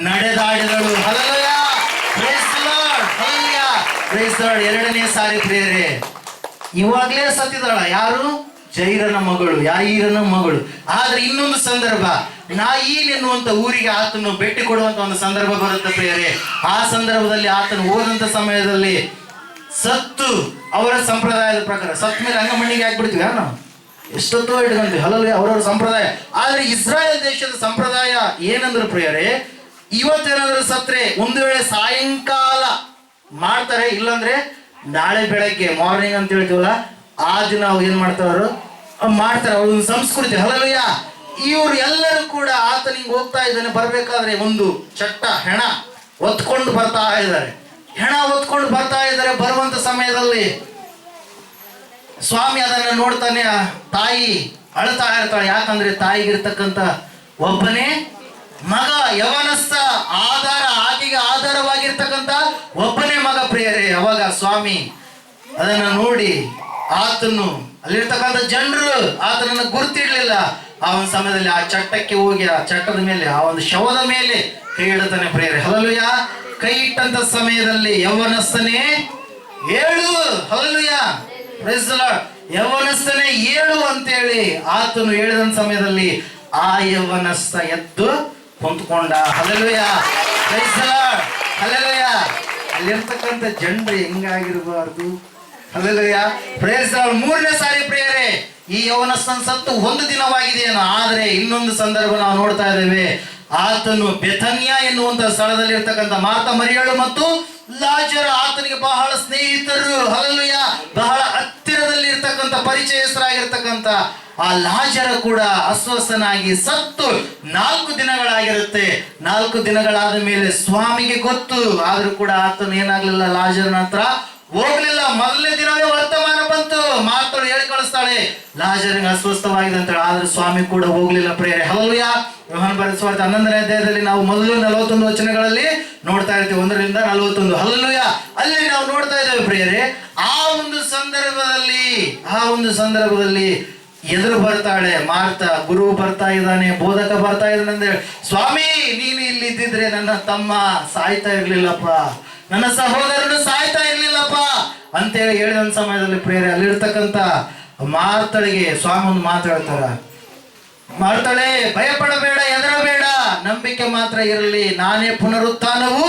ನಡೆದಾಡಿದಳು. Hallelujah. Praise the lord. Hallelujah. Praise the lord. ಎರಡನೇ ಸಾರಿ ಪ್ರಿಯರೇ ಇವಾಗ್ಲೇ ಸತ್ತಿದಾಳ. ಯಾರು? ಜೈರನ ಮಗಳು, ಯಾಯೀರನ ಮಗಳು. ಆದ್ರೆ ಇನ್ನೊಂದು ಸಂದರ್ಭ, ನಾಯೀನ್ ಎನ್ನುವಂತ ಊರಿಗೆ ಆತನು ಭೇಟಿ ಕೊಡುವಂತ ಒಂದು ಸಂದರ್ಭ ಬರುತ್ತೆ ಪ್ರಿಯರೇ. ಆ ಸಂದರ್ಭದಲ್ಲಿ ಆತನು ಹೋದಂತ ಸಮಯದಲ್ಲಿ ಸತ್ತು, ಅವರ ಸಂಪ್ರದಾಯದ ಪ್ರಕಾರ ಸತ್ತ ಮೇಲೆ ಅಂಗಮಣ್ಣಿಗೆ ಹಾಕ್ಬಿಡ್ತೀವಿ ನಾವು, ಎಷ್ಟೊತ್ತೋ ಇಟ್ಕೊಂತೀವಿ. ಹಲ್ಲೆಲೂಯಾ. ಅವರವ್ರ ಸಂಪ್ರದಾಯ. ಆದ್ರೆ ಇಸ್ರಾಯೇಲ್ ದೇಶದ ಸಂಪ್ರದಾಯ ಏನಂದ್ರೆ ಪ್ರಿಯರೇ, ಇವತ್ತೇನಾದ್ರೂ ಸತ್ರೆ ಒಂದು ವೇಳೆ ಸಾಯಂಕಾಲ ಮಾಡ್ತಾರೆ, ಇಲ್ಲಾಂದ್ರೆ ನಾಳೆ ಬೆಳಗ್ಗೆ ಮಾರ್ನಿಂಗ್ ಅಂತ ಹೇಳ್ತೀವಲ್ಲ, ಆ ದಿನ ಅವ್ರು ಏನ್ ಮಾಡ್ತಾರ ಮಾಡ್ತಾರೆ, ಅವ್ರ ಒಂದು ಸಂಸ್ಕೃತಿ. ಹಲ್ಲೆಲೂಯಾ. ಇವ್ರು ಎಲ್ಲರೂ ಕೂಡ ಆತನಿಗೆ ಹೋಗ್ತಾ ಇದ್ದಾನೆ, ಬರ್ಬೇಕಾದ್ರೆ ಒಂದು ಚಟ್ಟ ಹೆಣ ಹೊತ್ಕೊಂಡು ಬರ್ತಾ ಇದ್ದಾರೆ. ಬರುವಂತ ಸಮಯದಲ್ಲಿ ಸ್ವಾಮಿ ಅದನ್ನ ನೋಡ್ತಾನೆ. ತಾಯಿ ಅಳ್ತಾ ಇರ್ತಾಳೆ. ಯಾಕಂದ್ರೆ ತಾಯಿಗಿರ್ತಕ್ಕಂಥ ಒಬ್ಬನೇ ಮಗ, ಯವನಸ್ಥ, ಆಕೆಗೆ ಆಧಾರವಾಗಿರ್ತಕ್ಕಂಥ ಒಬ್ಬನೇ ಮಗ ಪ್ರಿಯರೇ. ಅವಾಗ ಸ್ವಾಮಿ ಅದನ್ನ ನೋಡಿ ಆತನು, ಅಲ್ಲಿರ್ತಕ್ಕಂಥ ಜನರು ಆತನನ್ನು ಗುರುತಿಡ್ಲಿಲ್ಲ. ಆ ಒಂದು ಸಮಯದಲ್ಲಿ ಆ ಚಟ್ಟಕ್ಕೆ ಹೋಗಿ ಆ ಚಟ್ಟದ ಮೇಲೆ, ಆ ಒಂದು ಶವದ ಮೇಲೆ ಕೈ ಇಡುತ್ತಾನೆ ಪ್ರಿಯರೇ. ಹಲ್ಲೆಲೂಯಾ. ಕೈ ಇಟ್ಟಂತ ಸಮಯದಲ್ಲಿ ಯೌವನಸ್ಥನೇ ಏಳು, ಹಲ್ಲೆಲೂಯಾ, ಪ್ರೈಸ್ ದಿ ಲಾರ್ಡ್, ಯೌವನಸ್ಥನೇ ಏಳು ಅಂತೇಳಿ ಆತನು ಹೇಳಿದಂತ ಸಮಯದಲ್ಲಿ ಆ ಯೌವನಸ್ಥ ಎದ್ದು ಕುಂತ್ಕೊಂಡ. Hallelujah, praise the lord, hallelujah. ಅಲ್ಲಿರ್ತಕ್ಕಂಥ ಜನರು ಹೆಂಗಾಗಿರಬಾರ್ದು. Hallelujah, praise the lord. ಮೂರನೇ ಸಾರಿ ಪ್ರಿಯರೇ ಈ ಯೌವನಸ್ಥನ ಸತ್ತು ಒಂದು ದಿನವಾಗಿದೆಯೇನೋ, ಆದ್ರೆ ಇನ್ನೊಂದು ಸಂದರ್ಭ ನಾವು ನೋಡ್ತಾ ಇದ್ದೇವೆ. ಆತನು ಬೆಥನ್ಯ ಎನ್ನುವಂತ ಸ್ಥಳದಲ್ಲಿ ಇರ್ತಕ್ಕಂಥ ಮಾರ್ತಾ ಮರಿಯಳು ಮತ್ತು ಲಾಜರ ಆತನಿಗೆ ಬಹಳ ಸ್ನೇಹಿತರು. ಹಲ್ಲೆಲೂಯಾ. ಬಹಳ ಹತ್ತಿರದಲ್ಲಿ ಇರ್ತಕ್ಕಂಥ ಪರಿಚಯಸ್ಥರಾಗಿರ್ತಕ್ಕಂಥ ಆ ಲಾಜರ ಕೂಡ ಅಸ್ವಸ್ಥನಾಗಿ ಸತ್ತು 4 ದಿನಗಳಾಗಿರುತ್ತೆ. 4 ದಿನಗಳಾದ ಮೇಲೆ ಸ್ವಾಮಿಗೆ ಗೊತ್ತು. ಆದ್ರೂ ಕೂಡ ಆತನು ಏನಾಗ್ಲಿಲ್ಲ, ಲಾಜರನ ಹತ್ರ ಹೋಗ್ಲಿಲ್ಲ. ಮೊದಲನೇ ದಿನವೇ ವರ್ತಮಾನ ಬಂತು, ಮಾತಳು ಹೇಳಿ ಕಳಿಸ್ತಾಳೆ ಲಾಜರಿಗೆ ಅಸ್ವಸ್ಥವಾಗಿದೆ ಅಂತ ಹೇಳಿ. ಆದ್ರೆ ಸ್ವಾಮಿ ಕೂಡ ಹೋಗ್ಲಿಲ್ಲ ಪ್ರಿಯರೇ. ಹಲ್ಲೆಲೂಯಾ. ಯೋಹಾನ ಬರೆದ ಸುವಾರ್ತೆ 11ನೇ ಅಧ್ಯಾಯದಲ್ಲಿ ನಾವು ಮೊದಲು 41 ವಚನಗಳಲ್ಲಿ ನೋಡ್ತಾ ಇರ್ತೀವಿ, 1ರಿಂದ 41. ಹಲ್ಲೆಲೂಯಾ. ಅಲ್ಲಿ ನಾವು ನೋಡ್ತಾ ಇದ್ದೇವೆ ಪ್ರಿಯರೇ, ಆ ಒಂದು ಸಂದರ್ಭದಲ್ಲಿ ಎದುರು ಬರ್ತಾಳೆ ಮಾರ್ತಾ. ಗುರು ಬರ್ತಾ ಇದ್ದಾನೆ, ಬೋಧಕ ಬರ್ತಾ ಇದ್ದಾನೆ ಅಂದ್ರೆ, ಸ್ವಾಮಿ ನೀನು ಇಲ್ಲಿ ಇದ್ದಿದ್ರೆ ನನ್ನ ತಮ್ಮ ಸಾಯ್ತಾ ಇರ್ಲಿಲ್ಲಪ್ಪ, ನನ್ನ ಸಹೋದರನು ಸಾಯ್ತಾ ಇರ್ಲಿಲ್ಲಪ್ಪ ಅಂತೇಳಿ ಹೇಳಿದ ಸಮಯದಲ್ಲಿ ಪ್ರೇರೆ ಅಲ್ಲಿರ್ತಕ್ಕಂಥ ಮಾರ್ತಳಿಗೆ ಸ್ವಾಮಿ ಒಂದು ಮಾತಾಡ್ತಾರ, ಮಾರ್ತಾಳೆ ಭಯಪಡಬೇಡ, ಹೆದರಬೇಡ, ನಂಬಿಕೆ ಮಾತ್ರ ಇರಲಿ, ನಾನೇ ಪುನರುತ್ಥಾನವೂ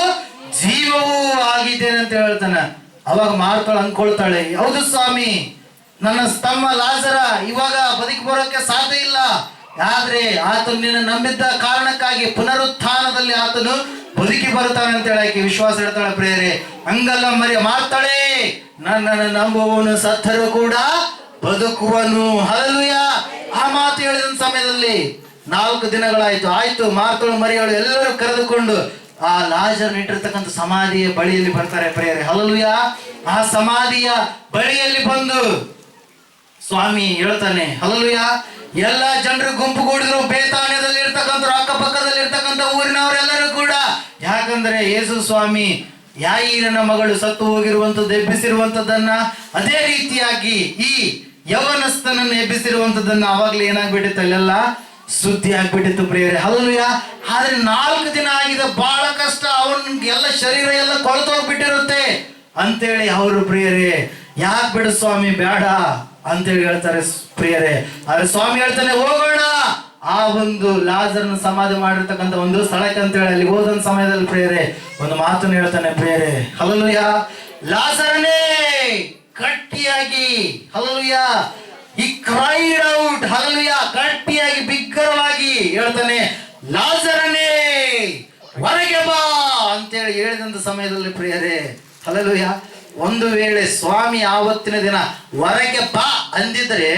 ಜೀವವೂ ಆಗಿದ್ದೇನೆ ಅಂತ ಹೇಳ್ತಾನೆ. ಅವಾಗ ಮಾರ್ತಾಳೆ ಅಂದ್ಕೊಳ್ತಾಳೆ, ಹೌದು ಸ್ವಾಮಿ, ನನ್ನ ತಮ್ಮ ಲಾಜರ ಇವಾಗ ಬದುಕಿ ಬರೋಕೆ ಸಾಧ್ಯ ಇಲ್ಲ, ಆದ್ರೆ ಆತನು ನಿನ್ನ ನಂಬಿದ್ದ ಕಾರಣಕ್ಕಾಗಿ ಪುನರುತ್ಥಾನದಲ್ಲಿ ಆತನು ಬದುಕಿ ಬರ್ತಾನೆ ಅಂತ ಹೇಳಕ್ಕೆ ವಿಶ್ವಾಸ ಇಡ್ತಾಳೆ ಪ್ರೇರೆ. ಹಂಗಲ್ಲ ಮರಿ ಮಾರ್ತಾಳೆ, ನನ್ನನ್ನು ನಂಬುವವನು ಸತ್ತರೂ ಕೂಡ ಬದುಕುವನು. ಹಲ್ಲೆಲೂಯಾ. ಆ ಮಾತು ಹೇಳಿದ ಸಮಯದಲ್ಲಿ 4 ದಿನಗಳಾಯ್ತು. ಆಯ್ತು, ಮಾರ್ತಳು ಮರಿಯಳು ಎಲ್ಲರೂ ಕರೆದುಕೊಂಡು ಆ ಲಾಜರ್ ಇಟ್ಟಿರ್ತಕ್ಕಂಥ ಸಮಾಧಿಯ ಬಳಿಯಲ್ಲಿ ಬರ್ತಾರೆ ಪ್ರೇರೆ. ಹಲ್ಲೆಲೂಯಾ. ಆ ಸಮಾಧಿಯ ಬಳಿಯಲ್ಲಿ ಬಂದು ಸ್ವಾಮಿ ಹೇಳ್ತಾನೆ, ಹಲ್ಲೆಲೂಯಾ, ಎಲ್ಲ ಜನರು ಗುಂಪುಗೂಡಿದ್ರು, ಬೇತಾನ್ಯದಲ್ಲಿ ಇರ್ತಕ್ಕಂಥ ಅಕ್ಕಪಕ್ಕದಲ್ಲಿ ಇರ್ತಕ್ಕಂಥ ಊರಿನವರೆಲ್ಲರೂ ಕೂಡ. ಯಾಕಂದ್ರೆ ಯೇಸು ಸ್ವಾಮಿ ಯಾಯೀರನ ಮಗಳು ಸತ್ತು ಹೋಗಿರುವಂಥದ್ದು, ಎಬ್ಬಿಸಿರುವಂಥದ್ದನ್ನ, ಅದೇ ರೀತಿಯಾಗಿ ಈ ಯವನಸ್ಥನನ್ನು ಎಬ್ಬಿಸಿರುವಂಥದ್ದನ್ನ ಅವಾಗ್ಲೇ ಏನಾಗ್ಬಿಟ್ಟಿತ್ತು, ಅಲ್ಲೆಲ್ಲ ಸುದ್ದಿ ಆಗ್ಬಿಟ್ಟಿತ್ತು ಪ್ರೇರೆ. ಹಲ್ಲೆಲೂಯಾ. ಆದ್ರೆ 4 ದಿನ ಆಗಿದೆ, ಬಹಳ ಕಷ್ಟ, ಅವನಿಗೆ ಎಲ್ಲ ಶರೀರ ಎಲ್ಲ ಕೊಳ್ತೋಗ್ಬಿಟ್ಟಿರುತ್ತೆ ಅಂತೇಳಿ ಅವರು ಪ್ರಿಯರೇ, ಯಾಕೆ ಬಿಡು ಸ್ವಾಮಿ, ಬೇಡ ಅಂತೇಳಿ ಹೇಳ್ತಾರೆ ಪ್ರಿಯರೇ. ಆದ್ರೆ ಸ್ವಾಮಿ ಹೇಳ್ತಾನೆ, ಹೋಗೋಣ ಆ ಒಂದು ಲಾಜರ್ನ ಸಮಾಧಿ ಮಾಡಿರ್ತಕ್ಕಂಥ ಒಂದು ಸ್ಥಳಕ್ಕೆ ಅಂತೇಳಿ ಅಲ್ಲಿ ಹೋದ ಸಮಯದಲ್ಲಿ ಪ್ರಿಯರೇ ಒಂದು ಮಾತನ್ನು ಹೇಳ್ತಾನೆ ಪ್ರಿಯರೇ. ಹಲ್ಲೆಲೂಯಾ. ಲಾಜರನೇ ಗಟ್ಟಿಯಾಗಿ, ಹಲ್ಲೆಲೂಯಾ, ಈ ಕ್ರೈಡ್ ಔಟ್, ಹಲ್ಲೆಲೂಯಾ, ಗಟ್ಟಿಯಾಗಿ ಬಿಗ್ಗರವಾಗಿ ಹೇಳ್ತಾನೆ, ಲಾಜರನೇ ಹೊರಗೆ ಬಾ ಅಂತೇಳಿ ಹೇಳಿದಂತ ಸಮಯದಲ್ಲಿ ಪ್ರಿಯರೇ, ಹಲ್ಲೆಲೂಯಾ, ಒಂದು ವೇಳೆ ಸ್ವಾಮಿ ಆವತ್ತಿನ ದಿನ ಹೊರಗೆ ಬಾ ಅಂದಿದ್ರೆ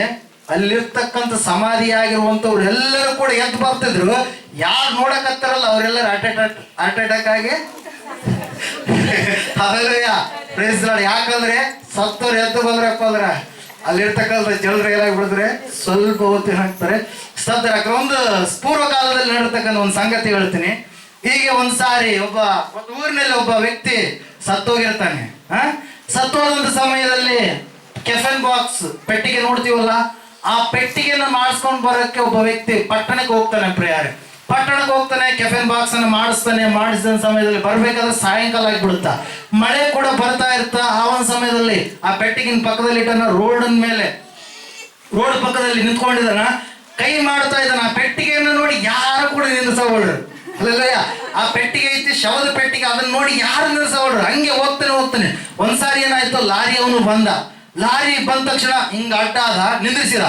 ಅಲ್ಲಿರ್ತಕ್ಕಂಥ ಸಮಾಧಿಯಾಗಿರುವಂತವ್ರು ಎಲ್ಲರೂ ಕೂಡ ಎದ್ದು ಬರ್ತಿದ್ರು. ಯಾರು ನೋಡಕತ್ತಾರಲ್ಲ ಅವರೆಲ್ಲರೂ ಹಾರ್ಟ್ ಅಟ್ಯಾಕ್ ಆಗಿ ಹಲ್ಲೆಲೂಯಾ, ಪ್ರೈಸ್ ದಿ ಲಾರ್ಡ್. ಯಾಕಂದ್ರೆ ಸತ್ತವ್ರು ಎದ್ದು ಬಂದ್ರೆ ಅಲ್ಲಿರ್ತಕ್ಕಂಥ ಜನರು ಏನಾಗ್ಬಿಡಿದ್ರೆ ಸ್ವಲ್ಪ ಹೊತ್ತಿನ ಹಾಕ್ತಾರೆ, ಸತ್ತರಾಕ. ಒಂದು ಪೂರ್ವ ಕಾಲದಲ್ಲಿ ನಡೆರ್ತಕ್ಕಂಥ ಒಂದು ಸಂಗತಿ ಹೇಳ್ತೀನಿ. ಹೀಗೆ ಒಂದ್ಸಾರಿ ಒಂದು ಊರಿನಲ್ಲಿ ಒಬ್ಬ ವ್ಯಕ್ತಿ ಸತ್ತೋಗಿರ್ತಾನೆ. ಸತ್ತೋದಂತ ಸಮಯದಲ್ಲಿ ಕೆಫನ್ ಬಾಕ್ಸ್ ಪೆಟ್ಟಿಗೆ ನೋಡ್ತೀವಲ್ಲ, ಆ ಪೆಟ್ಟಿಗೆನ ಮಾಡಿಸ್ಕೊಂಡು ಬರೋಕ್ಕೆ ಒಬ್ಬ ವ್ಯಕ್ತಿ ಪಟ್ಟಣಕ್ಕೆ ಹೋಗ್ತಾನೆ ಪ್ರಿಯರೇ. ಪಟ್ಟಣಕ್ಕೆ ಹೋಗ್ತಾನೆ, ಕೆಫನ್ ಬಾಕ್ಸ್ ಅನ್ನು ಮಾಡಿಸಿದ ಸಮಯದಲ್ಲಿ ಬರ್ಬೇಕಾದ್ರೆ ಸಾಯಂಕಾಲ ಆಗಿಬಿಡುತ್ತಾ, ಮಳೆ ಕೂಡ ಬರ್ತಾ ಇರ್ತಾ. ಆ ಒಂದು ಸಮಯದಲ್ಲಿ ಆ ಪೆಟ್ಟಿಗಿನ ಪಕ್ಕದಲ್ಲಿ ಇಟ್ಟನ ರೋಡ್ ಪಕ್ಕದಲ್ಲಿ ನಿಂತ್ಕೊಂಡಿದ್ದಾನ, ಕೈ ಮಾಡ್ತಾ ಇದ್ದಾನ. ಆ ಪೆಟ್ಟಿಗೆಯನ್ನು ನೋಡಿ ಯಾರು ಕೂಡ ನಿಲ್ಲಿಸೋಳ್ರು. ಅಲ್ಲಯ್ಯ, ಆ ಪೆಟ್ಟಿಗೆ ಐತಿ, ಶವದ ಪೆಟ್ಟಿಗೆ, ಅದನ್ನ ನೋಡಿ ಯಾರು ನಿಲ್ಲಿಸೋಳ್ರು. ಹಂಗೆ ಹೋಗ್ತಾನೆ. ಒಂದ್ಸಾರಿ ಏನಾಯ್ತು, ಲಾರಿ ಅವನು ಬಂದ. ಲಾರಿ ಬಂದ ತಕ್ಷಣ ಹಿಂಗ ಅಡ್ಡ ಆದ, ನಿಂದ್ರಿಸಿದ.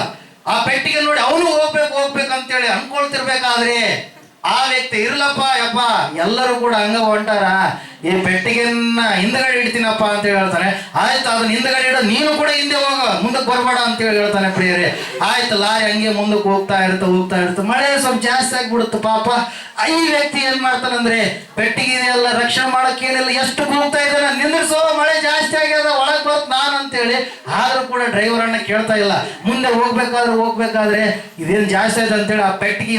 ಆ ಪೆಟ್ಟಿಗೆ ನೋಡಿ ಅವನು ಹೋಗ್ಬೇಕಂತೇಳಿ ಅನ್ಕೊಳ್ತಿರ್ಬೇಕಾದ್ರೆ ಆ ವ್ಯಕ್ತಿ, ಇರ್ಲಪ್ಪ ಯಪ್ಪ, ಎಲ್ಲರೂ ಕೂಡ ಹಂಗ ಹೊಂಟಾರ, ಈ ಪೆಟ್ಟಿಗೆನ್ನ ಹಿಂದ್ಗಡೆ ಇಡ್ತೀನಪ್ಪ ಅಂತೇಳಿ ಹೇಳ್ತಾನೆ. ಆಯ್ತು, ಅದನ್ನ ಹಿಂದ್ಗಡೆ ಇಡ, ನೀನು ಕೂಡ ಹಿಂದೆ ಹೋಗ, ಮುಂದಕ್ಕೆ ಬರ್ಬೇಡ ಅಂತೇಳಿ ಹೇಳ್ತಾನೆ ಪ್ರಿಯರೇ. ಆಯ್ತು, ಲಾರಿ ಹಂಗೆ ಮುಂದಕ್ಕೆ ಹೋಗ್ತಾ ಇರುತ್ತೆ. ಮಳೆ ಸ್ವಲ್ಪ ಜಾಸ್ತಿ ಆಗ್ಬಿಡುತ್ತೆ. ಪಾಪ ಈ ವ್ಯಕ್ತಿ ಏನ್ ಮಾಡ್ತಾನಂದ್ರೆ, ಪೆಟ್ಟಿಗೆ ಎಲ್ಲ ರಕ್ಷಣೆ ಮಾಡಕ್ ಏನಿಲ್ಲ, ಎಷ್ಟು ಹೋಗ್ತಾ ಇದ್ದಾನೆ, ನಿಂದ್ರಿಸೋ, ಮಳೆ ಜಾಸ್ತಿ ಆಗ್ಯದ, ಒಳಗ್ ಬರ್ತ ನಾನು ಅಂತೇಳಿ. ಆದ್ರೂ ಕೂಡ ಡ್ರೈವರ್ ಅನ್ನ ಕೇಳ್ತಾ ಇಲ್ಲ. ಮುಂದೆ ಹೋಗ್ಬೇಕಾದ್ರೆ ಇದೇನ್ ಜಾಸ್ತಿ ಆಯ್ತು ಅಂತೇಳಿ ಆ ಪೆಟ್ಟಿಗೆ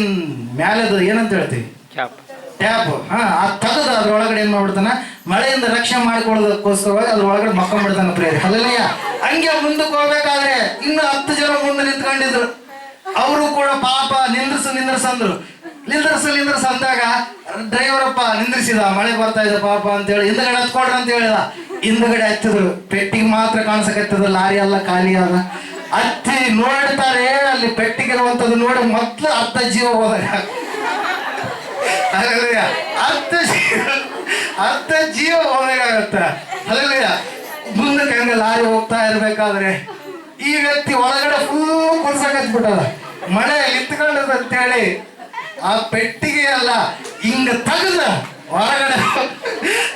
ಮ್ಯಾಲೆದು ಏನಂತ ಹೇಳ್ತೀವಿ, ಟ್ಯಾಪ್, ಆ ತೆಗೆದು ಅದ್ರೊಳಗಡೆ ಏನ್ ಮಾಡ್ಬಿಡ್ತಾನ, ಮಳೆಯಿಂದ ರಕ್ಷಣೆ ಮಾಡ್ಕೊಳ್ಳೋದಕ್ಕೋಸ್ಕರವಾಗಿ ಅದ್ರೊಳಗಡೆ ಮಕ್ಕೊಂಡ್ಬಿಡ್ತಾನ ಪ್ರಿಯರೇ. ಅಲ್ಲಯ್ಯ, ಹಂಗೆ ಮುಂದಕ್ಕೆ ಹೋಗ್ಬೇಕಾದ್ರೆ ಇನ್ನು 10 ಜನ ಮುಂದೆ ನಿಂತ್ಕೊಂಡಿದ್ರು. ಅವರು ಕೂಡ ಪಾಪ ನಿಂದ್ರಸು ಅಂದ್ರು. ನಿಂದ್ರಸು ಅಂದಾಗ ಡ್ರೈವರಪ್ಪ ನಿಂದ್ರಿಸಿದ, ಮಳೆ ಬರ್ತಾ ಇದೆ ಪಾಪ ಅಂತೇಳಿ ಹಿಂದ್ಗಡೆ ಹತ್ಕೊಡ್ರಿ ಅಂತ ಹೇಳಿದ. ಹಿಂದ್ಗಡೆ ಹತ್ತಿದ್ರು, ಪೆಟ್ಟಿಗೆ ಮಾತ್ರ ಕಾಣಿಸಕತ್ತದ, ಲಾರಿ ಎಲ್ಲ ಖಾಲಿ ಆದ. ಹತ್ತಿ ನೋಡ್ತಾರೆ, ಅಲ್ಲಿ ಪೆಟ್ಟಿಗೆ ಇರುವಂತದ್ದು ನೋಡಿ ಮೊದ್ಲು ಅರ್ಧ ಜೀವ ಹೋದಾಗ, ಅರ್ಧ ಜೀವ ಹೋದಾಗತ್ತ. ಅಲ್ಲಯ್ಯ, ಮುಂದಕ್ಕೆ ಹಂಗ ಲಾರಿ ಹೋಗ್ತಾ ಇರ್ಬೇಕಾದ್ರೆ ಈ ವ್ಯಕ್ತಿ ಒಳಗಡೆ ಫುಲ್ ಕುರ್ಸಕತ್ಬಿಟ್ಟದ, ಮಳೆ ನಿಂತ್ಕೊಂಡದ ಅಂತೇಳಿ ಆ ಪೆಟ್ಟಿಗೆ ಎಲ್ಲ ಹಿಂಗ ತೆಗೆದ ಹೊರಗಡೆ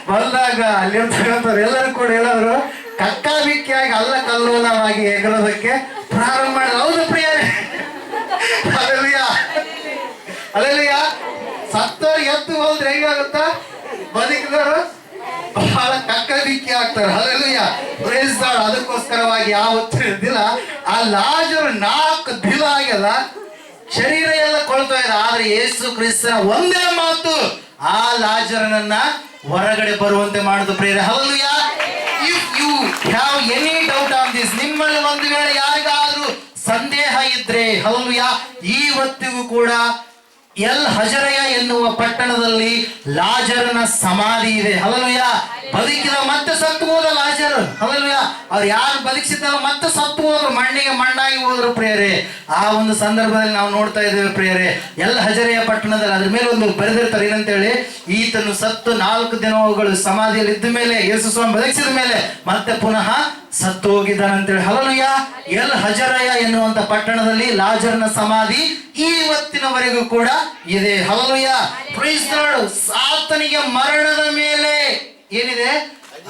ಬಂದಾಗ ಅಲ್ಲಿರ್ತಕ್ಕಂಥವ್ರು ಎಲ್ಲರೂ ಕೂಡ ಹೇಳೋರು ಕಕ್ಕಾಬಿಕ್ಕಿಯಾಗಿ ಅಲ್ಲ ಕಲ್ಲೋಲವಾಗಿ ಎಗರೋದಕ್ಕೆ ಪ್ರಾರಂಭ ಮಾಡಿದ್ರು. ಹೌದು ಪ್ರಿಯರೇ, ಅಲ್ಲಯ್ಯ, ಸತ್ತವ್ರು ಎದ್ದು ಹೋದ್ರೆ ಹೆಂಗಾಗುತ್ತಾ, ಬದುಕಿದವರು ಬಹಳ ಕಕ್ಕಬಿಕ್ಕಿ ಆಗ್ತಾರೆ. ಅಲ್ಲಯ್ಯ, ಪ್ರೈಸ್ ದಿ ಲಾರ್ಡ್. ಅದಕ್ಕೋಸ್ಕರವಾಗಿ ಯಾವತ್ತೂ ಇದ್ದಿಲ್ಲ, ಆ ಲಾಜರು 4 ದಿನ ಆಗ್ಯದ, ಶರೀರ ಎಲ್ಲ ಕೊಳ್ತಾ ಇದೆ. ಆದ್ರೆ ಯೇಸು ಕ್ರಿಸ್ತನ ಒಂದೇ ಮಾತು ಆ ಲಾಜರನನ್ನ ಹೊರಗಡೆ ಬರುವಂತೆ ಮಾಡುದು ಪ್ರಿಯರೇ. Hallelujah. If you have any doubt on this, ನಿಮ್ಮಲ್ಲಿ ಒಂದು ವೇಳೆ ಯಾರಿಗಾದ್ರೂ ಸಂದೇಹ ಇದ್ರೆ, ಹಲ್ಲೆಲೂಯಾ, ಈ ಹೊತ್ತಿಗೂ ಕೂಡ ಎಲ್ ಹಜರಯ ಎನ್ನುವ ಪಟ್ಟಣದಲ್ಲಿ ಲಾಜರನ ಸಮಾಧಿ ಇದೆ. ಹಲ್ಲೆಲೂಯಾ. ಬದುಕಿದ ಮತ್ತೆ ಸತ್ತು ಹೋದ ಲಾಜರ್. ಹಲ್ಲೆಲೂಯಾ. ಅವ್ರು ಯಾರು ಬದುಕಿಸಿದ ಮತ್ತೆ ಸತ್ತು ಹೋದ್ರು, ಮಣ್ಣಿಗೆ ಮಣ್ಣಾಗಿ ಹೋದ್ರು ಪ್ರಿಯರೇ. ಆ ಒಂದು ಸಂದರ್ಭದಲ್ಲಿ ನಾವು ನೋಡ್ತಾ ಇದ್ದೇವೆ ಪ್ರಿಯರೇ, ಎಲ್ ಹಜರೆಯ ಪಟ್ಟಣದಲ್ಲಿ ಅದ್ರ ಮೇಲೆ ಒಂದು ಬರೆದಿರ್ತಾರೆ, ಏನಂತೇಳಿ, ಈತನು ಸತ್ತು 4 ದಿನಗಳು ಸಮಾಧಿಯಲ್ಲಿ ಇದ್ದ ಮೇಲೆ, ಯೇಸು ಸ್ವಾಮಿ ಬದುಕಿಸಿದ ಮೇಲೆ ಮತ್ತೆ ಪುನಃ ಸತ್ತು ಹೋಗಿದ್ದಾನಂತೇಳಿ. ಹಲ್ಲೆಲೂಯಾ. ಎಲ್ ಹಜರಯ ಎನ್ನುವಂತ ಪಟ್ಟಣದಲ್ಲಿ ಲಾಜರ್ನ ಸಮಾಧಿ ಇವತ್ತಿನವರೆಗೂ ಕೂಡ ಇದೆ. ಹಲ್ಲೆಲೂಯಾ. Praise the lord. ಆತನಿಗೆ ಮರಣದ ಮೇಲೆ ಏನಿದೆ?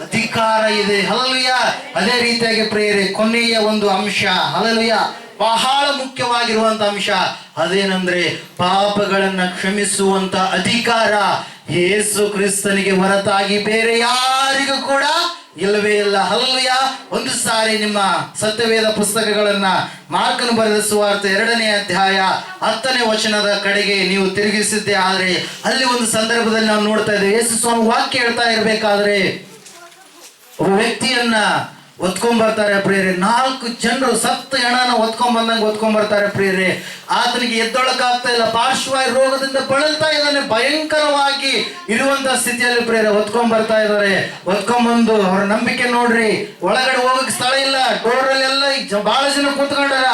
ಅಧಿಕಾರ ಇದೆ. ಹಲ್ಲೆಲೂಯಾ. ಅದೇ ರೀತಿಯಾಗಿ ಪ್ರಿಯರೇ, ಕೊನೆಯ ಒಂದು ಅಂಶ, ಹಲ್ಲೆಲೂಯಾ, ಬಹಳ ಮುಖ್ಯವಾಗಿರುವಂತ ಅಂಶ ಅದೇನಂದ್ರೆ, ಪಾಪಗಳನ್ನ ಕ್ಷಮಿಸುವಂತ ಅಧಿಕಾರ ಯೇಸು ಕ್ರಿಸ್ತನಿಗೆ ಹೊರತಾಗಿ ಬೇರೆ ಯಾರಿಗೂ ಕೂಡ ಇಲ್ಲವೇ ಇಲ್ಲ. ಹಲ್ಲೆಲೂಯಾ. ಒಂದು ಸಾರಿ ನಿಮ್ಮ ಸತ್ಯವೇದ ಪುಸ್ತಕಗಳನ್ನ ಮಾರ್ಕನು ಬರೆದ ಸುವಾರ್ತೆ 2ನೇ ಅಧ್ಯಾಯ 10ನೇ ವಚನದ ಕಡೆಗೆ ನೀವು ತಿರುಗಿಸಿದ್ದೆ ಆದ್ರೆ, ಅಲ್ಲಿ ಒಂದು ಸಂದರ್ಭದಲ್ಲಿ ನಾವು ನೋಡ್ತಾ ಇದ್ದೇವೆ, ಯೇಸು ಸ್ವಾಮಿ ವಾಕ್ಯ ಹೇಳ್ತಾ ಇರ್ಬೇಕಾದ್ರೆ ಒಬ್ಬ ವ್ಯಕ್ತಿಯನ್ನ ಒತ್ಕೊಂಡ್ಬರ್ತಾರೆ ಪ್ರಿಯರೇ. 4 ಜನರು ಸತ್ತ ಹೆಣನ ಒತ್ಕೊಂಡ್ಬರ್ತಾರೆ ಪ್ರಿಯರೇ. ಆತನಿಗೆ ಎದ್ದೊಳಕಾಗ್ತಾ ಇಲ್ಲ, ಪಾರ್ಶ್ವವಾಯು ರೋಗದಿಂದ ಬಳಲ್ತಾ ಇದ್ದಾನೆ, ಭಯಂಕರವಾಗಿ ಇರುವಂತ ಸ್ಥಿತಿಯಲ್ಲಿ ಪ್ರಿಯರೇ ಒತ್ಕೊಂಡ್ಬರ್ತಾ ಇದ್ದಾರೆ. ಒತ್ಕೊಂಡ್ಬಂದು ಅವ್ರ ನಂಬಿಕೆ ನೋಡ್ರಿ, ಒಳಗಡೆ ಹೋಗಕ್ಕೆ ಸ್ಥಳ ಇಲ್ಲ, ಡೋರಲ್ಲೆಲ್ಲ ಬಹಳ ಜನ ಕೂತ್ಕೊಂಡಾರ.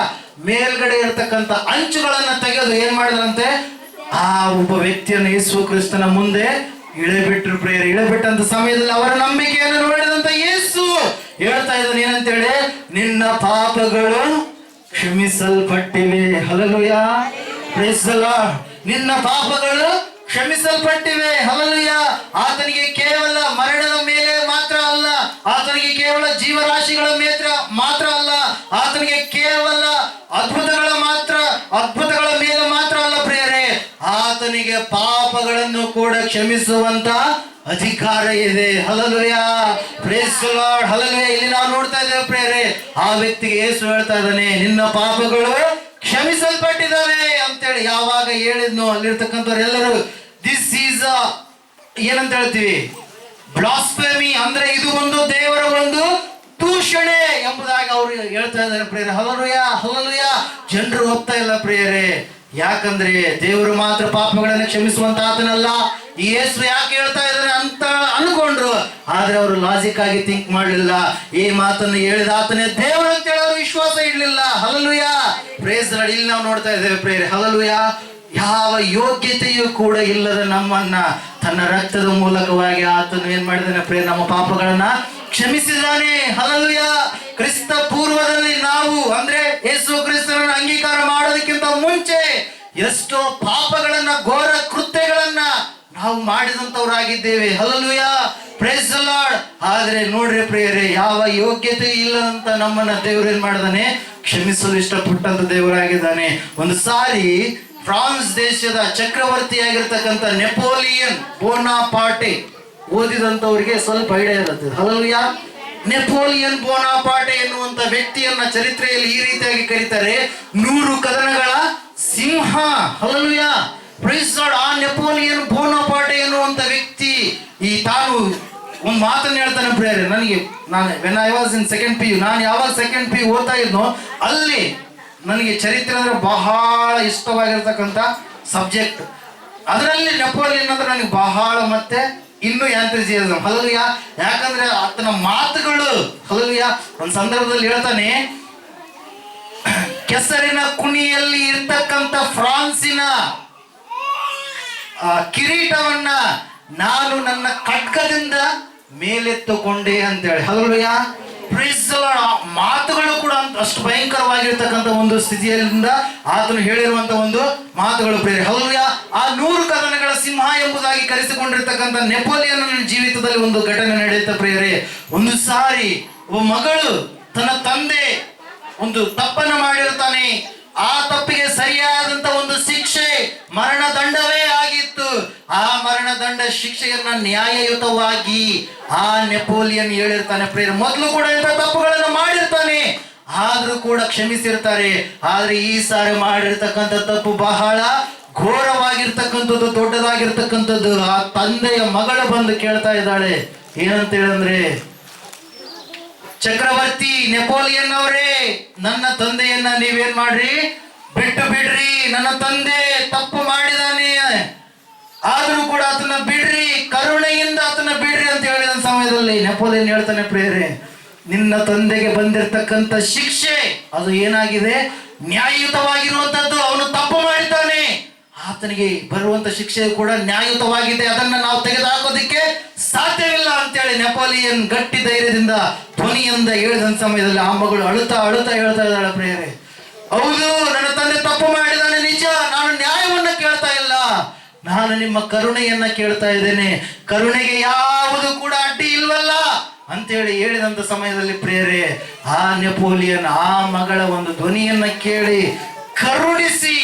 ಮೇಲ್ಗಡೆ ಇರ್ತಕ್ಕಂಥ ಅಂಚುಗಳನ್ನ ತೆಗೆದು ಏನ್ ಮಾಡಿದ್ರಂತೆ, ಆ ಒಬ್ಬ ವ್ಯಕ್ತಿಯನ್ನು ಯೇಸು ಕ್ರಿಸ್ತನ ಮುಂದೆ ಇಳಿಬಿಟ್ರು ಪ್ರಿಯರೇ. ಇಳಿಬಿಟ್ಟಂತ ಸಮಯದಲ್ಲಿ ಅವರ ನಂಬಿಕೆಯನ್ನು ನೋಡಿದಂತ ಯೇಸು ಹೇಳ್ತಾ ಇದ್ದಾನೆ, ಏನಂತೇಳಿ, ನಿನ್ನ ಪಾಪಗಳು ಕ್ಷಮಿಸಲ್ಪಟ್ಟಿವೆ. ಹಲ್ಲೆಲೂಯಾ. Praise the lord. ನಿನ್ನ ಪಾಪಗಳು ಕ್ಷಮಿಸಲ್ಪಟ್ಟಿವೆ. ಹಲ್ಲೆಲೂಯಾ. ಆತನಿಗೆ ಕೇವಲ ಮರಣದ ಮೇಲೆ ಮಾತ್ರ ಅಲ್ಲ, ಆತನಿಗೆ ಕೇವಲ ಜೀವರಾಶಿಗಳ ಮಾತ್ರ ಅಲ್ಲ, ಆತನಿಗೆ ಕೇವಲ ಅದ್ಭುತಗಳ ಮೇಲೆ ಮಾತ್ರ ಅಲ್ಲ ಪ್ರಿಯರೇ, ಆತನಿಗೆ ಪಾಪಗಳನ್ನು ಕೂಡ ಕ್ಷಮಿಸುವಂತ ಅಧಿಕಾರ ಇದೆ. Hallelujah. Praise the lord. Hallelujah. ಇಲ್ಲಿ ನಾವು ನೋಡ್ತಾ ಇದ್ದೇವೆ ಪ್ರಿಯರೇ, ಆ ವ್ಯಕ್ತಿಗೆ ಯೇಸು ಹೇಳ್ತಾ ಇದ್ದಾನೆ, ನಿನ್ನ ಪಾಪಗಳು ಕ್ಷಮಿಸಲ್ಪಟ್ಟಿದ್ದಾವೆ ಅಂತೇಳಿ ಯಾವಾಗ ಹೇಳಿದ್ನೋ, ಅಲ್ಲಿರ್ತಕ್ಕಂಥವ್ರೆಲ್ಲರೂ ದಿಸ್ ಈಸ್ ಏನಂತ ಹೇಳ್ತೀವಿ, ಬ್ಲಾಸ್ಫೆಮಿ, ಅಂದ್ರೆ ಇದು ಒಂದು ದೇವರ ಒಂದು ದೂಷಣೆ ಎಂಬುದಾಗಿ ಅವರು ಹೇಳ್ತಾ ಇದ್ದಾರೆ ಪ್ರಿಯರೇ. ಹಲ್ಲೆಲೂಯಾ. ಹಲ್ಲೆಲೂಯಾ. ಜನರು ಒಪ್ತಾ ಇಲ್ಲ ಪ್ರಿಯರೇ. ಯಾಕಂದ್ರೆ ದೇವರು ಮಾತ್ರ ಪಾಪಗಳನ್ನು ಕ್ಷಮಿಸುವಂತ ಆತನಲ್ಲ. ಯೇಸು ಯಾಕೆ ಹೇಳ್ತಾ ಇದ್ದಾರೆ ಅಂತ ಅನ್ಕೊಂಡ್ರು, ಆದ್ರೆ ಅವರು ಲಾಜಿಕ್ ಆಗಿ ಥಿಂಕ್ ಮಾಡಲಿಲ್ಲ. ಈ ಮಾತನ್ನು ಹೇಳಿದ ಆತನೇ ದೇವರು ಅಂತ ಹೇಳಿ ಅವರು ವಿಶ್ವಾಸ ಇಡ್ಲಿಲ್ಲ. ಹಲ್ಲೆಲೂಯಾ. Praise the lord. ಇಲ್ಲಿ ನಾವು ನೋಡ್ತಾ ಇದ್ದೇವೆ ಪ್ರಿಯರೇ, ಹಲ್ಲೆಲೂಯಾ, ಯಾವ ಯೋಗ್ಯತೆಯೂ ಕೂಡ ಇಲ್ಲದ ನಮ್ಮನ್ನ ತನ್ನ ರಕ್ತದ ಮೂಲಕವಾಗಿ ಆತನು ಏನ್ ಮಾಡಿದಾನೆ ಪ್ರಿಯರೇ, ನಮ್ಮ ಪಾಪಗಳನ್ನ ಕ್ಷಮಿಸಿದ್ದಾನೆ. ಹಲ್ಲೆಲೂಯಾ. ಕ್ರಿಸ್ತ ಪೂರ್ವದಲ್ಲಿ ನಾವು ಅಂದ್ರೆ ಯೇಸು ಕ್ರಿಸ್ತನನ್ನು ಅಂಗೀಕಾರ ಮಾಡೋದಕ್ಕಿಂತ ಮುಂಚೆ ಎಷ್ಟೋ ಪಾಪಗಳನ್ನ, ಘೋರ ಕೃತ್ಯಗಳನ್ನ ನಾವು ಮಾಡಿದಂತವರಾಗಿದ್ದೇವೆ. ಹಲ್ಲೆಲೂಯಾ. Praise the lord. ಆದ್ರೆ ನೋಡ್ರಿ ಪ್ರಿಯರೇ, ಯಾವ ಯೋಗ್ಯತೆ ಇಲ್ಲದಂತ ನಮ್ಮನ್ನ ದೇವರು ಏನ್ ಮಾಡಿದಾನೆ, ಕ್ಷಮಿಸಲು ಇಷ್ಟಪಟ್ಟಂತ ದೇವರಾಗಿದ್ದಾನೆ. ಒಂದು ಸಾರಿ ಫ್ರಾನ್ಸ್ ದೇಶದ ಚಕ್ರವರ್ತಿಯಾಗಿರ್ತಕ್ಕಂಥ ನೆಪೋಲಿಯನ್ ಬೋನಾಪಾರ್ಟೆ, ಓದಿದಂತವರಿಗೆ ಸ್ವಲ್ಪ ಐಡಿಯಾ ಇರುತ್ತೆ. ಹಲ್ಲೆಲೂಯಾ. ನೆಪೋಲಿಯನ್ ಬೋನಾಪಾರ್ಟೆ ಎನ್ನುವಂತ ವ್ಯಕ್ತಿಯನ್ನ ಚರಿತ್ರೆಯಲ್ಲಿ ಈ ರೀತಿಯಾಗಿ ಕರೀತಾರೆ, 100 ಕದನಗಳ ಸಿಂಹ. ಹಲ್ಲೆಲೂಯಾ. Praise the lord. ಆ ನೆಪೋಲಿಯನ್ ಬೋನಾಪಾರ್ಟೆ ಎನ್ನುವಂತ ವ್ಯಕ್ತಿ ತಾನು ಒಂದು ಮಾತನ್ನು ಹೇಳ್ತಾನೆ ಪ್ರಿಯರೇ, ನಾನು when I was in second PU, ನಾನು ಯಾವಾಗ ಸೆಕೆಂಡ್ PU ಓದ್ತಾ ಇದ್ನೋ ಅಲ್ಲಿ ನನಗೆ ಚರಿತ್ರೆ ಅಂದ್ರೆ ಬಹಳ ಇಷ್ಟವಾಗಿರ್ತಕ್ಕಂಥ ಸಬ್ಜೆಕ್ಟ್. ಅದರಲ್ಲಿ ನೆಪೋಲಿಯನ್ ಅಂದ್ರೆ ನನಗೆ ಬಹಳ ಮತ್ತೆ ಇನ್ನು ಎಂಥೂಸಿಯಾಸಮ್. ಹಲ್ಲೆಲೂಯಾ. ಯಾಕಂದ್ರೆ ಆತನ ಮಾತುಗಳು, ಹಲ್ಲೆಲೂಯಾ, ಒಂದು ಸಂದರ್ಭದಲ್ಲಿ ಹೇಳ್ತಾನೆ, ಕೆಸರಿನ ಕುಣಿಯಲ್ಲಿ ಇರ್ತಕ್ಕಂಥ ಫ್ರಾನ್ಸಿನ ಕಿರೀಟವನ್ನ ನಾನು ನನ್ನ ಖಡ್ಗದಿಂದ ಮೇಲೆತ್ತುಕೊಂಡೆ ಅಂತೇಳಿ. ಹಲ್ಲೆಲೂಯಾ. Praise the lord. ಮಾತುಗಳು ಕೂಡ ಅಷ್ಟು ಭಯಂಕರವಾಗಿರ್ತಕ್ಕಂಥ ಒಂದು ಸ್ಥಿತಿಯಿಂದ ಆತನು ಹೇಳಿರುವಂತ ಒಂದು ಮಾತುಗಳು ಪ್ರಿಯರೇ. ಹಲ್ಲೆಲೂಯಾ. ಆ 100 ಕದನಗಳ ಸಿಂಹ ಎಂಬುದಾಗಿ ಕರೆಸಿಕೊಂಡಿರ್ತಕ್ಕಂಥ ನೆಪೋಲಿಯನ್ ಜೀವಿತದಲ್ಲಿ ಒಂದು ಘಟನೆ ನಡೆಯುತ್ತೆ ಪ್ರಿಯರೇ. ಒಂದು ಸಾರಿ ಒಬ್ಬ ಮಗಳು ತನ್ನ ತಂದೆ ಒಂದು ತಪ್ಪನ್ನು ಮಾಡಿರ್ತಾನೆ. ಆ ತಪ್ಪಿಗೆ ಸರಿಯಾದಂತ ಒಂದು ಶಿಕ್ಷೆ ಮರಣದಂಡವೇ ಆಗಿತ್ತು. ಆ ಮರಣದಂಡ ಶಿಕ್ಷೆಯನ್ನ ನ್ಯಾಯಯುತವಾಗಿ ಆ ನೆಪೋಲಿಯನ್ ಹೇಳಿರ್ತಾನೆ ಪ್ರಿಯರೇ. ಮೊದಲು ಕೂಡ ಇಂಥ ತಪ್ಪುಗಳನ್ನು ಮಾಡಿರ್ತಾನೆ, ಆದ್ರೂ ಕೂಡ ಕ್ಷಮಿಸಿರ್ತಾರೆ. ಆದ್ರೆ ಈ ಸಾರಿ ಮಾಡಿರ್ತಕ್ಕಂಥ ತಪ್ಪು ಬಹಳ ಘೋರವಾಗಿರ್ತಕ್ಕಂಥದ್ದು, ದೊಡ್ಡದಾಗಿರ್ತಕ್ಕಂಥದ್ದು. ಆ ತಂದೆಯ ಮಗಳು ಬಂದು ಕೇಳ್ತಾ ಇದ್ದಾಳೆ, ಏನಂತ ಹೇಳಂದ್ರೆ, ಚಕ್ರವರ್ತಿ ನೆಪೋಲಿಯನ್ ಅವರೇ, ನನ್ನ ತಂದೆಯನ್ನ ನೀವೇನ್ ಮಾಡ್ರಿ, ಬಿಟ್ಟು ಬಿಡ್ರಿ, ನನ್ನ ತಂದೆ ತಪ್ಪು ಮಾಡಿದಾನೆ, ಆದ್ರೂ ಕೂಡ ಆತನ ಬಿಡ್ರಿ, ಕರುಣೆಯಿಂದ ಆತನ ಬಿಡ್ರಿ ಅಂತ ಹೇಳಿದ ಸಮಯದಲ್ಲಿ ನೆಪೋಲಿಯನ್ ಹೇಳ್ತಾನೆ, ಪ್ರಿಯರೇ, ನಿನ್ನ ತಂದೆಗೆ ಬಂದಿರತಕ್ಕಂತ ಶಿಕ್ಷೆ ಅದು ಏನಾಗಿದೆ? ನ್ಯಾಯಯುತವಾಗಿರುವಂತದ್ದು. ಅವನು ತಪ್ಪು ಮಾಡಿದ್ದಾನೆ, ಆತನಿಗೆ ಬರುವಂತ ಶಿಕ್ಷೆ ಕೂಡ ನ್ಯಾಯಯುತವಾಗಿದೆ, ಅದನ್ನ ನಾವು ತೆಗೆದುಹಾಕೋದಿಕ್ಕೆ ಸಾಧ್ಯವಿಲ್ಲ ಅಂತೇಳಿ ನೆಪೋಲಿಯನ್ ಗಟ್ಟಿ ಧೈರ್ಯದಿಂದ ಧ್ವನಿಯಿಂದ ಹೇಳಿದ ಸಮಯದಲ್ಲಿ ಆ ಮಗಳು ಅಳುತ್ತಾ ಅಳುತ್ತಾ ಹೇಳ್ತಾ ಇದ್ದಾಳೆ, ಪ್ರಿಯರೇ, ಹೌದು, ನನ್ನ ತಂದೆ ತಪ್ಪು ಮಾಡಿದಾನೆ ನಿಜ, ನಾನು ನ್ಯಾಯವನ್ನ ಕೇಳ್ತಾ ಇಲ್ಲ, ನಾನು ನಿಮ್ಮ ಕರುಣೆಯನ್ನ ಕೇಳ್ತಾ ಇದ್ದೇನೆ, ಕರುಣೆಗೆ ಯಾವುದು ಕೂಡ ಅಡ್ಡಿ ಇಲ್ವಲ್ಲ ಅಂತೇಳಿ ಹೇಳಿದಂತ ಸಮಯದಲ್ಲಿ ಪ್ರಿಯರೇ, ಆ ನೆಪೋಲಿಯನ್ ಆ ಮಗಳ ಒಂದು ಧ್ವನಿಯನ್ನ ಕೇಳಿ ಕರುಣಿಸಿ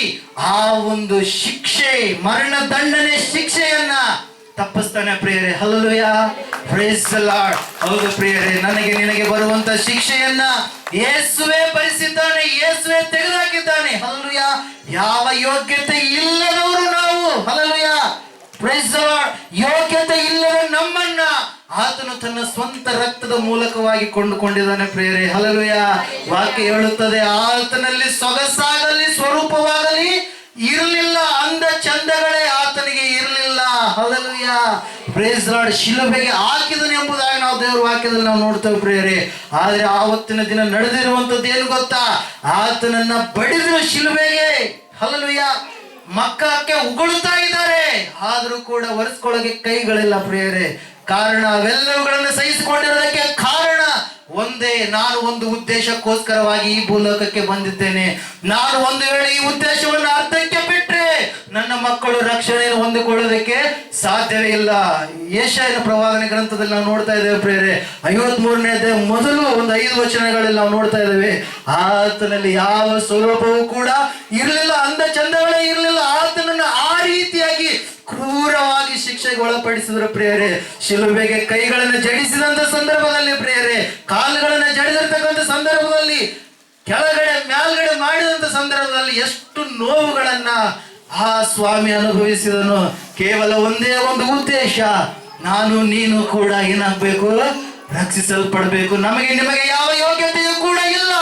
ಆ ಒಂದು ಶಿಕ್ಷೆ, ಮರಣ ದಂಡನೆ ಶಿಕ್ಷೆಯನ್ನ ತಪ್ಪಿಸ್ತಾನೆ ಪ್ರಿಯರೇ. Hallelujah, praise the lord. ಹೌದು ಪ್ರಿಯರೇ, ನನಗೆ ನಿನಗೆ ಬರುವಂತ ಶಿಕ್ಷೆಯನ್ನ ಯೇಸುವೇ ಭರಿಸಿದ್ದಾನೆ, ಯೇಸುವೇ ತೆಗೆದುಹಾಕಿದ್ದಾನೆ. ಹಲ್ಲೆಲೂಯಾ. ಯಾವ ಯೋಗ್ಯತೆ ಇಲ್ಲದವರು ನಾವು, ಹಲ್ಲೆಲೂಯಾ, ಪ್ರೈಸ್ ದಿ ಲಾರ್ಡ್, ಯೋಗ್ಯತೆ ಇಲ್ಲದ ನಮ್ಮನ್ನ ಆತನು ತನ್ನ ಸ್ವಂತ ರಕ್ತದ ಮೂಲಕವಾಗಿ ಕೊಂಡುಕೊಂಡಿದ್ದಾನೆ ಪ್ರಿಯರೇ. ಹಲ್ಲೆಲೂಯಾ. ವಾಕ್ಯ ಹೇಳುತ್ತದೆ, ಆತನಲ್ಲಿ ಸೊಗಸಾಗಲಿ ಸ್ವರೂಪವಾಗಲಿ ಇರಲಿಲ್ಲ, ಅಂದ ಚಂದಗಳೇ ಆತನಿಗೆ ಇರಲಿಲ್ಲ. Hallelujah, praise the lord. ಶಿಲುಬೆಗೆ ಹಾಕಿದನು ಎಂಬುದಾಗಿ ನಾವು ದೇವರ ವಾಕ್ಯದಲ್ಲಿ ನಾವು ನೋಡ್ತೇವೆ ಪ್ರಿಯರೇ. ಆದ್ರೆ ಆವತ್ತಿನ ದಿನ ನಡೆದಿರುವಂತದ್ದು ಏನು ಗೊತ್ತಾ? ಆತನನ್ನ ಬಡಿದ್ರು ಶಿಲುಬೆಗೆ. ಹಲ್ಲೆಲೂಯಾ. ಮಕ್ಕಕ್ಕೆ ಉಗುಳುತ್ತಾ ಇದ್ದಾರೆ, ಆದ್ರೂ ಕೂಡ ಒರೆಸ್ಕೊಳ್ಳೋಕೆ ಕೈಗಳಿಲ್ಲ ಪ್ರಿಯರೇ. ಕಾರಣ, ಅವೆಲ್ಲವುಗಳನ್ನು ಸಹಿಸಿಕೊಂಡಿರೋದಕ್ಕೆ ಕಾರಣ ಒಂದೇ, ನಾನು ಒಂದು ಉದ್ದೇಶಕ್ಕೋಸ್ಕರವಾಗಿ ಈ ಭೂಲೋಕಕ್ಕೆ ಬಂದಿದ್ದೇನೆ. ನಾನು ಒಂದು ವೇಳೆ ಈ ಉದ್ದೇಶವನ್ನು ಅರ್ಥಕ್ಕೆ ಬಿಟ್ರೆ ನನ್ನ ಮಕ್ಕಳು ರಕ್ಷಣೆಯನ್ನು ಹೊಂದಿಕೊಳ್ಳೋದಕ್ಕೆ ಸಾಧ್ಯವೇ ಇಲ್ಲ. ಯೆಶಾಯನ ಪ್ರವಾದನೆ ಗ್ರಂಥದಲ್ಲಿ ನಾವು ನೋಡ್ತಾ ಇದ್ದೇವೆ ಪ್ರಿಯರೇ, 53ನೇ ಅಧ್ಯಾಯ ಮೊದಲು ಒಂದು 5 ವಚನಗಳಲ್ಲಿ ನಾವು ನೋಡ್ತಾ ಇದ್ದೇವೆ, ಆತನಲ್ಲಿ ಯಾವ ಸ್ವರೂಪವೂ ಕೂಡ ಇರಲಿಲ್ಲ, ಅಂದ ಚಂದಗಳೇ ಇರಲಿಲ್ಲ. ಆತನನ್ನು ಆ ರೀತಿಯಾಗಿ ಕ್ರೂರವಾಗಿ ಶಿಕ್ಷೆಗೆ ಒಳಪಡಿಸಿದ್ರು ಪ್ರಿಯರೇ. ಶಿಲುಬೆಗೆ ಕೈಗಳನ್ನು ಜಡಿಸಿದಂತ ಸಂದರ್ಭದಲ್ಲಿ ಪ್ರಿಯರೇ, ಕಾಲುಗಳನ್ನು ಜಡಿದಿರ್ತಕ್ಕಂಥ ಸಂದರ್ಭದಲ್ಲಿ, ಕೆಳಗಡೆ ಮೇಲ್ಗಡೆ ಮಾಡಿದಂತ ಸಂದರ್ಭದಲ್ಲಿ ಎಷ್ಟು ನೋವುಗಳನ್ನ ಆ ಸ್ವಾಮಿ ಅನುಭವಿಸಿದನು. ಕೇವಲ ಒಂದೇ ಒಂದು ಉದ್ದೇಶ, ನಾನು ನೀನು ಕೂಡ ಏನಾಗಬೇಕು? ರಕ್ಷಿಸಲ್ಪಡಬೇಕು. ನಮಗೆ ನಿಮಗೆ ಯಾವ ಯೋಗ್ಯತೆಯೂ ಕೂಡ ಇಲ್ಲ,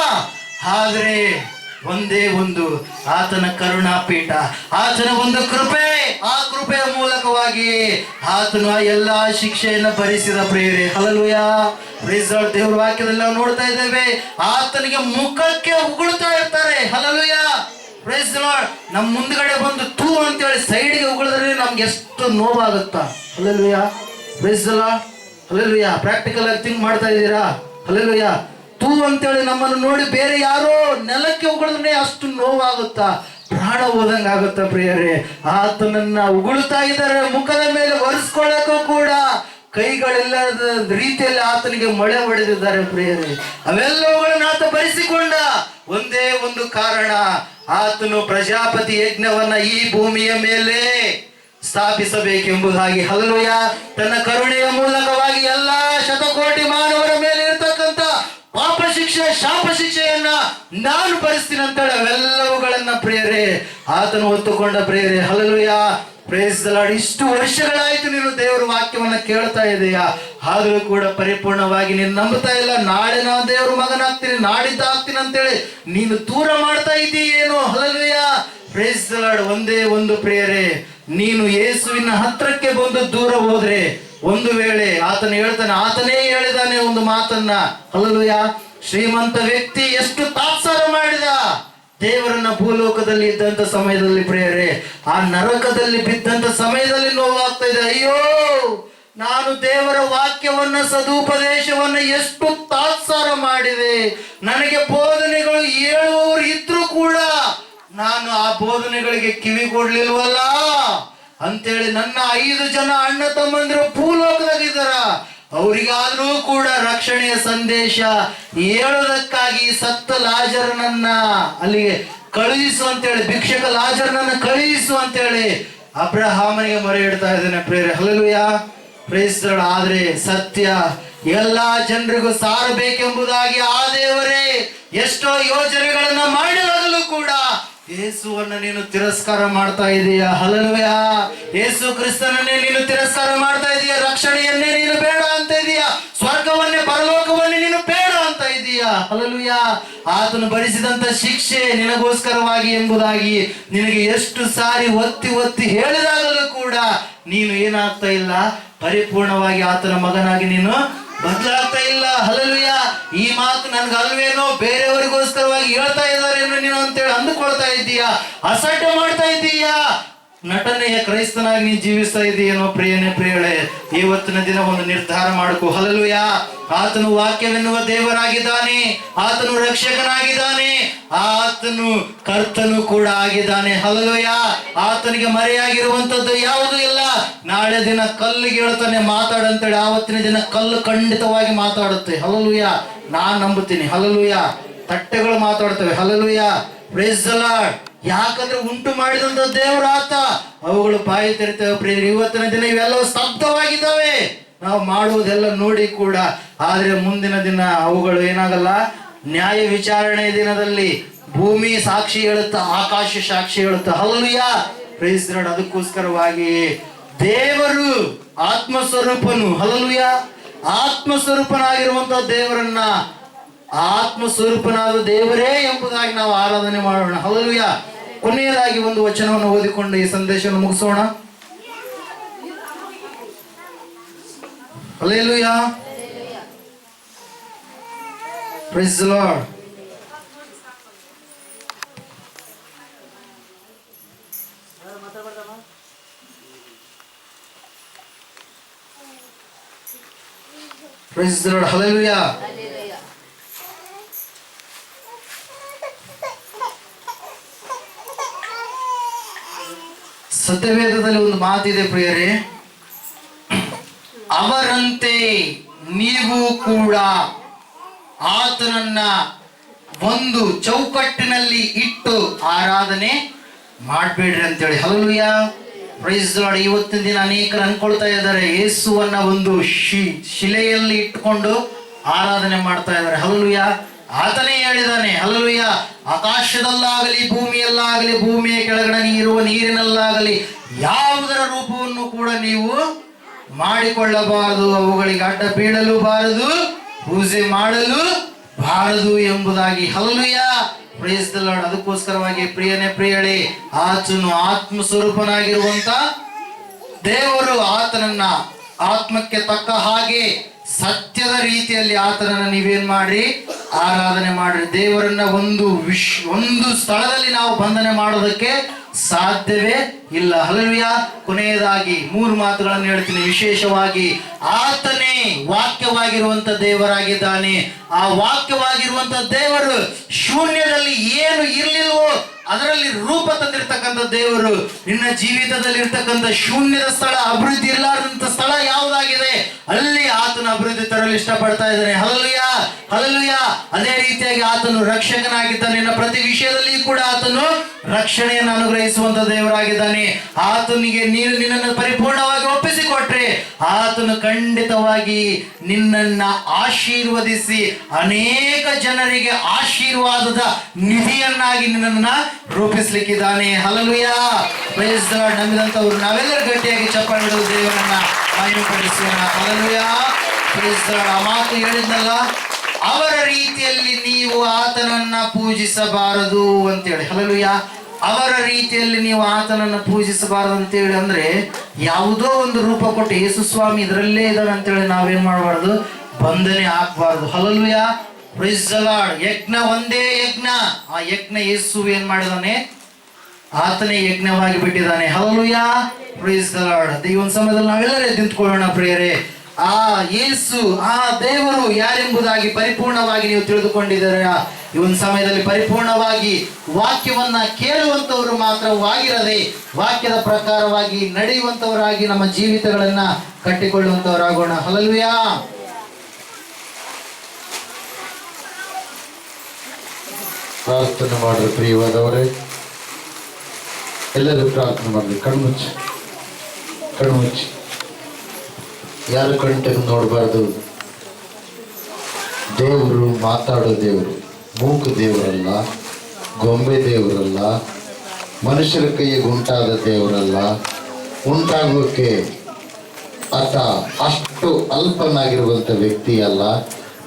ಆದ್ರೆ ಒಂದೇ ಒಂದು ಆತನ ಕರುಣಾಪೀಠ, ಆತನ ಒಂದು ಕೃಪೆ, ಆ ಕೃಪೆಯ ಮೂಲಕವಾಗಿ ಆತನು ಆ ಎಲ್ಲಾ ಶಿಕ್ಷೆಯನ್ನು ಭರಿಸಿದ ಪ್ರಿಯರೇ. Hallelujah, praise the lord. ದೇವರ ವಾಕ್ಯದಲ್ಲಿ ನಾವು ನೋಡ್ತಾ ಇದ್ದೇವೆ, ಆತನಿಗೆ ಮುಖಕ್ಕೆ ಉಗುಳ್ತಾ ಇರ್ತಾರೆ. Hallelujah, praise the lord. ನಮ್ಮ ಮುಂದ್ಗಡೆ ಬಂದು ತೂ ಅಂತೇಳಿ ಸೈಡ್ಗೆ ಉಗುಳಿದ್ರೆ ನಮ್ಗೆ ಎಷ್ಟು ನೋವಾಗುತ್ತಾ? Hallelujah, praise the lord. Hallelujah. Practical ಆಗಿ ಥಿಂಕ್ ಮಾಡ್ತಾ ಇದ್ದೀರಾ? ಹಲ್ಲೆಲೂಯಾ. ತೂ ಅಂತೇಳಿ ನಮ್ಮನ್ನು ನೋಡಿ ಬೇರೆ ಯಾರೋ ನೆಲಕ್ಕೆ ಉಗುಳಿದ್ರೆ ಅಷ್ಟು ನೋವಾಗುತ್ತಾ? ಪ್ರಾಣ ಹೋದಂಗ ಆಗುತ್ತಾ ಪ್ರಿಯರೇ. ಆತನನ್ನ ಉಗುಳುತ್ತಾ ಇದ್ದಾರೆ, ಮುಖದ ಮೇಲೆ ಒರೆಸ್ಕೊಳ್ಳಕ್ಕೂ ಕೂಡ ಕೈಗಳೆಲ್ಲದ ರೀತಿಯಲ್ಲಿ ಆತನಿಗೆ ಮೊಳೆ ಹೊಡೆದಿದ್ದಾರೆ ಪ್ರಿಯರೇ. ಅವೆಲ್ಲವುಗಳನ್ನು ಆತ ಭರಿಸಿಕೊಂಡ ಒಂದೇ ಒಂದು ಕಾರಣ, ಆತನು ಪ್ರಜಾಪತಿ ಯಜ್ಞವನ್ನ ಈ ಭೂಮಿಯ ಮೇಲೆ ಸ್ಥಾಪಿಸಬೇಕೆಂಬುದಾಗಿ. ಹಲ್ಲೆಲೂಯಾ. ತನ್ನ ಕರುಣೆಯ ಮೂಲಕವಾಗಿ ಎಲ್ಲಾ ಶತಕೋಟಿ ಮಾನವರ ಮೇಲೆ ಇರತಕ್ಕಂತ ಪಾಪ ಶಿಕ್ಷೆ, ಶಾಪ ಶಿಕ್ಷೆಯನ್ನ ನಾನು ಭರಿಸ್ತೀನಿ ಅಂತೇಳಿ ಅವೆಲ್ಲವುಗಳನ್ನ ಪ್ರಿಯರೇ ಆತನು ಹೊತ್ತುಕೊಂಡ ಪ್ರಿಯರೇ. Hallelujah, praise the lord. ಇಷ್ಟು ವರ್ಷಗಳಾಯ್ತು ನೀನು ದೇವರ ವಾಕ್ಯವನ್ನ ಕೇಳ್ತಾ ಇದೆಯಾ, ಆದ್ರೂ ಕೂಡ ಪರಿಪೂರ್ಣವಾಗಿ ನೀನು ನಂಬುತ್ತಾ ಇಲ್ಲ. ನಾಳೆ ನಾನು ದೇವರ ಮಗನಾಗ್ತೀನಿ, ನಾಡಿದ್ದ ಆಗ್ತೀನಿ ಅಂತೇಳಿ ನೀನು ದೂರ ಮಾಡ್ತಾ ಇದ್ದೀಯೇನು? Hallelujah, praise the lord. ಒಂದೇ ಒಂದು ಪ್ರಿಯರೇ, ನೀನು ಯೇಸುವಿನ ಹತ್ರಕ್ಕೆ ಬಂದು ದೂರ ಹೋದ್ರೆ, ಒಂದು ವೇಳೆ ಆತನು ಹೇಳ್ತಾನೆ, ಆತನೇ ಹೇಳಿದಾನೆ ಒಂದು ಮಾತನ್ನ, ಹಲ್ಲೆಲೂಯಾ, ಶ್ರೀಮಂತ ವ್ಯಕ್ತಿ ಎಷ್ಟು ತಾತ್ಸಾರ ಮಾಡಿದ ದೇವರನ್ನ ಭೂಲೋಕದಲ್ಲಿ ಇದ್ದಂತ ಸಮಯದಲ್ಲಿ ಪ್ರಿಯರೇ, ಆ ನರಕದಲ್ಲಿ ಬಿದ್ದಂತ ಸಮಯದಲ್ಲಿ ನೋವಾಗ್ತಾ ಇದೆ. ಅಯ್ಯೋ, ನಾನು ದೇವರ ವಾಕ್ಯವನ್ನ, ಸದುಪದೇಶವನ್ನ ಎಷ್ಟು ತಾತ್ಸಾರ ಮಾಡಿದೆ, ನನಗೆ ಬೋಧನೆಗಳು ಹೇಳುವವರು ಇದ್ರು ಕೂಡ ನಾನು ಆ ಬೋಧನೆಗಳಿಗೆ ಕಿವಿ ಕೊಡ್ಲಿಲ್ವಲ್ಲ ಅಂತೇಳಿ ನನ್ನ 5 ಜನ ಅಣ್ಣ ತಮ್ಮಂದಿರು ಭೂಲೋಕದಾಗಿದ್ದಾರ, ಅವರಿಗಾದ್ರೂ ಕೂಡ ರಕ್ಷಣೆಯ ಸಂದೇಶ ಹೇಳೋದಕ್ಕಾಗಿ ಸತ್ತ ಲಾಜರನನ್ನ ಅಲ್ಲಿಗೆ ಕಳುಹಿಸು ಅಂತೇಳಿ, ಭಿಕ್ಷಕ ಲಾಜರನನ್ನ ಕಳುಹಿಸು ಅಂತೇಳಿ ಅಬ್ರಹಾಮನಿಗೆ ಮೊರೆ ಇಡ್ತಾ ಇದ್ದೇನೆ ಪ್ರಿಯರೇ. Hallelujah, praise the lord. ಆದ್ರೆ ಸತ್ಯ ಎಲ್ಲಾ ಜನರಿಗೂ ಸಾರಬೇಕೆಂಬುದಾಗಿ ಆ ದೇವರೇ ಎಷ್ಟೋ ಯೋಜನೆಗಳನ್ನ ಮಾಡಿದಾಗಲೂ ಕೂಡ ಯೇಸುವನ್ನ ನೀನು ತಿರಸ್ಕಾರ ಮಾಡ್ತಾ ಇದೀಯಾ. ಹಲ್ಲೆಲೂಯಾ, ಯೇಸು ಕ್ರಿಸ್ತನನ್ನೇ ನೀನು ತಿರಸ್ಕಾರ ಮಾಡ್ತಾ ಇದೀಯಾ, ರಕ್ಷಣೆಯನ್ನೇ ನೀನು ಬೇಡ ಅಂತ ಇದೀಯಾ, ಸ್ವರ್ಗವನ್ನೇ ಪರಲೋಕವನ್ನೇ ನೀನು ಬೇಡ ಅಂತ ಇದೀಯಾ. ಹಲ್ಲೆಲೂಯಾ. ಆತನು ಭರಿಸಿದಂತ ಶಿಕ್ಷೆ ನಿನಗೋಸ್ಕರವಾಗಿ ಎಂಬುದಾಗಿ ನಿನಗೆ ಎಷ್ಟು ಸಾರಿ ಒತ್ತಿ ಒತ್ತಿ ಹೇಳಿದಾಗಲೂ ಕೂಡ ನೀನು ಏನಾಗ್ತಾ ಇಲ್ಲ, ಪರಿಪೂರ್ಣವಾಗಿ ಆತನ ಮಗನಾಗಿ ನೀನು ಬದಲಾಗ್ತಾ ಇಲ್ಲ. ಹಲ್ಲೆಲೂಯಾ. ಈ ಮಾತು ನನ್ಗಲ್ವೇನೋ, ಬೇರೆಯವರಿಗೋಸ್ಕರವಾಗಿ ಹೇಳ್ತಾ ಇದ್ದಾರೇನೋ ನೀನು ಅಂತೇಳಿ ಅಂದುಕೊಳ್ತಾ ಇದ್ದೀಯಾ, ಅಸಡ್ಡೆ ಮಾಡ್ತಾ ಇದ್ದೀಯಾ, ನಟನೆಯ ಕ್ರೈಸ್ತನಾಗಿ ನೀನು ಜೀವಿಸ್ತಾ ಇದೆಯೇನೋ ಪ್ರಿಯಳೇ, ಇವತ್ತಿನ ದಿನ ಒಂದು ನಿರ್ಧಾರ ಮಾಡಿಕೊ. ಹಲ್ಲೆಲೂಯಾ. ಆತನು ವಾಕ್ಯವೆನ್ನುವ ದೇವರಾಗಿದ್ದಾನೆ, ಆತನು ರಕ್ಷಕನಾಗಿದ್ದಾನೆ, ಆತನು ಕರ್ತನು ಕೂಡ ಆಗಿದ್ದಾನೆ. ಹಲ್ಲೆಲೂಯಾ. ಆತನಿಗೆ ಮರೆಯಾಗಿರುವಂತದ್ದು ಯಾವುದೂ ಇಲ್ಲ. ನಾಳೆ ದಿನ ಕಲ್ಲಿಗೆ ಹೇಳ್ತಾನೆ ಮಾತಾಡಂತೇಳಿ, ಆವತ್ತಿನ ದಿನ ಕಲ್ಲು ಖಂಡಿತವಾಗಿ ಮಾತಾಡುತ್ತೆ. ಹಲ್ಲೆಲೂಯಾ. ನಾನ್ ನಂಬುತ್ತೀನಿ. ಹಲ್ಲೆಲೂಯಾ. ತಟ್ಟೆಗಳು ಮಾತಾಡ್ತವೆ. ಹಲ್ಲೆಲೂಯಾ. Praise the lord. ಯಾಕಂದ್ರೆ ಉಂಟು ಮಾಡಿದಂತ ದೇವರ ಆತ, ಅವುಗಳು ಬಾಯಿ ತೆರಿತವೆ ಪ್ರಿಯರೇ. ಇವತ್ತಿನ ದಿನ ಇವೆಲ್ಲವೂ ಸ್ತಬ್ಧವಾಗಿದ್ದಾವೆ ನಾವು ಮಾಡುವುದೆಲ್ಲ ನೋಡಿ ಕೂಡ. ಆದ್ರೆ ಮುಂದಿನ ದಿನ ಅವುಗಳು ಏನಾಗಲ್ಲ, ನ್ಯಾಯ ವಿಚಾರಣೆ ದಿನದಲ್ಲಿ ಭೂಮಿ ಸಾಕ್ಷಿ ಹೇಳುತ್ತ, ಆಕಾಶ ಸಾಕ್ಷಿ ಹೇಳುತ್ತ. ಹಲ್ಲೆಲೂಯಾ. Praise the lord. ಅದಕ್ಕೋಸ್ಕರವಾಗಿ ದೇವರು ಆತ್ಮಸ್ವರೂಪನು, ಹಲ್ಲೆಲೂಯಾ, ಆತ್ಮಸ್ವರೂಪನಾಗಿರುವಂತ ದೇವರನ್ನ ಆತ್ಮಸ್ವರೂಪನಾದ ದೇವರೇ ಎಂಬುದಾಗಿ ನಾವು ಆರಾಧನೆ ಮಾಡೋಣ. ಹಲ್ಲೆಲೂಯಾ. ಕೊನೆಯದಾಗಿ ಒಂದು ವಚನವನ್ನು ಓದಿಕೊಂಡು ಈ ಸಂದೇಶವನ್ನು ಮುಗಿಸೋಣ. Hallelujah. Praise the lord. Praise the lord. Hallelujah. ಸತ್ಯವೇದದಲ್ಲಿ ಒಂದು ಮಾತಿದೆ ಪ್ರಿಯರೇ, ಅವರಂತೆ ನೀವು ಕೂಡ ಆತನನ್ನ ಒಂದು ಚೌಕಟ್ಟಿನಲ್ಲಿ ಇಟ್ಟು ಆರಾಧನೆ ಮಾಡಬೇಡ್ರಿ ಅಂತೇಳಿ. ಹಲ್ಲೆಲೂಯಾ. Praise the lord. ಇವತ್ತಿನ ದಿನ ಅನೇಕರು ಅನ್ಕೊಳ್ತಾ ಇದ್ದಾರೆ, ಯೇಸುವನ್ನ ಒಂದು ಶಿಲೆಯಲ್ಲಿ ಇಟ್ಕೊಂಡು ಆರಾಧನೆ ಮಾಡ್ತಾ ಇದ್ದಾರೆ. ಹಲ್ಲೆಲೂಯಾ. ಆತನೇ ಹೇಳಿದಾನೆ, ಹಲ್ಲೆಲೂಯಾ, ಆಕಾಶದಲ್ಲಾಗಲಿ ಭೂಮಿಯಲ್ಲಾಗಲಿ ಭೂಮಿಯ ಕೆಳಗಡೆ ಇರುವ ನೀರಿನಲ್ಲಾಗಲಿ ಯಾವುದರ ರೂಪವನ್ನು ಕೂಡ ನೀವು ಮಾಡಿಕೊಳ್ಳಬಾರದು, ಅವುಗಳಿಗೆ ಅಡ್ಡ ಬೀಳಲು ಬಾರದು, ಪೂಜೆ ಮಾಡಲು ಬಾರದು ಎಂಬುದಾಗಿ. ಹಲ್ಲೆಲೂಯಾ. Praise the lord. ಅದಕ್ಕೋಸ್ಕರವಾಗಿ ಪ್ರಿಯಳೇ, ಆತನು ಆತ್ಮ ಸ್ವರೂಪನಾಗಿರುವಂತ ದೇವರು, ಆತನನ್ನ ಆತ್ಮಕ್ಕೆ ತಕ್ಕ ಹಾಗೆ ಸತ್ಯದ ರೀತಿಯಲ್ಲಿ ಆತನನ್ನ ನೀವೇನ್ ಮಾಡ್ರಿ, ಆರಾಧನೆ ಮಾಡ್ರಿ. ದೇವರನ್ನ ಒಂದು ಸ್ಥಳದಲ್ಲಿ ನಾವು ಬಂಧನೆ ಮಾಡೋದಕ್ಕೆ ಸಾಧ್ಯವೇ ಇಲ್ಲ. ಹಲ್ಲೆಲೂಯಾ. ಕೊನೆಯದಾಗಿ 3 ಮಾತುಗಳನ್ನು ಹೇಳ್ತೀನಿ. ವಿಶೇಷವಾಗಿ ಆತನೇ ವಾಕ್ಯವಾಗಿರುವಂತ ದೇವರಾಗಿದ್ದಾನೆ. ಆ ವಾಕ್ಯವಾಗಿರುವಂತ ದೇವರು ಶೂನ್ಯದಲ್ಲಿ ಏನು ಇರ್ಲಿಲ್ವೋ ಅದರಲ್ಲಿ ರೂಪ ತಂದಿರ್ತಕ್ಕಂಥ ದೇವರು. ನಿನ್ನ ಜೀವಿತದಲ್ಲಿ ಇರ್ತಕ್ಕಂಥ ಶೂನ್ಯದ ಸ್ಥಳ, ಅಭಿವೃದ್ಧಿ ಇರಲಾರದಂತ ಸ್ಥಳ ಯಾವುದಾಗಿದೆ ಅಲ್ಲಿ ಆತನ ಅಭಿವೃದ್ಧಿ ತರಲು ಇಷ್ಟಪಡ್ತಾ ಇದ್ದಾನೆ. ಹಲ್ಲೆಲೂಯಾ. ಹಲ್ಲೆಲೂಯಾ. ಅದೇ ರೀತಿಯಾಗಿ ಆತನು ರಕ್ಷಕನಾಗಿದ್ದಾನೆ. ನಿನ್ನ ಪ್ರತಿ ವಿಷಯದಲ್ಲಿ ಕೂಡ ಆತನು ರಕ್ಷಣೆಯನ್ನು ಅನುಗ್ರಹಿಸುವಂತ ದೇವರಾಗಿದ್ದಾನೆ. ಆತನಿಗೆ ನೀನು ನಿನ್ನನ್ನು ಪರಿಪೂರ್ಣವಾಗಿ ಒಪ್ಪಿಸಿಕೊಟ್ರೆ ಆತನು ಖಂಡಿತವಾಗಿ ನಿನ್ನನ್ನ ಆಶೀರ್ವದಿಸಿ ಅನೇಕ ಜನರಿಗೆ ಆಶೀರ್ವಾದದ ನಿಧಿಯನ್ನಾಗಿ ನಿನ್ನನ್ನ ರೂಪಿಸ್ಲಿಕ್ಕಿದ್ದಾನೆ. ಹಲ್ಲೆಲೂಯಾ. Praise the lord. ನಂಬಿದಂತವ್ರು ನಾವೆಲ್ಲರೂ ಗಟ್ಟಿಯಾಗಿ ಚಪ್ಪಾಳೆ ಹಿಡಿದು ದೇವರನ್ನ ಮಹಿಮೆಪಡಿಸೋಣ. ಹಲ್ಲೆಲೂಯಾ. Praise the lord. ಆ ಮಾತು ಹೇಳಿದ್ನಲ್ಲ, ಅವರ ರೀತಿಯಲ್ಲಿ ನೀವು ಆತನನ್ನ ಪೂಜಿಸಬಾರದು ಅಂತೇಳಿ. ಹಲ್ಲೆಲೂಯಾ. ಅವರ ರೀತಿಯಲ್ಲಿ ನೀವು ಆತನನ್ನ ಪೂಜಿಸಬಾರದು ಅಂತೇಳಿ ಅಂದ್ರೆ ಯಾವುದೋ ಒಂದು ರೂಪ ಕೊಟ್ಟು ಯೇಸು ಸ್ವಾಮಿ ಇದರಲ್ಲೇ ಇದ್ದಾನೆ ಅಂತೇಳಿ ನಾವೇನ್ ಮಾಡಬಾರ್ದು, ಬಂಧನೆ ಹಾಕಬಾರ್ದು. ಹಲ್ಲೆಲೂಯಾ. Praise the lord. ಯಜ್ಞ ಒಂದೇ ಯಜ್ಞ. ಆ ಯಜ್ಞ ಯೇಸು ಏನ್ ಮಾಡಿದಾನೆ, ಆತನೇ ಯಜ್ಞವಾಗಿ ಬಿಟ್ಟಿದ್ದಾನೆ. ಹಲ್ಲೆಲೂಯಾ. Praise the lord. ಈ ಒಂದು ಸಮಯದಲ್ಲಿ ನಾವೆಲ್ಲರೇ ನಿಂತ್ಕೊಳ್ಳೋಣ ಪ್ರಿಯರೇ. ಆ ಯೇಸು, ಆ ದೇವರು ಯಾರೆಂಬುದಾಗಿ ಪರಿಪೂರ್ಣವಾಗಿ ನೀವು ತಿಳಿದುಕೊಂಡಿದ್ದೀರಾ. ಈ ಒಂದು ಸಮಯದಲ್ಲಿ ಪರಿಪೂರ್ಣವಾಗಿ ವಾಕ್ಯವನ್ನ ಕೇಳುವಂತವರು ಮಾತ್ರವಾಗಿರದೆ ವಾಕ್ಯದ ಪ್ರಕಾರವಾಗಿ ನಡೆಯುವಂತವರಾಗಿ ನಮ್ಮ ಜೀವಿತಗಳನ್ನ ಕಟ್ಟಿಕೊಳ್ಳುವಂತವರಾಗೋಣ. ಹಲ್ಲೆಲೂಯಾ.
ಪ್ರಾರ್ಥನೆ ಮಾಡ್ರಿ ಪ್ರಿಯವಾದವರೇ, ಎಲ್ಲರೂ ಪ್ರಾರ್ಥನೆ ಮಾಡ್ರಿ. ಕಣ್ಮುಚ್ಚಿ ಯಾರು ಕಣ್ಣು ತೆಗೆದು ನೋಡಬಾರ್ದು. ದೇವರು ಮಾತಾಡೋ ದೇವರು, ಮೂಕ ದೇವರಲ್ಲ, ಗೊಂಬೆ ದೇವರಲ್ಲ, ಮನುಷ್ಯರ ಕೈಗೆ ಉಂಟಾದ ದೇವರಲ್ಲ. ಉಂಟಾಗೋಕೆ ಆತ ಅಷ್ಟು ಅಲ್ಪನಾಗಿರುವಂಥ ವ್ಯಕ್ತಿ ಅಲ್ಲ.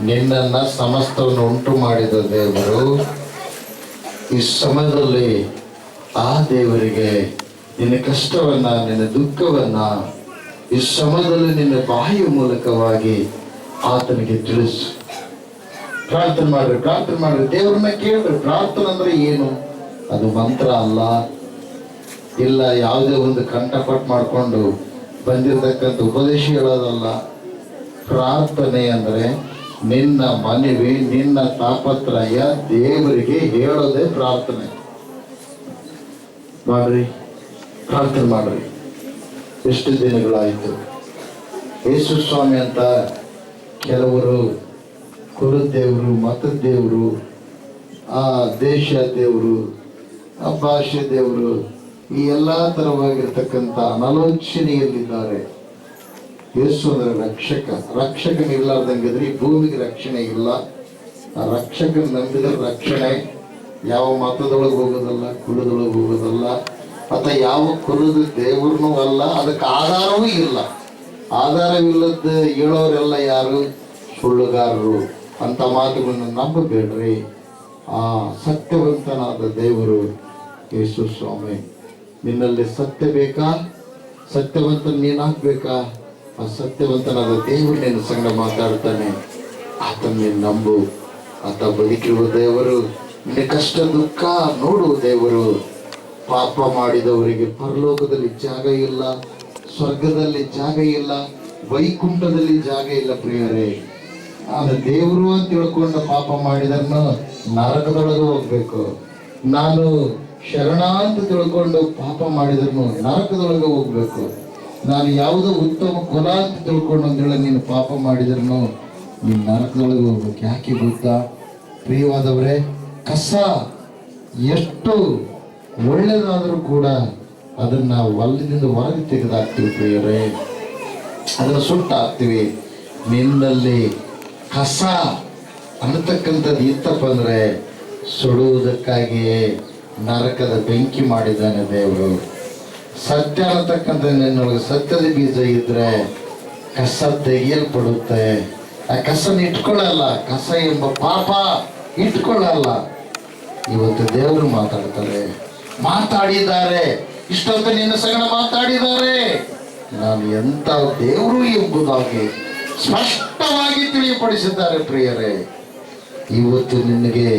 ನಿನ್ನನ್ನು ಸಮಸ್ತವನ್ನು ಉಂಟು ಮಾಡಿದ ದೇವರು ಈ ಸಮಯದಲ್ಲಿ ಆ ದೇವರಿಗೆ ನಿನ್ನ ಕಷ್ಟವನ್ನ, ನಿನ್ನ ದುಃಖವನ್ನ ಈ ಸಮಯದಲ್ಲಿ ನಿನ್ನ ಬಾಯಿಯ ಮೂಲಕವಾಗಿ ಆತನಿಗೆ ತಿಳಿಸು. ಪ್ರಾರ್ಥನೆ ಮಾಡ್ರಿ, ದೇವರನ್ನ ಕೇಳ್ರಿ. ಪ್ರಾರ್ಥನೆ ಅಂದ್ರೆ ಏನು? ಅದು ಮಂತ್ರ ಅಲ್ಲ, ಇಲ್ಲ ಯಾವುದೇ ಒಂದು ಕಂಠಪಾಠ ಮಾಡಿಕೊಂಡು ಬಂದಿರತಕ್ಕಂಥ ಉಪದೇಶ ಹೇಳೋದಲ್ಲ. ಪ್ರಾರ್ಥನೆ ಅಂದರೆ ನಿನ್ನ ಮನವಿ, ನಿನ್ನ ತಾಪತ್ರಯ ದೇವರಿಗೆ ಹೇಳೋದೇ ಪ್ರಾರ್ಥನೆ. ಪ್ರಾರ್ಥನೆ ಮಾಡ್ರಿ. ಎಷ್ಟು ದಿನಗಳಾಯಿತು. ಯೇಸು ಸ್ವಾಮಿ ಅಂತ ಕೆಲವರು ಕುಲದೇವರು, ಮತದ ದೇವರು, ಆ ದೇಶ ದೇವರು, ಆ ಭಾಷೆ ದೇವರು, ಈ ಎಲ್ಲ ಥರವಾಗಿರ್ತಕ್ಕಂಥ ಅನಾಲೋಚನೆಯಲ್ಲಿದ್ದಾರೆ. ಯೇಸು ಅಂದರೆ ರಕ್ಷಕನಿಲ್ಲಾರ್ದಂಗಿದ್ರೆ ಈ ಭೂಮಿಗೆ ರಕ್ಷಣೆ ಇಲ್ಲ. ಆ ರಕ್ಷಕನ ನಂಬಿದ್ರೆ ರಕ್ಷಣೆ. ಯಾವ ಮತದೊಳಗೆ ಹೋಗೋದಲ್ಲ, ಕುಲದೊಳಗೆ ಹೋಗೋದಲ್ಲ, ಅಥವಾ ಯಾವ ಕುಲದ ದೇವ್ರನ್ನೂ ಅಲ್ಲ, ಅದಕ್ಕೆ ಆಧಾರವೂ ಇಲ್ಲ. ಆಧಾರವಿಲ್ಲದ ಹೇಳೋರೆಲ್ಲ ಯಾರು? ಸುಳ್ಳುಗಾರರು. ಅಂತ ಮಾತುಗಳನ್ನು ನಂಬಬೇಡ್ರಿ. ಆ ಸತ್ಯವಂತನಾದ ದೇವರು ಯೇಸು ಸ್ವಾಮಿ. ನಿನ್ನಲ್ಲಿ ಸತ್ಯ ಬೇಕಾ? ಸತ್ಯವಂತನ ನೀನಾಗಬೇಕಾ? ಆ ಸತ್ಯವಂತನಾದ ದೇವರು ನಿನ್ನ ಸಂಗಡ ಮಾತಾಡ್ತಾನೆ. ಆತನ ನೀನು ನಂಬು. ಆತ ಬದುಕಿರುವ ದೇವರು. ನಿನ್ನ ಕಷ್ಟ ದುಃಖ ನೋಡುವ ದೇವರು. ಪಾಪ ಮಾಡಿದವರಿಗೆ ಪರಲೋಕದಲ್ಲಿ ಜಾಗ ಇಲ್ಲ, ಸ್ವರ್ಗದಲ್ಲಿ ಜಾಗ ಇಲ್ಲ, ವೈಕುಂಠದಲ್ಲಿ ಜಾಗ ಇಲ್ಲ ಪ್ರಿಯರೇ. ಆದ್ರೆ ದೇವರು ಅಂತ ತಿಳ್ಕೊಂಡು ಪಾಪ ಮಾಡಿದನ್ನು ನರಕದೊಳಗೆ ಹೋಗ್ಬೇಕು. ನಾನು ಶರಣ ಅಂತ ತಿಳ್ಕೊಂಡು ಪಾಪ ಮಾಡಿದ್ರು ನರಕದೊಳಗೆ ಹೋಗ್ಬೇಕು. ನಾನು ಯಾವುದೋ ಉತ್ತಮ ಕುಲ ಅಂತ ತಿಳ್ಕೊಂಡು ಅಂದೇಳಿ ನೀನು ಪಾಪ ಮಾಡಿದ್ರು ನೀನು ನರಕದೊಳಗೆ ಹೋಗ್ಬೇಕು. ಯಾಕೆ ಗೊತ್ತಾ ಪ್ರಿಯವಾದವರೇ? ಕಸ ಎಷ್ಟು ಒಳ್ಳೆಯದಾದರೂ ಕೂಡ ಅದನ್ನು ಹೊಲದಿಂದ ಹೊರಗೆ ತೆಗೆದಾಕ್ತೀವಿ ಪ್ರಿಯರೇ, ಅದನ್ನು ಸುಟ್ಟಾಕ್ತೀವಿ. ನಿನ್ನಲ್ಲಿ ಕಸ ಅನ್ನತಕ್ಕಂಥದ್ದು ಇತ್ತಪ್ಪ ಅಂದರೆ ಸುಡುವುದಕ್ಕಾಗಿಯೇ ನರಕದ ಬೆಂಕಿ ಮಾಡಿದ್ದಾನೆ ದೇವರು. ಸತ್ಯ ಅನ್ನತಕ್ಕಂಥ ನಿನ್ನೊಳಗೆ ಸತ್ಯದ ಬೀಜ ಇದ್ರೆ ಕಸ ತೆಗೆಯಲ್ಪಡುತ್ತೆ. ಆ ಕಸನ ಇಟ್ಕೊಳ್ಳಲ್ಲ, ಕಸ ಎಂಬ ಪಾಪ ಇಟ್ಕೊಳ್ಳಲ್ಲ. ಇವತ್ತು ದೇವರು ಮಾತಾಡಿದ್ದಾರೆ. ಇಷ್ಟೊಂದು ನಿನ್ನ ಸಂಗಡ ಮಾತಾಡಿದ್ದಾರೆ. ನಾನು ಎಂಥ ದೇವರು ಎಂಬುದಾಗಿ ಸ್ಪಷ್ಟವಾಗಿ ತಿಳಿಯಪಡಿಸಿದ್ದಾರೆ ಪ್ರಿಯರೇ. ಇವತ್ತು ನಿನಗೆ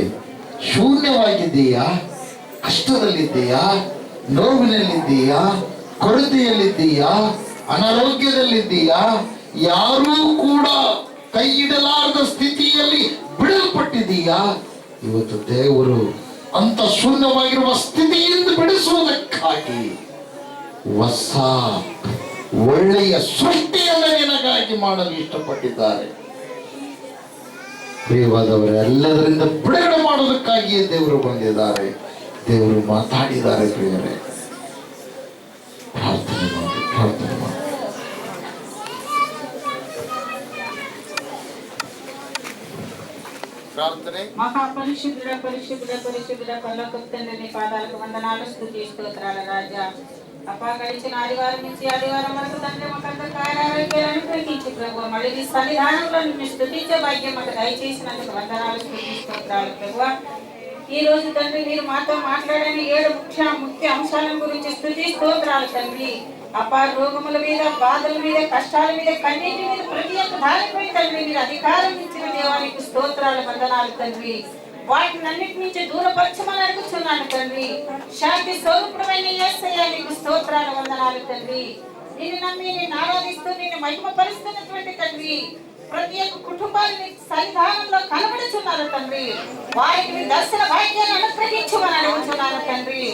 ಶೂನ್ಯವಾಗಿದ್ದೀಯಾ? ಕಷ್ಟದಲ್ಲಿದ್ದೀಯಾ? ನೋವಿನಲ್ಲಿದ್ದೀಯಾ? ಕೊರತೆಯಲ್ಲಿದ್ದೀಯಾ? ಅನಾರೋಗ್ಯದಲ್ಲಿದ್ದೀಯಾ? ಯಾರೂ ಕೂಡ ಕೈ ಇಡಲಾರದ ಸ್ಥಿತಿಯಲ್ಲಿ ಬಿಡಲ್ಪಟ್ಟಿದ್ದೀಯಾ? ಇವತ್ತು ದೇವರು ಅಂತ ಶೂನ್ಯವಾಗಿರುವ ಸ್ಥಿತಿಯಿಂದ ಬಿಡಿಸುವುದಕ್ಕಾಗಿ ಹೊಸ ಒಳ್ಳೆಯ ಸೃಷ್ಟಿಯನ್ನು ನಿನಗಾಗಿ ಮಾಡಲು ಇಷ್ಟಪಟ್ಟಿದ್ದಾರೆ. ಪ್ರಿಯವಾದವರು, ಎಲ್ಲದರಿಂದ ಬಿಡುಗಡೆ ಮಾಡೋದಕ್ಕಾಗಿಯೇ ದೇವರು ಬಂದಿದ್ದಾರೆ. ದೇವರು ಮಾತಾಡಿದ್ದಾರೆ ಪ್ರಿಯರೇ. ಪ್ರಾರ್ಥನೆ ಮಾಡಿ.
ಪ್ರಾರ್ಥನೆ.
మహాపరిశుద్ధుడ పరలోకపు తండ్రి నీ పాదాలకు వందనాలు, స్తుతి, స్తోత్రాల రాజా. అప్పా గడిచిన ఆదివారం నుంచి ఆదివారం వరకు తండ్రి మాకంతా కార్యాలయాలను అనుగ్రహించి ప్రభు మళ్ళీ నీ సన్నిధానంలో నిన్ను స్తుతించే భాగ్యం మాకు దయచేసినందుకు వందనాలు, స్తుతి, స్తోత్రాలు ప్రభు. ఈ రోజు తండ్రి మీరు మాతో మాట్లాడని 7 ముఖ్య అంశాల గురించి స్తుతి, స్తోత్రాలు తండ్రి. అపా రోగముల మీద, బాధల మీద, కష్టాల మీద, కన్నీటి మీద ప్రతి ఒక్క దానిపై తండ్రి మీరు అధికారం ఇచ్చిన దేవానికి స్తోత్రాలు, వందనాలు తండ్రి. వాటిని అన్నిటి నుంచి దూరపరచమని అడుగుతున్నాను తండ్రి. శాంతి స్వరూపుడమైన యేసయ్య నీకు స్తోత్రాలు, వందనాలు తండ్రి. నిన్ను నమ్మి నిన్ను ఆరాధిస్తూ నిన్ను మహిమపరుస్తున్నటువంటి తండ్రి ప్రతి ఒక్క కుటుంబాన్ని సన్నిధానంలో కనబడుచున్నారు తండ్రి. వారికి దర్శన భాగ్యాన్ని అనుగ్రహించమని అడుగుతున్నాను తండ్రి.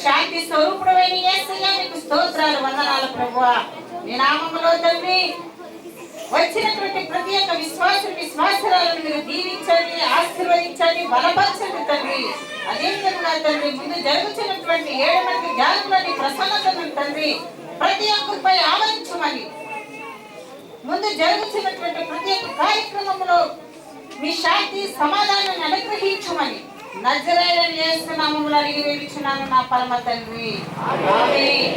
శాంతి స్వరూపుడమైన యేసయ్య నీకు స్తోత్రాలు, వందనాలు ప్రభువా. నీ నామములో తండ్రి వచ్చినటువంటి ప్రతి ఒక్క విశ్వాసురాలను మీరు దీవించండి, ఆశీర్వదించండి, బలపరచండి తండ్రి. అదేవిధంగా తండ్రి ముందు జరుగుతున్నటువంటి 7 మంది జ్ఞానులని ప్రసన్నతను తండ్రి ప్రతి ఒక్కరిపై ఆవరించమని, ముందు జరుగుతున్నటువంటి ప్రతి ఒక్క కార్యక్రమంలో మీ శాంతి సమాధానాన్ని అనుగ్రహించమని నజరేయుడైన యేసు నామములో అడిగి వేడుచున్నాను నా పరమ తండ్రి. ఆమేన్.